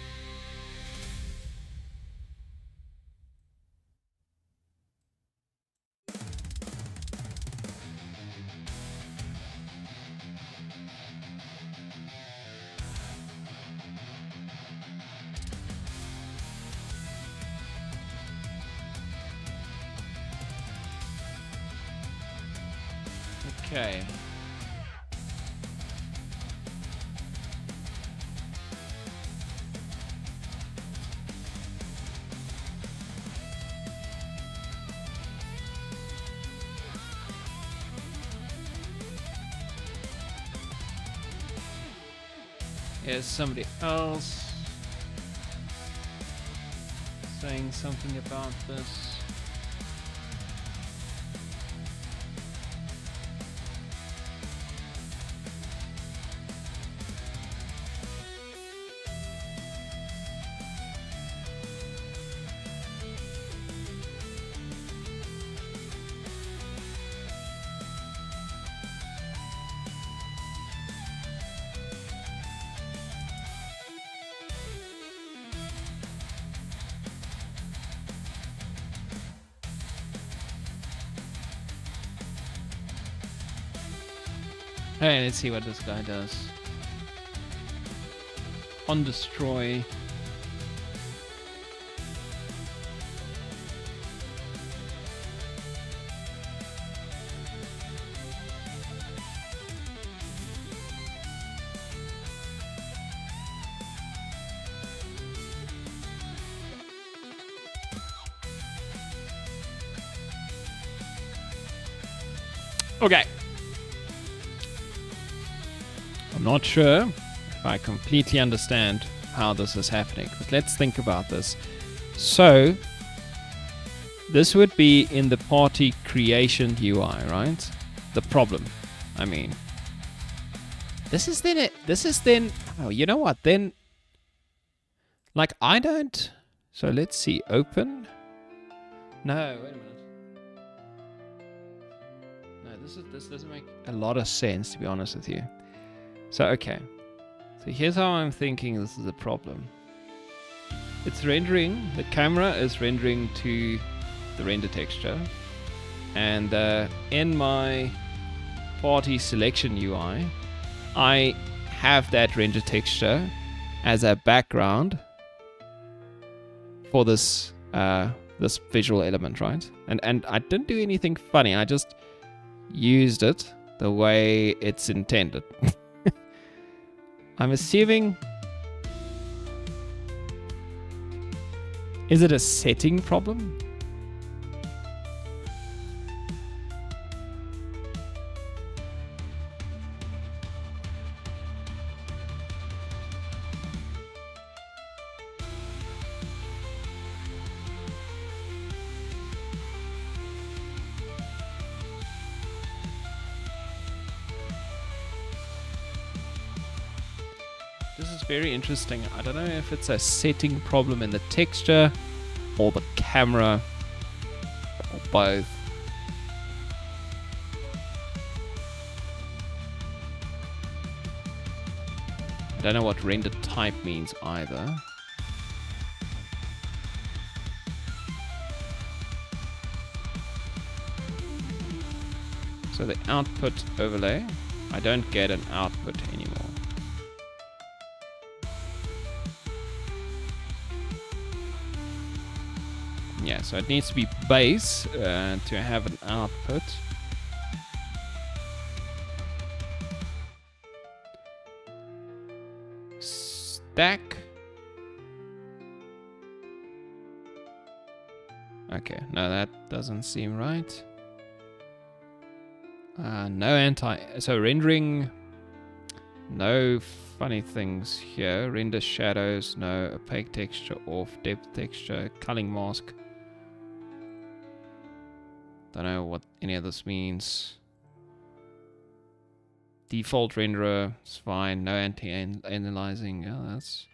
Okay. Here's somebody else saying something about this. Hey, let's see what this guy does. On destroy. Okay. I'm not sure if I completely understand how this is happening, but let's think about this. So, this would be in the party creation UI, right? The problem, I mean. This is then, oh, you know what, then, like, I don't, so let's see, open. No, wait a minute. No, this doesn't make a lot of sense, to be honest with you. So, okay. So here's how I'm thinking this is a problem. It's rendering, the camera is rendering to the render texture. And in my party selection UI, I have that render texture as a background for this this visual element, right? And I didn't do anything funny. I just used it the way it's intended. I'm assuming... Is it a setting problem? This is very interesting. I don't know if it's a setting problem in the texture or the camera or both. I don't know what render type means either. So the output overlay, I don't get an output anymore. Yeah, so it needs to be base to have an output. Stack. Okay, no, that doesn't seem right. No so rendering, no funny things here. Render shadows, no opaque texture off, depth texture, culling mask. Don't know what any of this means. Default renderer is fine. No anti-analyzing. Yeah, that's...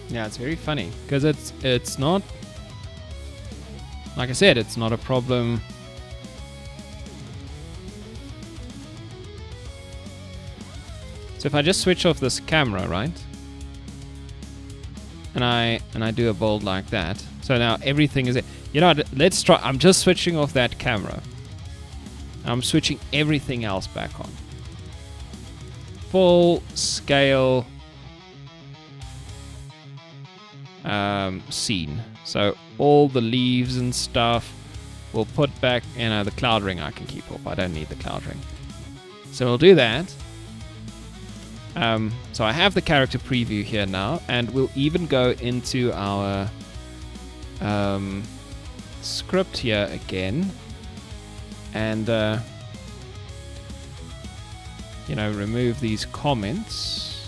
Yeah, it's very funny. Because it's not... Like I said, it's not a problem... So if I just switch off this camera, right? And I do a bold like that. So now everything is... You know what, let's try... I'm just switching off that camera. I'm switching everything else back on. Full scale scene. So all the leaves and stuff we'll put back... You know, the cloud ring I can keep off. I don't need the cloud ring. So we'll do that. So I have the character preview here now, and we'll even go into our script here again, and you know, remove these comments.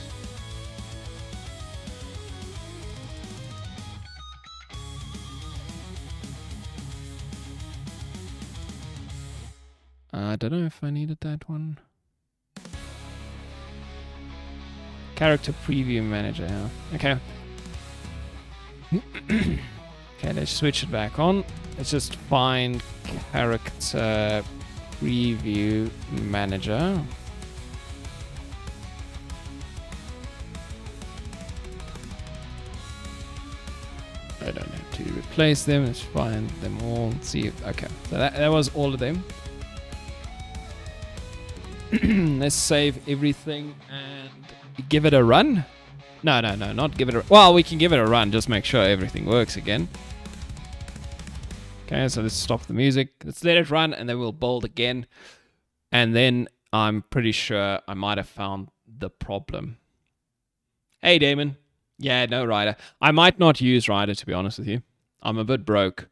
I don't know if I needed that one. Character preview manager, yeah. Okay. Okay, let's switch it back on. Let's just find character preview manager. I don't have to replace them. Let's find them all. See if, okay, so that was all of them. Let's save everything and give it a run. No, not give it a... Well, we can give it a run, just make sure everything works again. Okay, so let's stop the music. Let's let it run, and then we'll build again. And then I'm pretty sure I might have found the problem. Hey, Damon. Yeah, no rider. I might not use rider, to be honest with you. I'm a bit broke.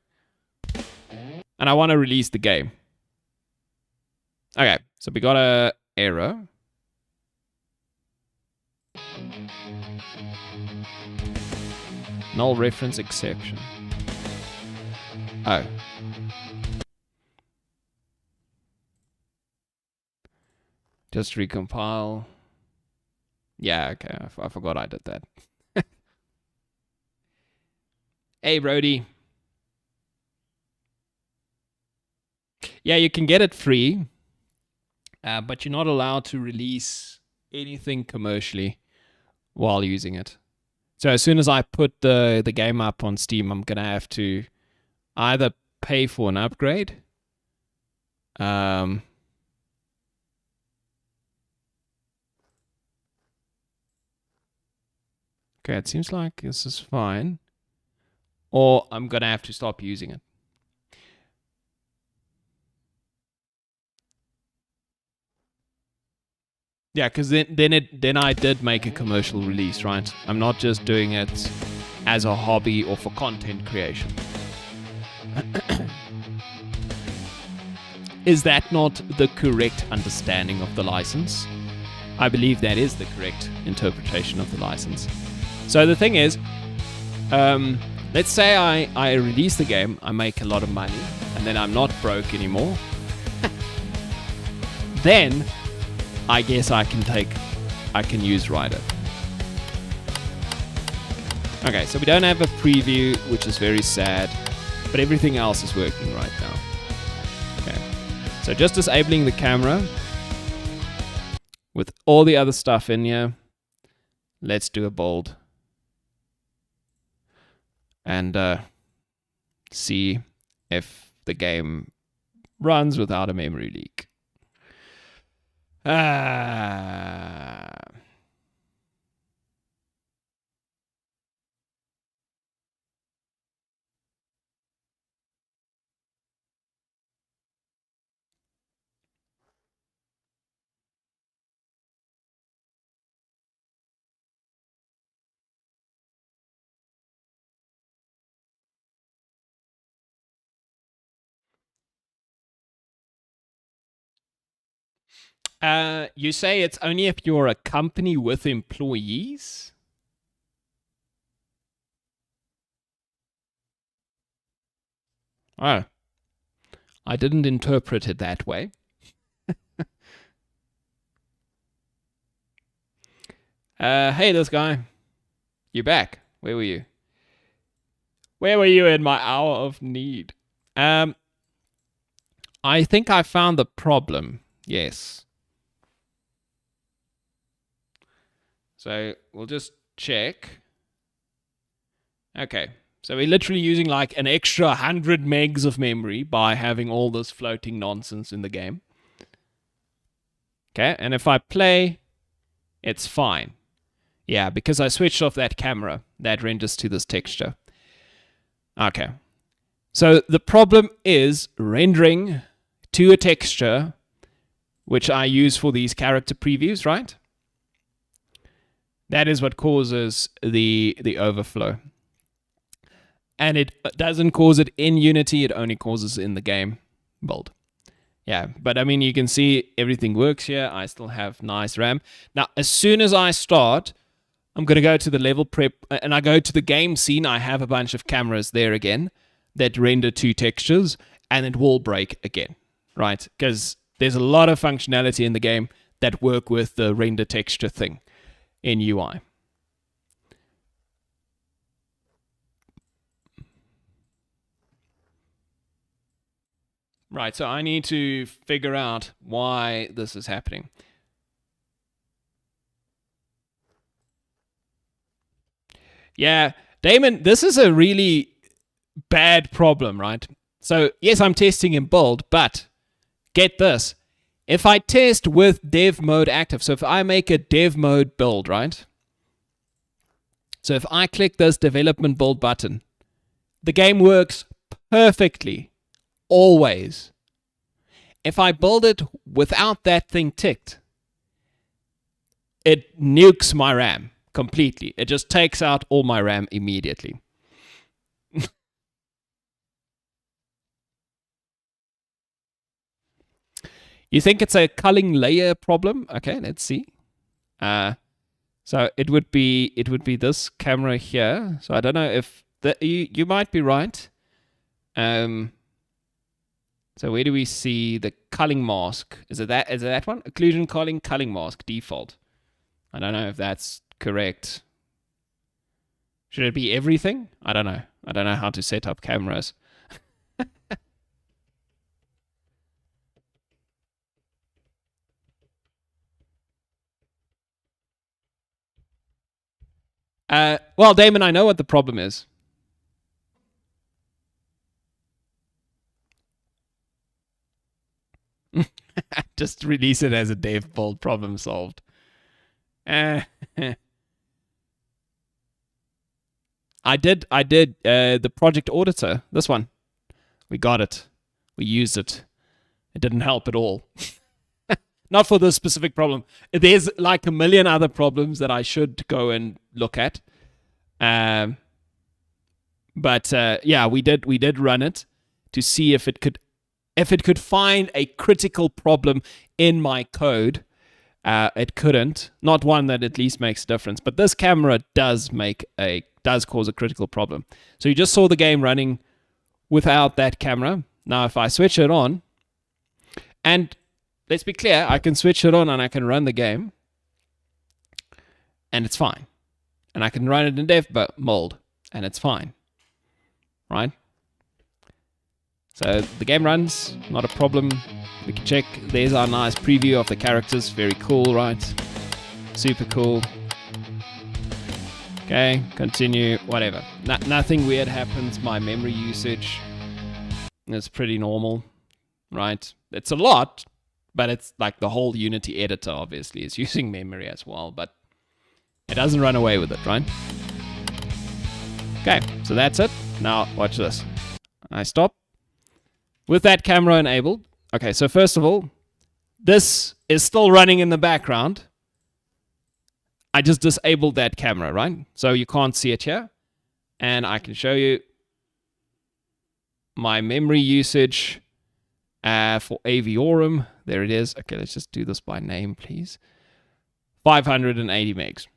And I want to release the game. Okay, so we got a error. Null reference exception. Oh. Just recompile. Yeah, okay. I forgot I did that. Hey, Brody. Yeah, you can get it free, but you're not allowed to release anything commercially while using it. So as soon as I put the game up on Steam, I'm going to have to either pay for an upgrade. Okay, it seems like this is fine. Or I'm going to have to stop using it. Yeah, because then I did make a commercial release, right? I'm not just doing it as a hobby or for content creation. Is that not the correct understanding of the license? I believe that is the correct interpretation of the license. So the thing is, let's say I release the game, I make a lot of money, and then I'm not broke anymore. Then I guess I can use Rider. Okay, so we don't have a preview, which is very sad, but everything else is working right now. Okay, so just disabling the camera with all the other stuff in here. Let's do a bold and see if the game runs without a memory leak. You say it's only if you're a company with employees? Oh, I didn't interpret it that way. Hey, this guy. You're back. Where were you? Where were you in my hour of need? I think I found the problem. Yes. So we'll just check. Okay. So we're literally using like an extra 100 megs of memory by having all this floating nonsense in the game. Okay, and if I play, it's fine. Yeah, because I switched off that camera, that renders to this texture. Okay. So the problem is rendering to a texture, which I use for these character previews, right? That is what causes the overflow. And it doesn't cause it in Unity, it only causes it in the game build. Yeah, but I mean, you can see everything works here. I still have nice RAM. Now, as soon as I start, I'm going to go to the level prep, and I go to the game scene. I have a bunch of cameras there again that render two textures, and it will break again, right? Because there's a lot of functionality in the game that work with the render texture thing in UI. Right, so I need to figure out why this is happening. Yeah, Damon, this is a really bad problem, right? So, yes, I'm testing in build, but get this. If I test with dev mode active, so if I make a dev mode build, right? So if I click this development build button, the game works perfectly, always. If I build it without that thing ticked, it nukes my RAM completely. It just takes out all my RAM immediately. You think it's a culling layer problem? Okay, let's see. So it would be this camera here. So I don't know if you might be right. So where do we see the culling mask? Is it that one? Occlusion culling mask default. I don't know if that's correct. Should it be everything? I don't know. I don't know how to set up cameras. Well, Damon, I know what the problem is. Just release it as a dev build, problem solved. I did the project auditor, this one. We got it. We used it. It didn't help at all. Not for this specific problem. There's like a million other problems that I should go and look at. But yeah, we did run it to see if it could find a critical problem in my code. It couldn't. Not one that at least makes a difference. But this camera does cause a critical problem. So you just saw the game running without that camera. Now if I switch it on, and let's be clear, I can switch it on and I can run the game, and it's fine. And I can run it in dev mode, and it's fine. Right? So the game runs, not a problem. We can check. There's our nice preview of the characters. Very cool, right? Super cool. Okay, continue, whatever. Nothing weird happens. My memory usage is pretty normal, right? It's a lot, but it's like the whole Unity editor, obviously, is using memory as well, but it doesn't run away with it, right? Okay, so that's it. Now, watch this. I stop. With that camera enabled. Okay, so first of all, this is still running in the background. I just disabled that camera, right? So you can't see it here. And I can show you my memory usage for AVIORUM. There it is. Okay, let's just do this by name, please. 580 megs.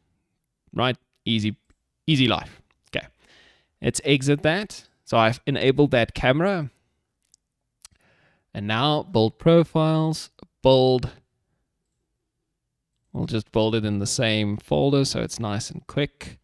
Right? Easy life. Okay. Let's exit that. So I've enabled that camera. And now build profiles, build. We'll just build it in the same folder so it's nice and quick.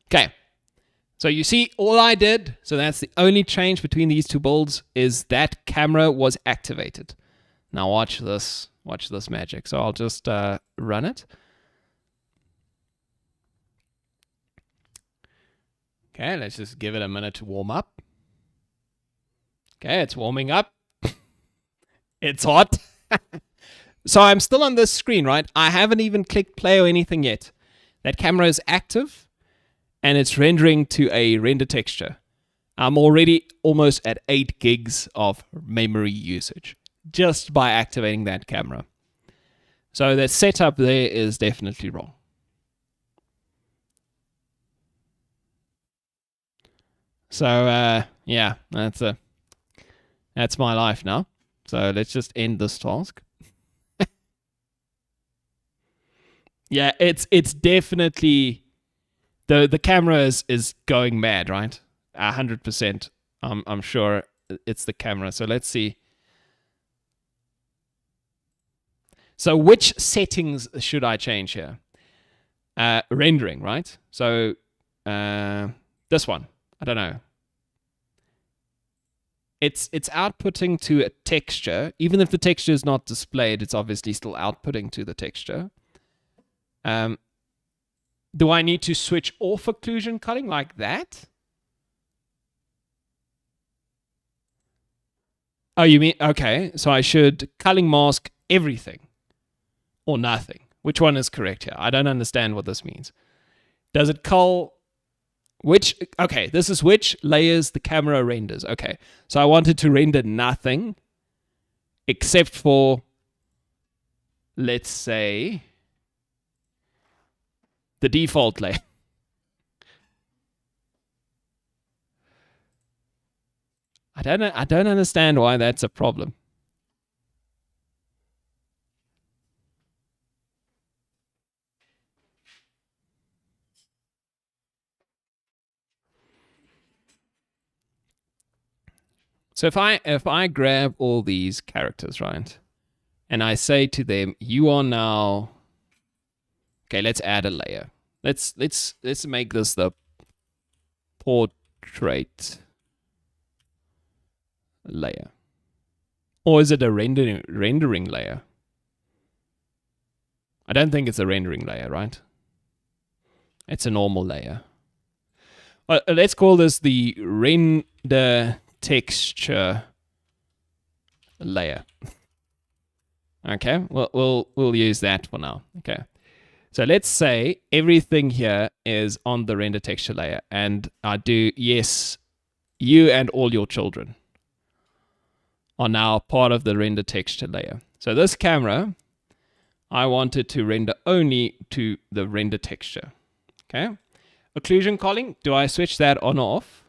Okay. So you see, all I did, so that's the only change between these two builds, is that camera was activated. Now watch this magic. So I'll just run it. Okay, let's just give it a minute to warm up. Okay, it's warming up. It's hot. So I'm still on this screen, right? I haven't even clicked play or anything yet. That camera is active. And it's rendering to a render texture. I'm already almost at 8 gigs of memory usage just by activating that camera. So the setup there is definitely wrong. So yeah, that's my life now. So let's just end this task. Yeah, it's definitely. The camera is going mad, right? 100%. I'm sure it's the camera. So let's see. So which settings should I change here? Rendering, right? So this one. I don't know. It's outputting to a texture. Even if the texture is not displayed, it's obviously still outputting to the texture. Do I need to switch off occlusion culling like that? Oh, you mean, okay. So I should culling mask everything or nothing. Which one is correct here? I don't understand what this means. Does it call which? Okay, this is which layers the camera renders. Okay, so I wanted to render nothing except for, let's say, the default layer. I don't understand why that's a problem. So if I grab all these characters, right, and I say to them, you are now, okay, let's add a layer. Let's make this the portrait layer. Or is it a rendering layer? I don't think it's a rendering layer, right? It's a normal layer. Let's call this the render texture layer. Okay, we'll use that for now. Okay, so let's say everything here is on the render texture layer, and I do yes, you and all your children are now part of the render texture layer. So this camera, I want it to render only to the render texture. Okay, occlusion culling, do I switch that on or off?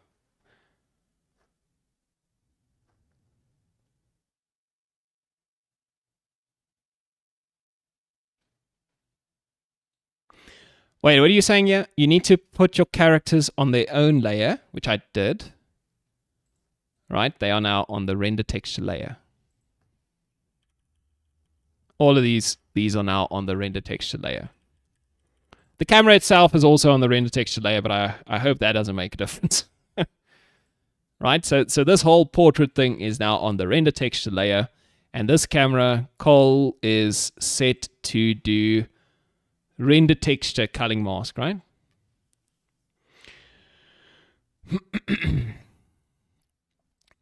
Wait, what are you saying here? You need to put your characters on their own layer, which I did. Right, they are now on the render texture layer. All of these are now on the render texture layer. The camera itself is also on the render texture layer, but I hope that doesn't make a difference. Right, so this whole portrait thing is now on the render texture layer, and this camera cull is set to do render texture culling mask, right?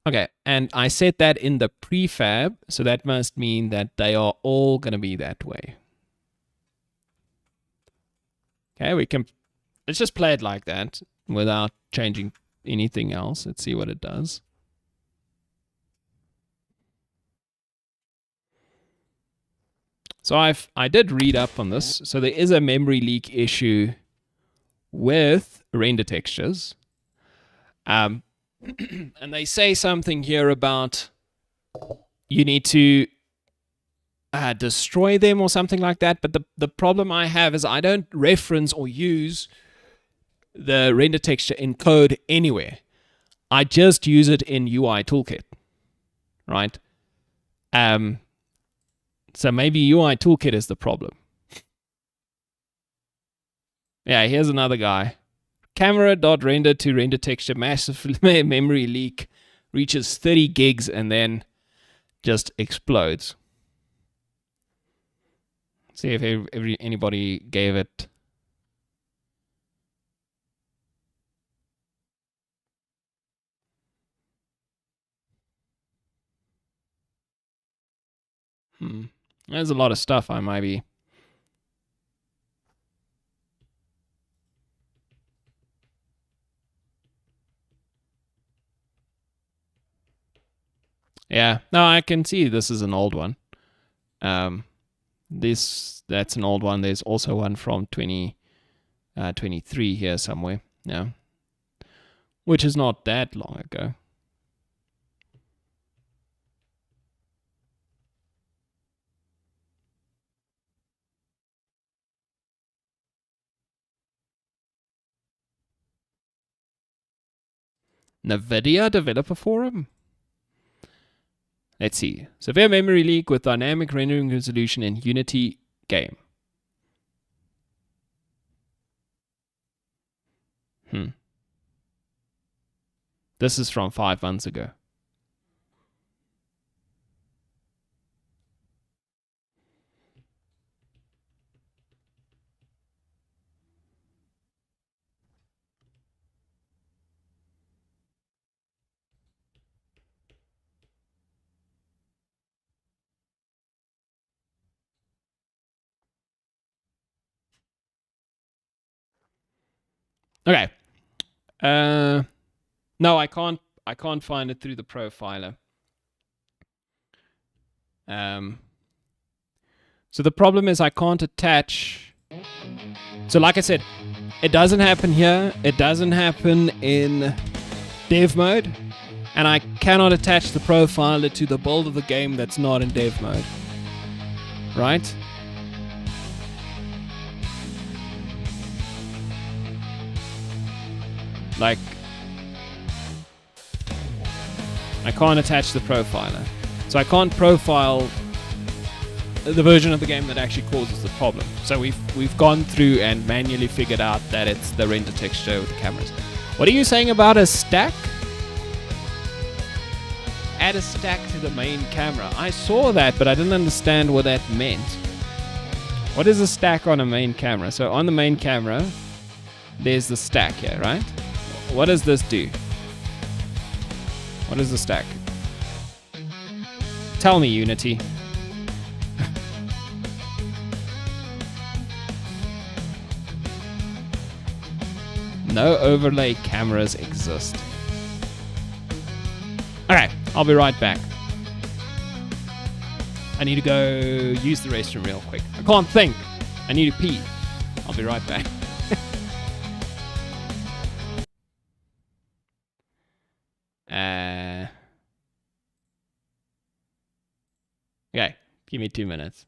Okay, and I set that in the prefab, so that must mean that they are all going to be that way. Okay, let's just play it like that without changing anything else. Let's see what it does. So I did read up on this. So there is a memory leak issue with render textures. And they say something here about you need to destroy them or something like that. But the problem I have is I don't reference or use the render texture in code anywhere. I just use it in UI Toolkit, right? So maybe UI Toolkit is the problem. Yeah, here's another guy. Camera.render to render texture, massive memory leak, reaches 30 gigs and then just explodes. See if anybody gave it. There's a lot of stuff I might be. Yeah, no, I can see this is an old one. That's an old one. There's also one from 2023 here somewhere. Yeah, which is not that long ago. NVIDIA Developer Forum. Let's see. Severe memory leak with dynamic rendering resolution in Unity game. This is from 5 months ago. Okay. No, I can't find it through the profiler. So the problem is I can't attach. So like I said, it doesn't happen here. It doesn't happen in dev mode. And I cannot attach the profiler to the build of the game that's not in dev mode. Right? Like, I can't attach the profiler. So I can't profile the version of the game that actually causes the problem. So we've gone through and manually figured out that it's the render texture with the cameras. What are you saying about a stack? Add a stack to the main camera. I saw that, but I didn't understand what that meant. What is a stack on a main camera? So on the main camera, there's the stack here, right? What does this do? What is the stack? Tell me, Unity. No overlay cameras exist. Alright, I'll be right back. I need to go use the restroom real quick. I can't think. I need to pee. I'll be right back. Okay, give me 2 minutes.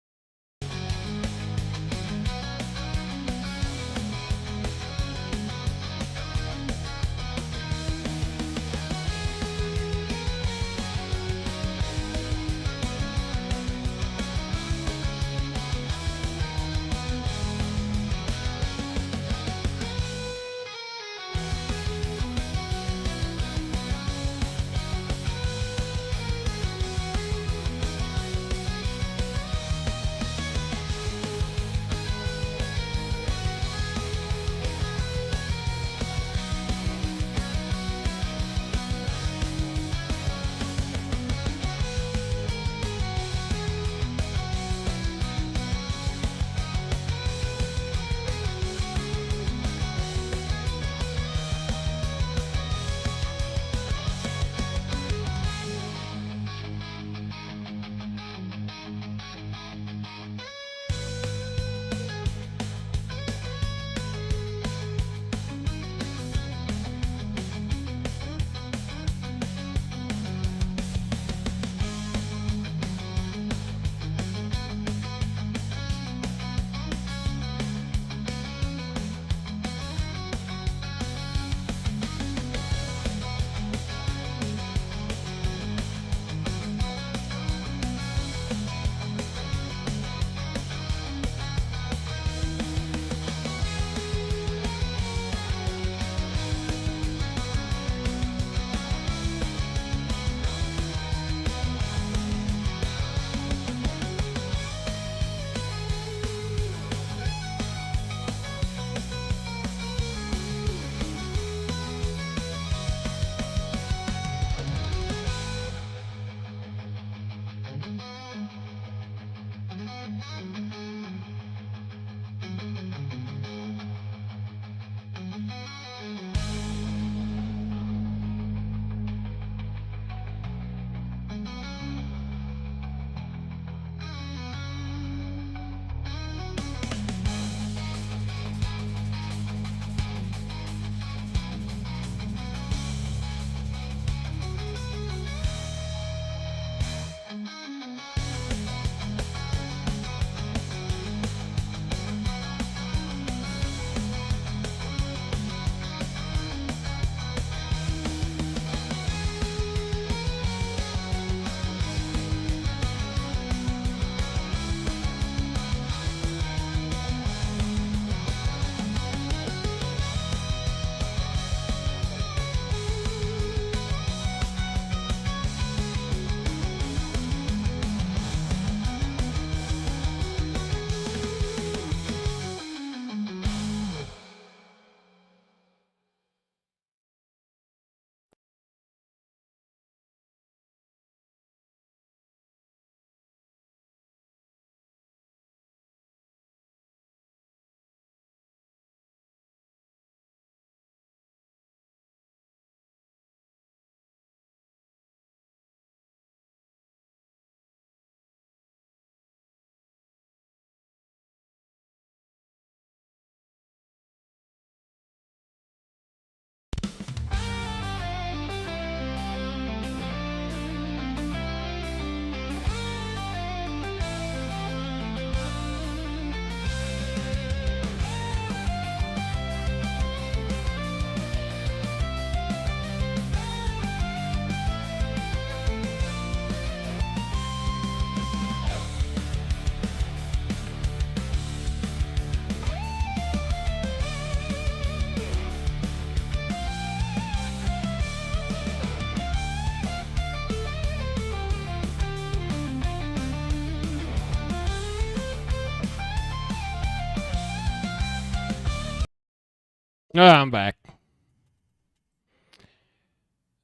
Oh, I'm back.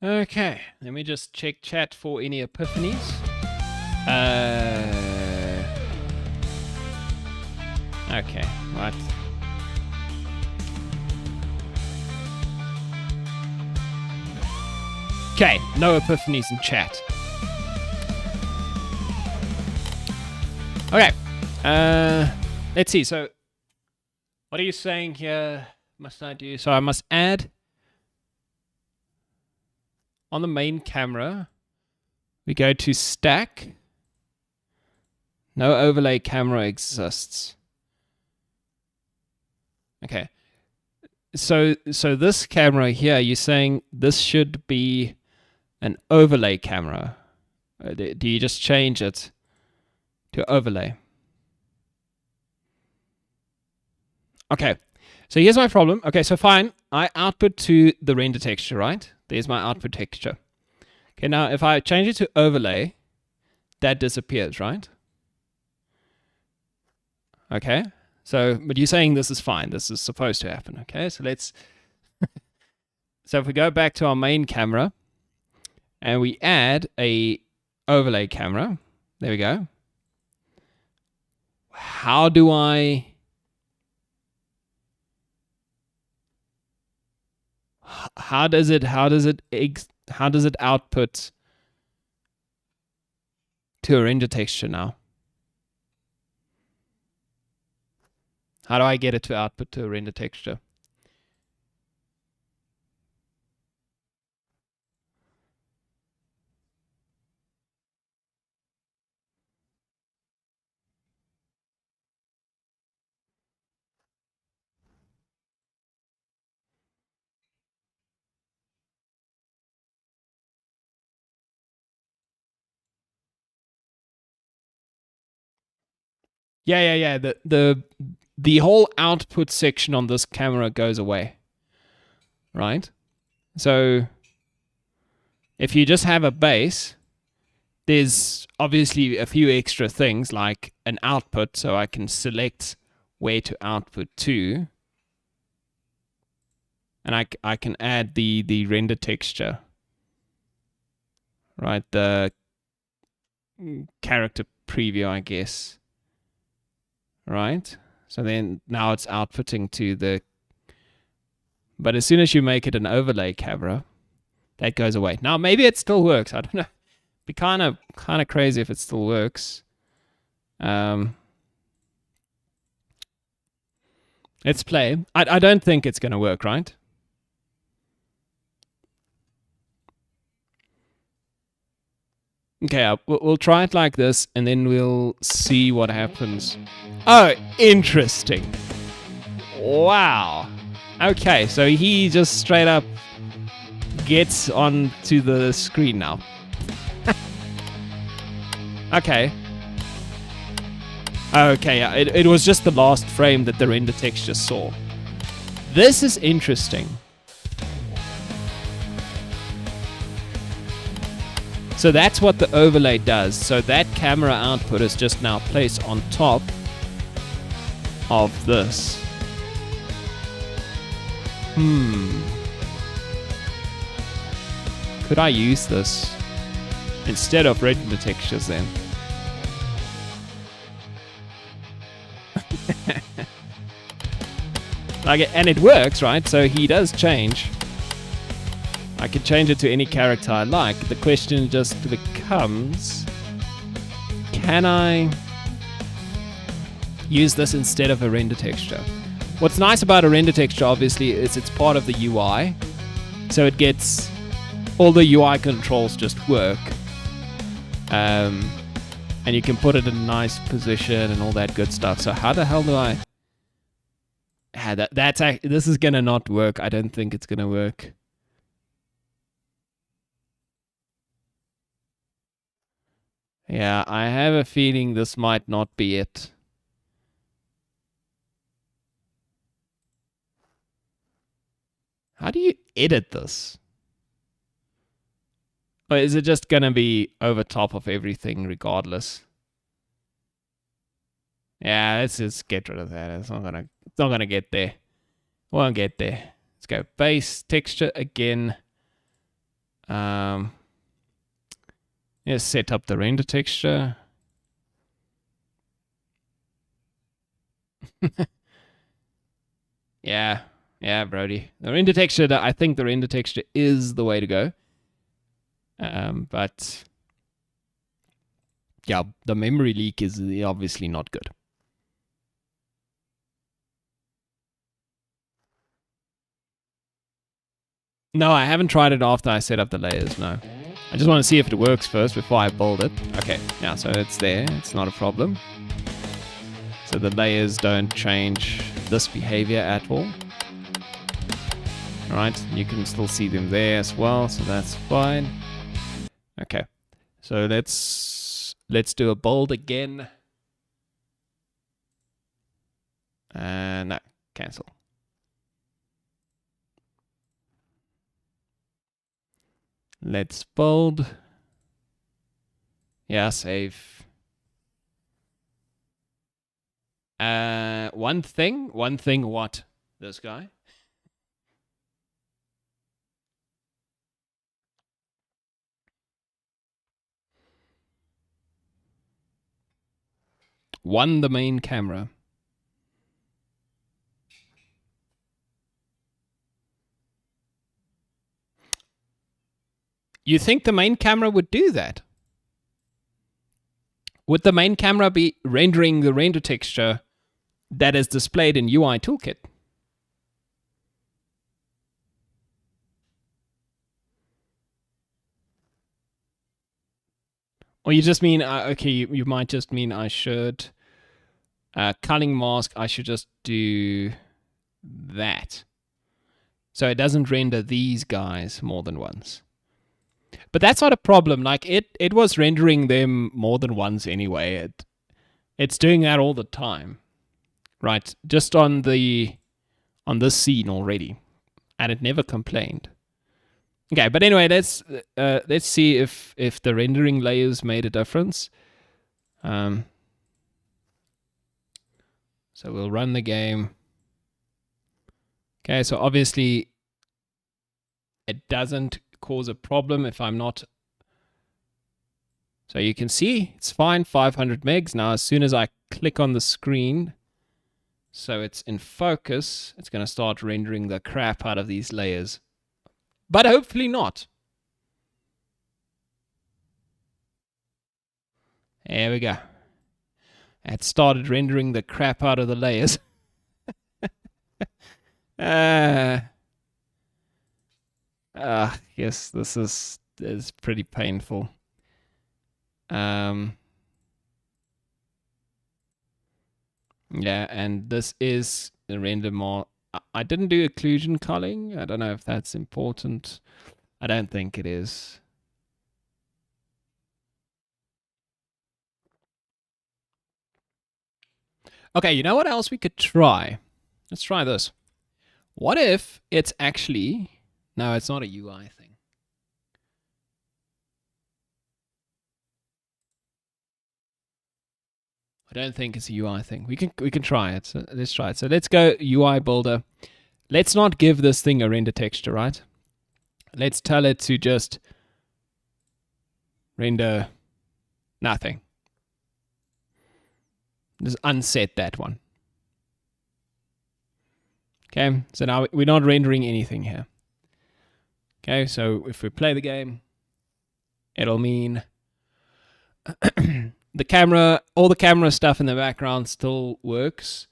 Okay, let me just check chat for any epiphanies. Okay, right. Okay, no epiphanies in chat. Okay, let's see. So, what are you saying here? Must I do? So I must add on the main camera. We go to stack. No overlay camera exists. Okay. So this camera here, you're saying this should be an overlay camera. Do you just change it to overlay? Okay. So here's my problem. Okay, so fine. I output to the render texture, right? There's my output texture. Okay, now if I change it to overlay, that disappears, right? Okay. So, but you're saying this is fine. This is supposed to happen. Okay, so let's... So if we go back to our main camera and we add a overlay camera, there we go. How do I... How does it output to a render texture now? How do I get it to output to a render texture? Yeah. The whole output section on this camera goes away, right? So if you just have a base, there's obviously a few extra things like an output, so I can select where to output to, and I can add the render texture, right? The character preview, I guess, right? So then now it's outputting to the... But as soon as you make it an overlay camera, that goes away. Now maybe it still works. I don't know. It'd be kind of crazy if it still works. Let's play. I don't think it's going to work, right? Okay, we'll try it like this, and then we'll see what happens. Oh, interesting. Wow. Okay, so he just straight up gets onto the screen now. Okay. Okay, yeah, it was just the last frame that the render texture saw. This is interesting. So that's what the overlay does. So that camera output is just now placed on top of this. Could I use this instead of render textures then? And it works, right? So he does change. I can change it to any character I like. The question just becomes, can I use this instead of a render texture? What's nice about a render texture, obviously, is it's part of the UI. So it gets... all the UI controls just work. And you can put it in a nice position and all that good stuff. So how the hell do I... this is going to not work. I don't think it's going to work. Yeah, I have a feeling this might not be it. How do you edit this? Or is it just going to be over top of everything regardless? Yeah, let's just get rid of that. It's not gonna get there. Won't get there. go base, texture again. Let's set up the render texture. Yeah, Brody. The render texture, I think the render texture is the way to go. But yeah, the memory leak is obviously not good. No, I haven't tried it after I set up the layers, no. I just want to see if it works first before I build it. Okay, yeah, so it's there. It's not a problem. So the layers don't change this behavior at all. Alright, you can still see them there as well, so that's fine. Okay, so let's do a build again. No, cancel. Let's build. Yeah, save. One thing what? This guy? The main camera. You think the main camera would do that? Would the main camera be rendering the render texture that is displayed in UI Toolkit? Or you just mean, okay, you might just mean I should, culling mask, I should just do that. So it doesn't render these guys more than once. But that's not a problem. Like it was rendering them more than once anyway. It's doing that all the time, right? Just on this scene already, and it never complained. Okay, but anyway, let's see if the rendering layers made a difference. So we'll run the game. Okay, so obviously it doesn't cause a problem if I'm not. So you can see it's fine, 500 megs. Now as soon as I click on the screen, so it's in focus, it's going to start rendering the crap out of these layers. But hopefully not. There we go. It started rendering the crap out of the layers. Yes, this is pretty painful. Yeah, and this is the render more. I didn't do occlusion culling. I don't know if that's important. I don't think it is. Okay, you know what else we could try? Let's try this. What if it's actually... No, it's not a UI thing. I don't think it's a UI thing. We can try it. So let's try it. So let's go UI builder. Let's not give this thing a render texture, right? Let's tell it to just render nothing. Just unset that one. Okay, so now we're not rendering anything here. Okay, so if we play the game, it'll mean the camera, all the camera stuff in the background still works.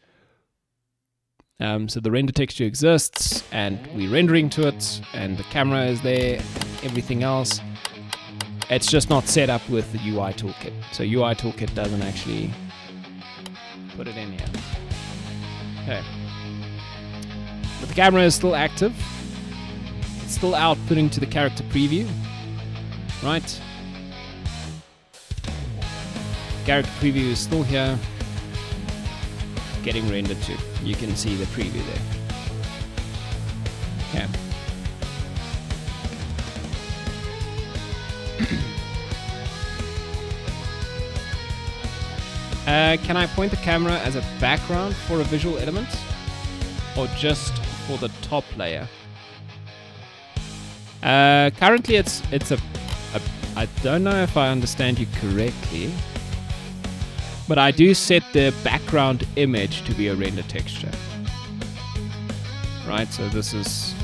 So the render texture exists, and we're rendering to it, and the camera is there, everything else. It's just not set up with the UI toolkit. So UI toolkit doesn't actually put it in here. Okay. But the camera is still active. It's still outputting to the character preview. Right? Character preview is still here. Getting rendered to. You can see the preview there. Okay. Can I point the camera as a background for a visual element? Or just for the top layer? Currently, it's a. I don't know if I understand you correctly, but I do set the background image to be a render texture. Right, so this is...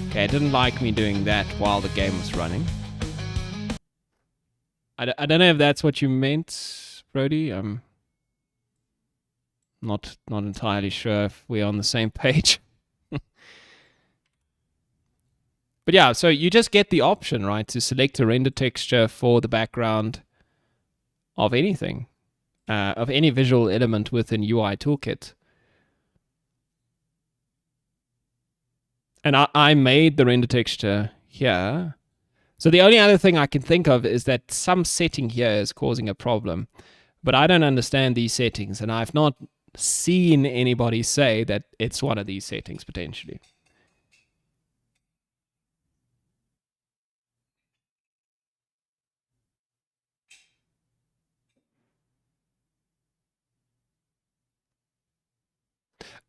Okay, it didn't like me doing that while the game was running. I don't know if that's what you meant, Brody. I'm not entirely sure if we're on the same page. But yeah, so you just get the option, right, to select a render texture for the background of anything, of any visual element within UI Toolkit. And I made the render texture here. So the only other thing I can think of is that some setting here is causing a problem. But I don't understand these settings, and I've not seen anybody say that it's one of these settings potentially.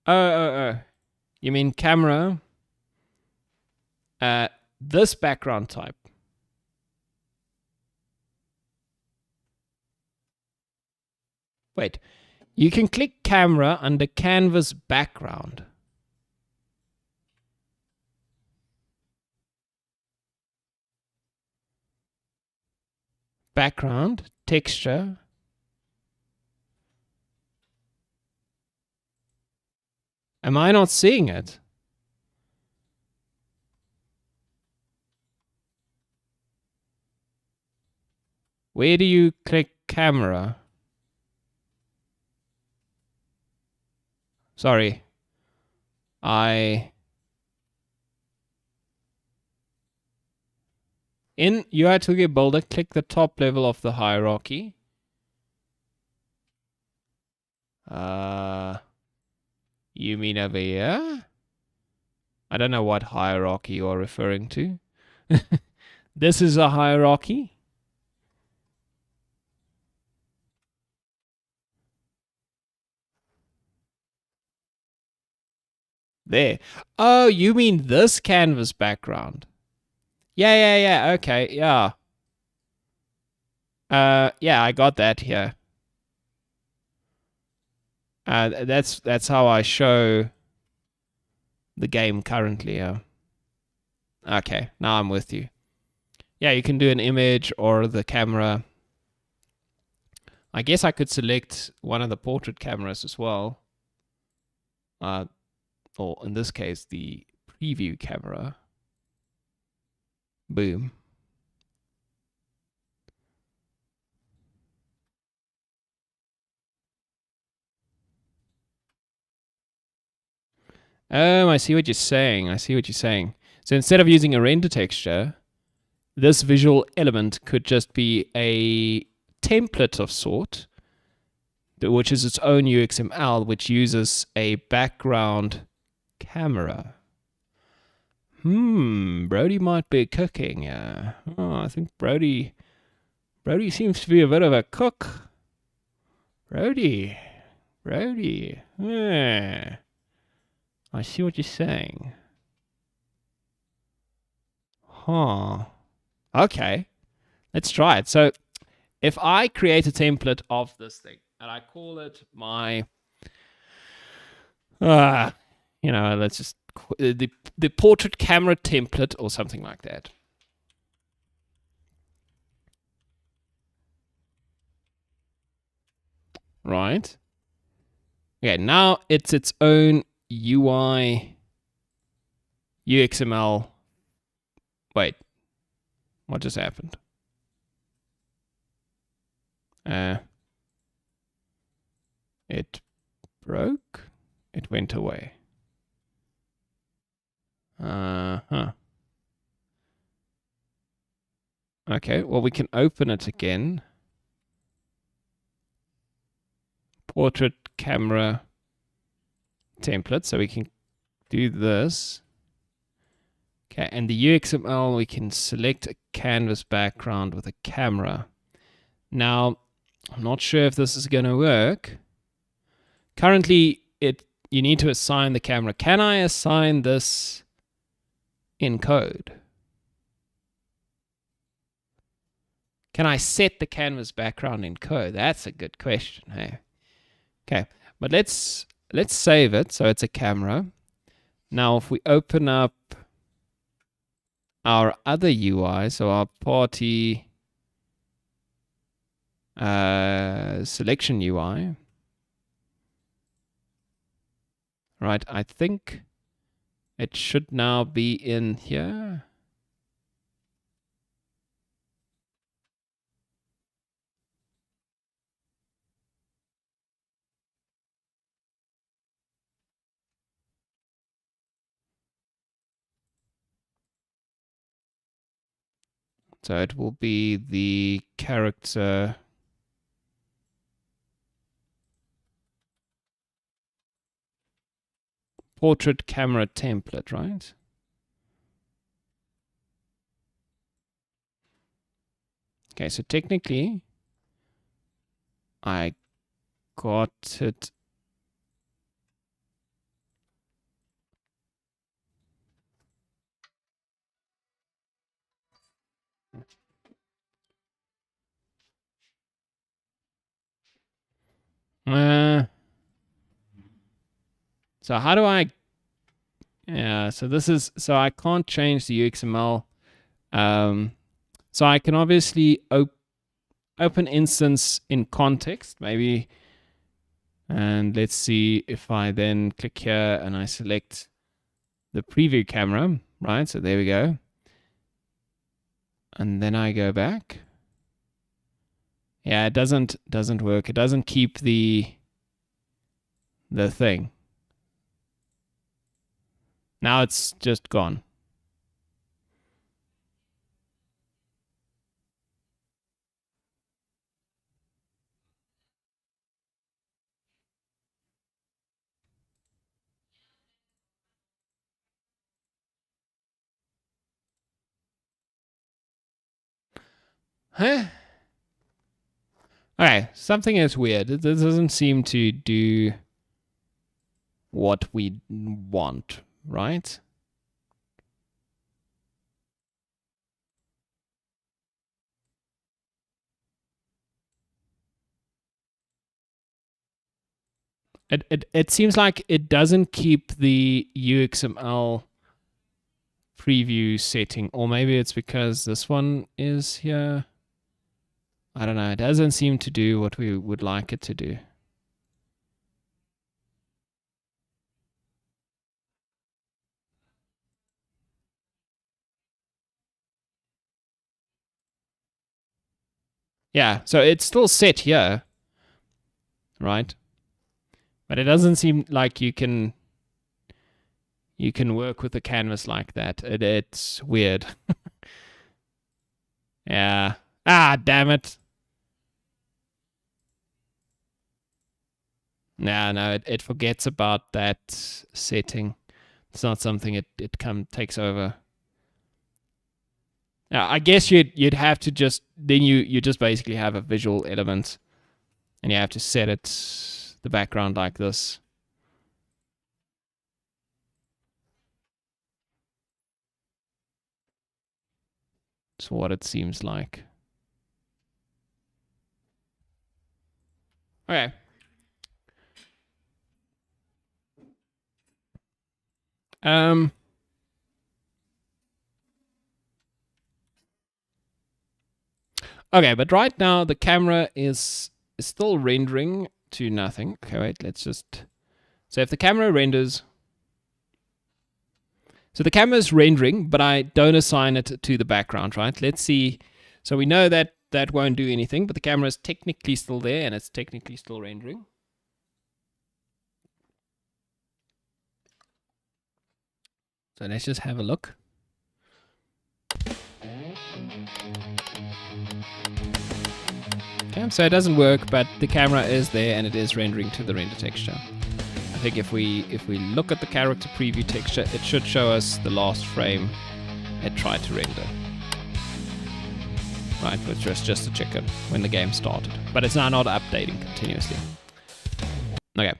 Oh. You mean camera? This background type. Wait, you can click camera under canvas background. Background, texture. Am I not seeing it? Where do you click camera? Sorry. In UI Toolkit Builder, click the top level of the hierarchy. You mean over here? I don't know what hierarchy you're referring to. This is a hierarchy. There. Oh, you mean this canvas background? Yeah. Okay, yeah. Yeah, I got that here. That's how I show the game currently. Okay, now I'm with you. Yeah, you can do an image or the camera. I guess I could select one of the portrait cameras as well. Or in this case, the preview camera. Boom. I see what you're saying. So instead of using a render texture, this visual element could just be a template of sort, which is its own UXML, which uses a background camera. Brody might be cooking. I think Brody seems to be a bit of a cook. Brody. Yeah. I see what you're saying. Huh. Okay. Let's try it. So if I create a template of this thing and I call it my, let's just, the portrait camera template or something like that. Right. Okay, now it's its own UI, UXML. Wait, what just happened? It broke. It went away. Okay, well, we can open it again. Portrait camera template, so we can do this. Okay, and the UXML, we can select a canvas background with a camera. Now, I'm not sure if this is going to work. Currently, you need to assign the camera. Can I assign this in code? Can I set the canvas background in code? That's a good question. Hey, okay, but let's save it. So it's a camera. Now, if we open up our other UI, so our party selection UI, right? I think it should now be in here. So it will be the character portrait camera template, right? Okay, so technically I got it. So how do I? Yeah. So this is. So I can't change the UXML. So I can obviously open instance in context, maybe. And let's see if I then click here and I select the preview camera, right? So there we go. And then I go back. Yeah, it doesn't work. It doesn't keep the thing. Now it's just gone. Huh? Okay, something is weird. It doesn't seem to do what we want, right? It seems like it doesn't keep the UXML preview setting, or maybe it's because this one is here. I don't know. It doesn't seem to do what we would like it to do. Yeah, so it's still set here, right? But it doesn't seem like you can work with the canvas like that. It's weird. Yeah. Ah, damn it. No, it forgets about that setting. It's not something it takes over. Now, I guess you'd have to just then you just basically have a visual element, and you have to set it the background like this. It's what it seems like. Okay. Okay, but right now the camera is still rendering to nothing. Okay, wait, let's just... So if the camera renders... So the camera is rendering, but I don't assign it to the background, right? Let's see. So we know that that won't do anything, but the camera is technically still there and it's technically still rendering. So let's just have a look. Okay, so it doesn't work, but the camera is there and it is rendering to the render texture. I think if we look at the character preview texture, it should show us the last frame it tried to render. Right, which was just a chicken when the game started. But it's now not updating continuously. Okay,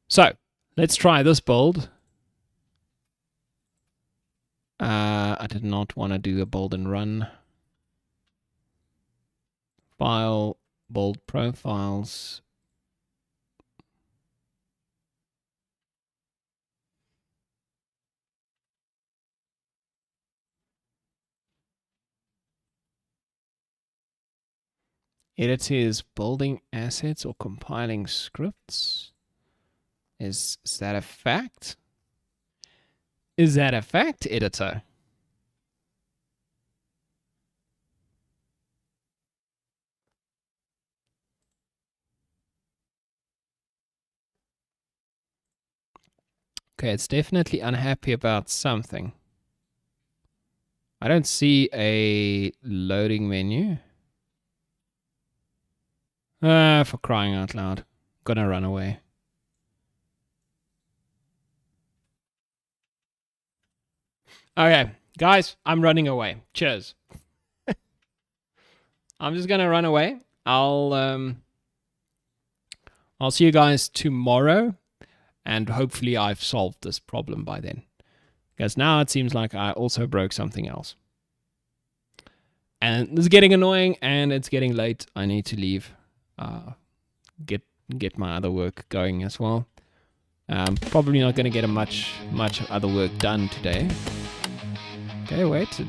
so Let's try this build. I did not want to do a build and run. File, build profiles. Edit is building assets or compiling scripts. Is that a fact? Is that a fact, editor? Okay, it's definitely unhappy about something. I don't see a loading menu. For crying out loud. Gonna run away. Okay, guys, I'm running away. Cheers. I'm just gonna run away. I'll see you guys tomorrow, and hopefully I've solved this problem by then. Because now it seems like I also broke something else. And this is getting annoying, and it's getting late. I need to leave. Get my other work going as well. Probably not going to get much other work done today. Okay, wait, it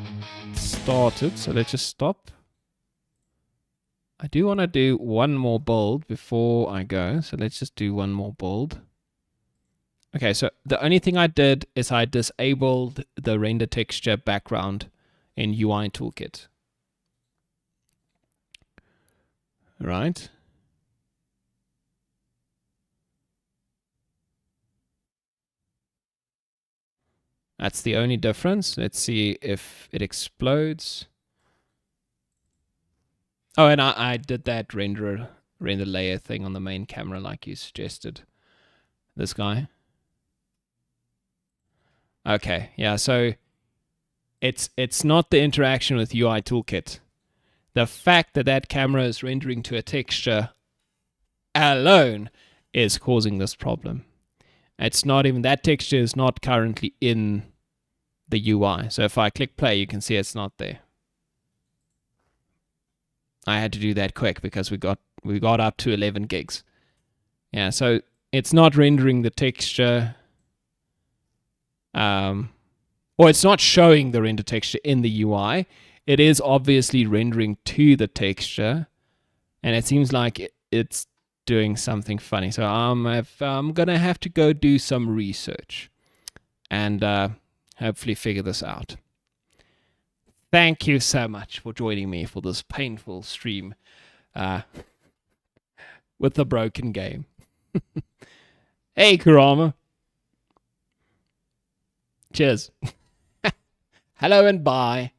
started, so let's just stop. I do want to do one more build before I go, so let's just do one more build. Okay, so the only thing I did is I disabled the render texture background in UI Toolkit. Right. That's the only difference. Let's see if it explodes. Oh, and I did that render layer thing on the main camera like you suggested. This guy. Okay, yeah, so it's not the interaction with UI Toolkit. The fact that that camera is rendering to a texture alone is causing this problem. It's not even, that texture is not currently in the UI. So if I click play, you can see it's not there. I had to do that quick because we got up to 11 gigs. Yeah, so it's not rendering the texture, or it's not showing the render texture in the UI. It is obviously rendering to the texture, and it seems like it's doing something funny. So I'm gonna have to go do some research and hopefully figure this out. Thank you so much for joining me for this painful stream with the broken game. Hey, Kurama. Cheers. Hello and bye.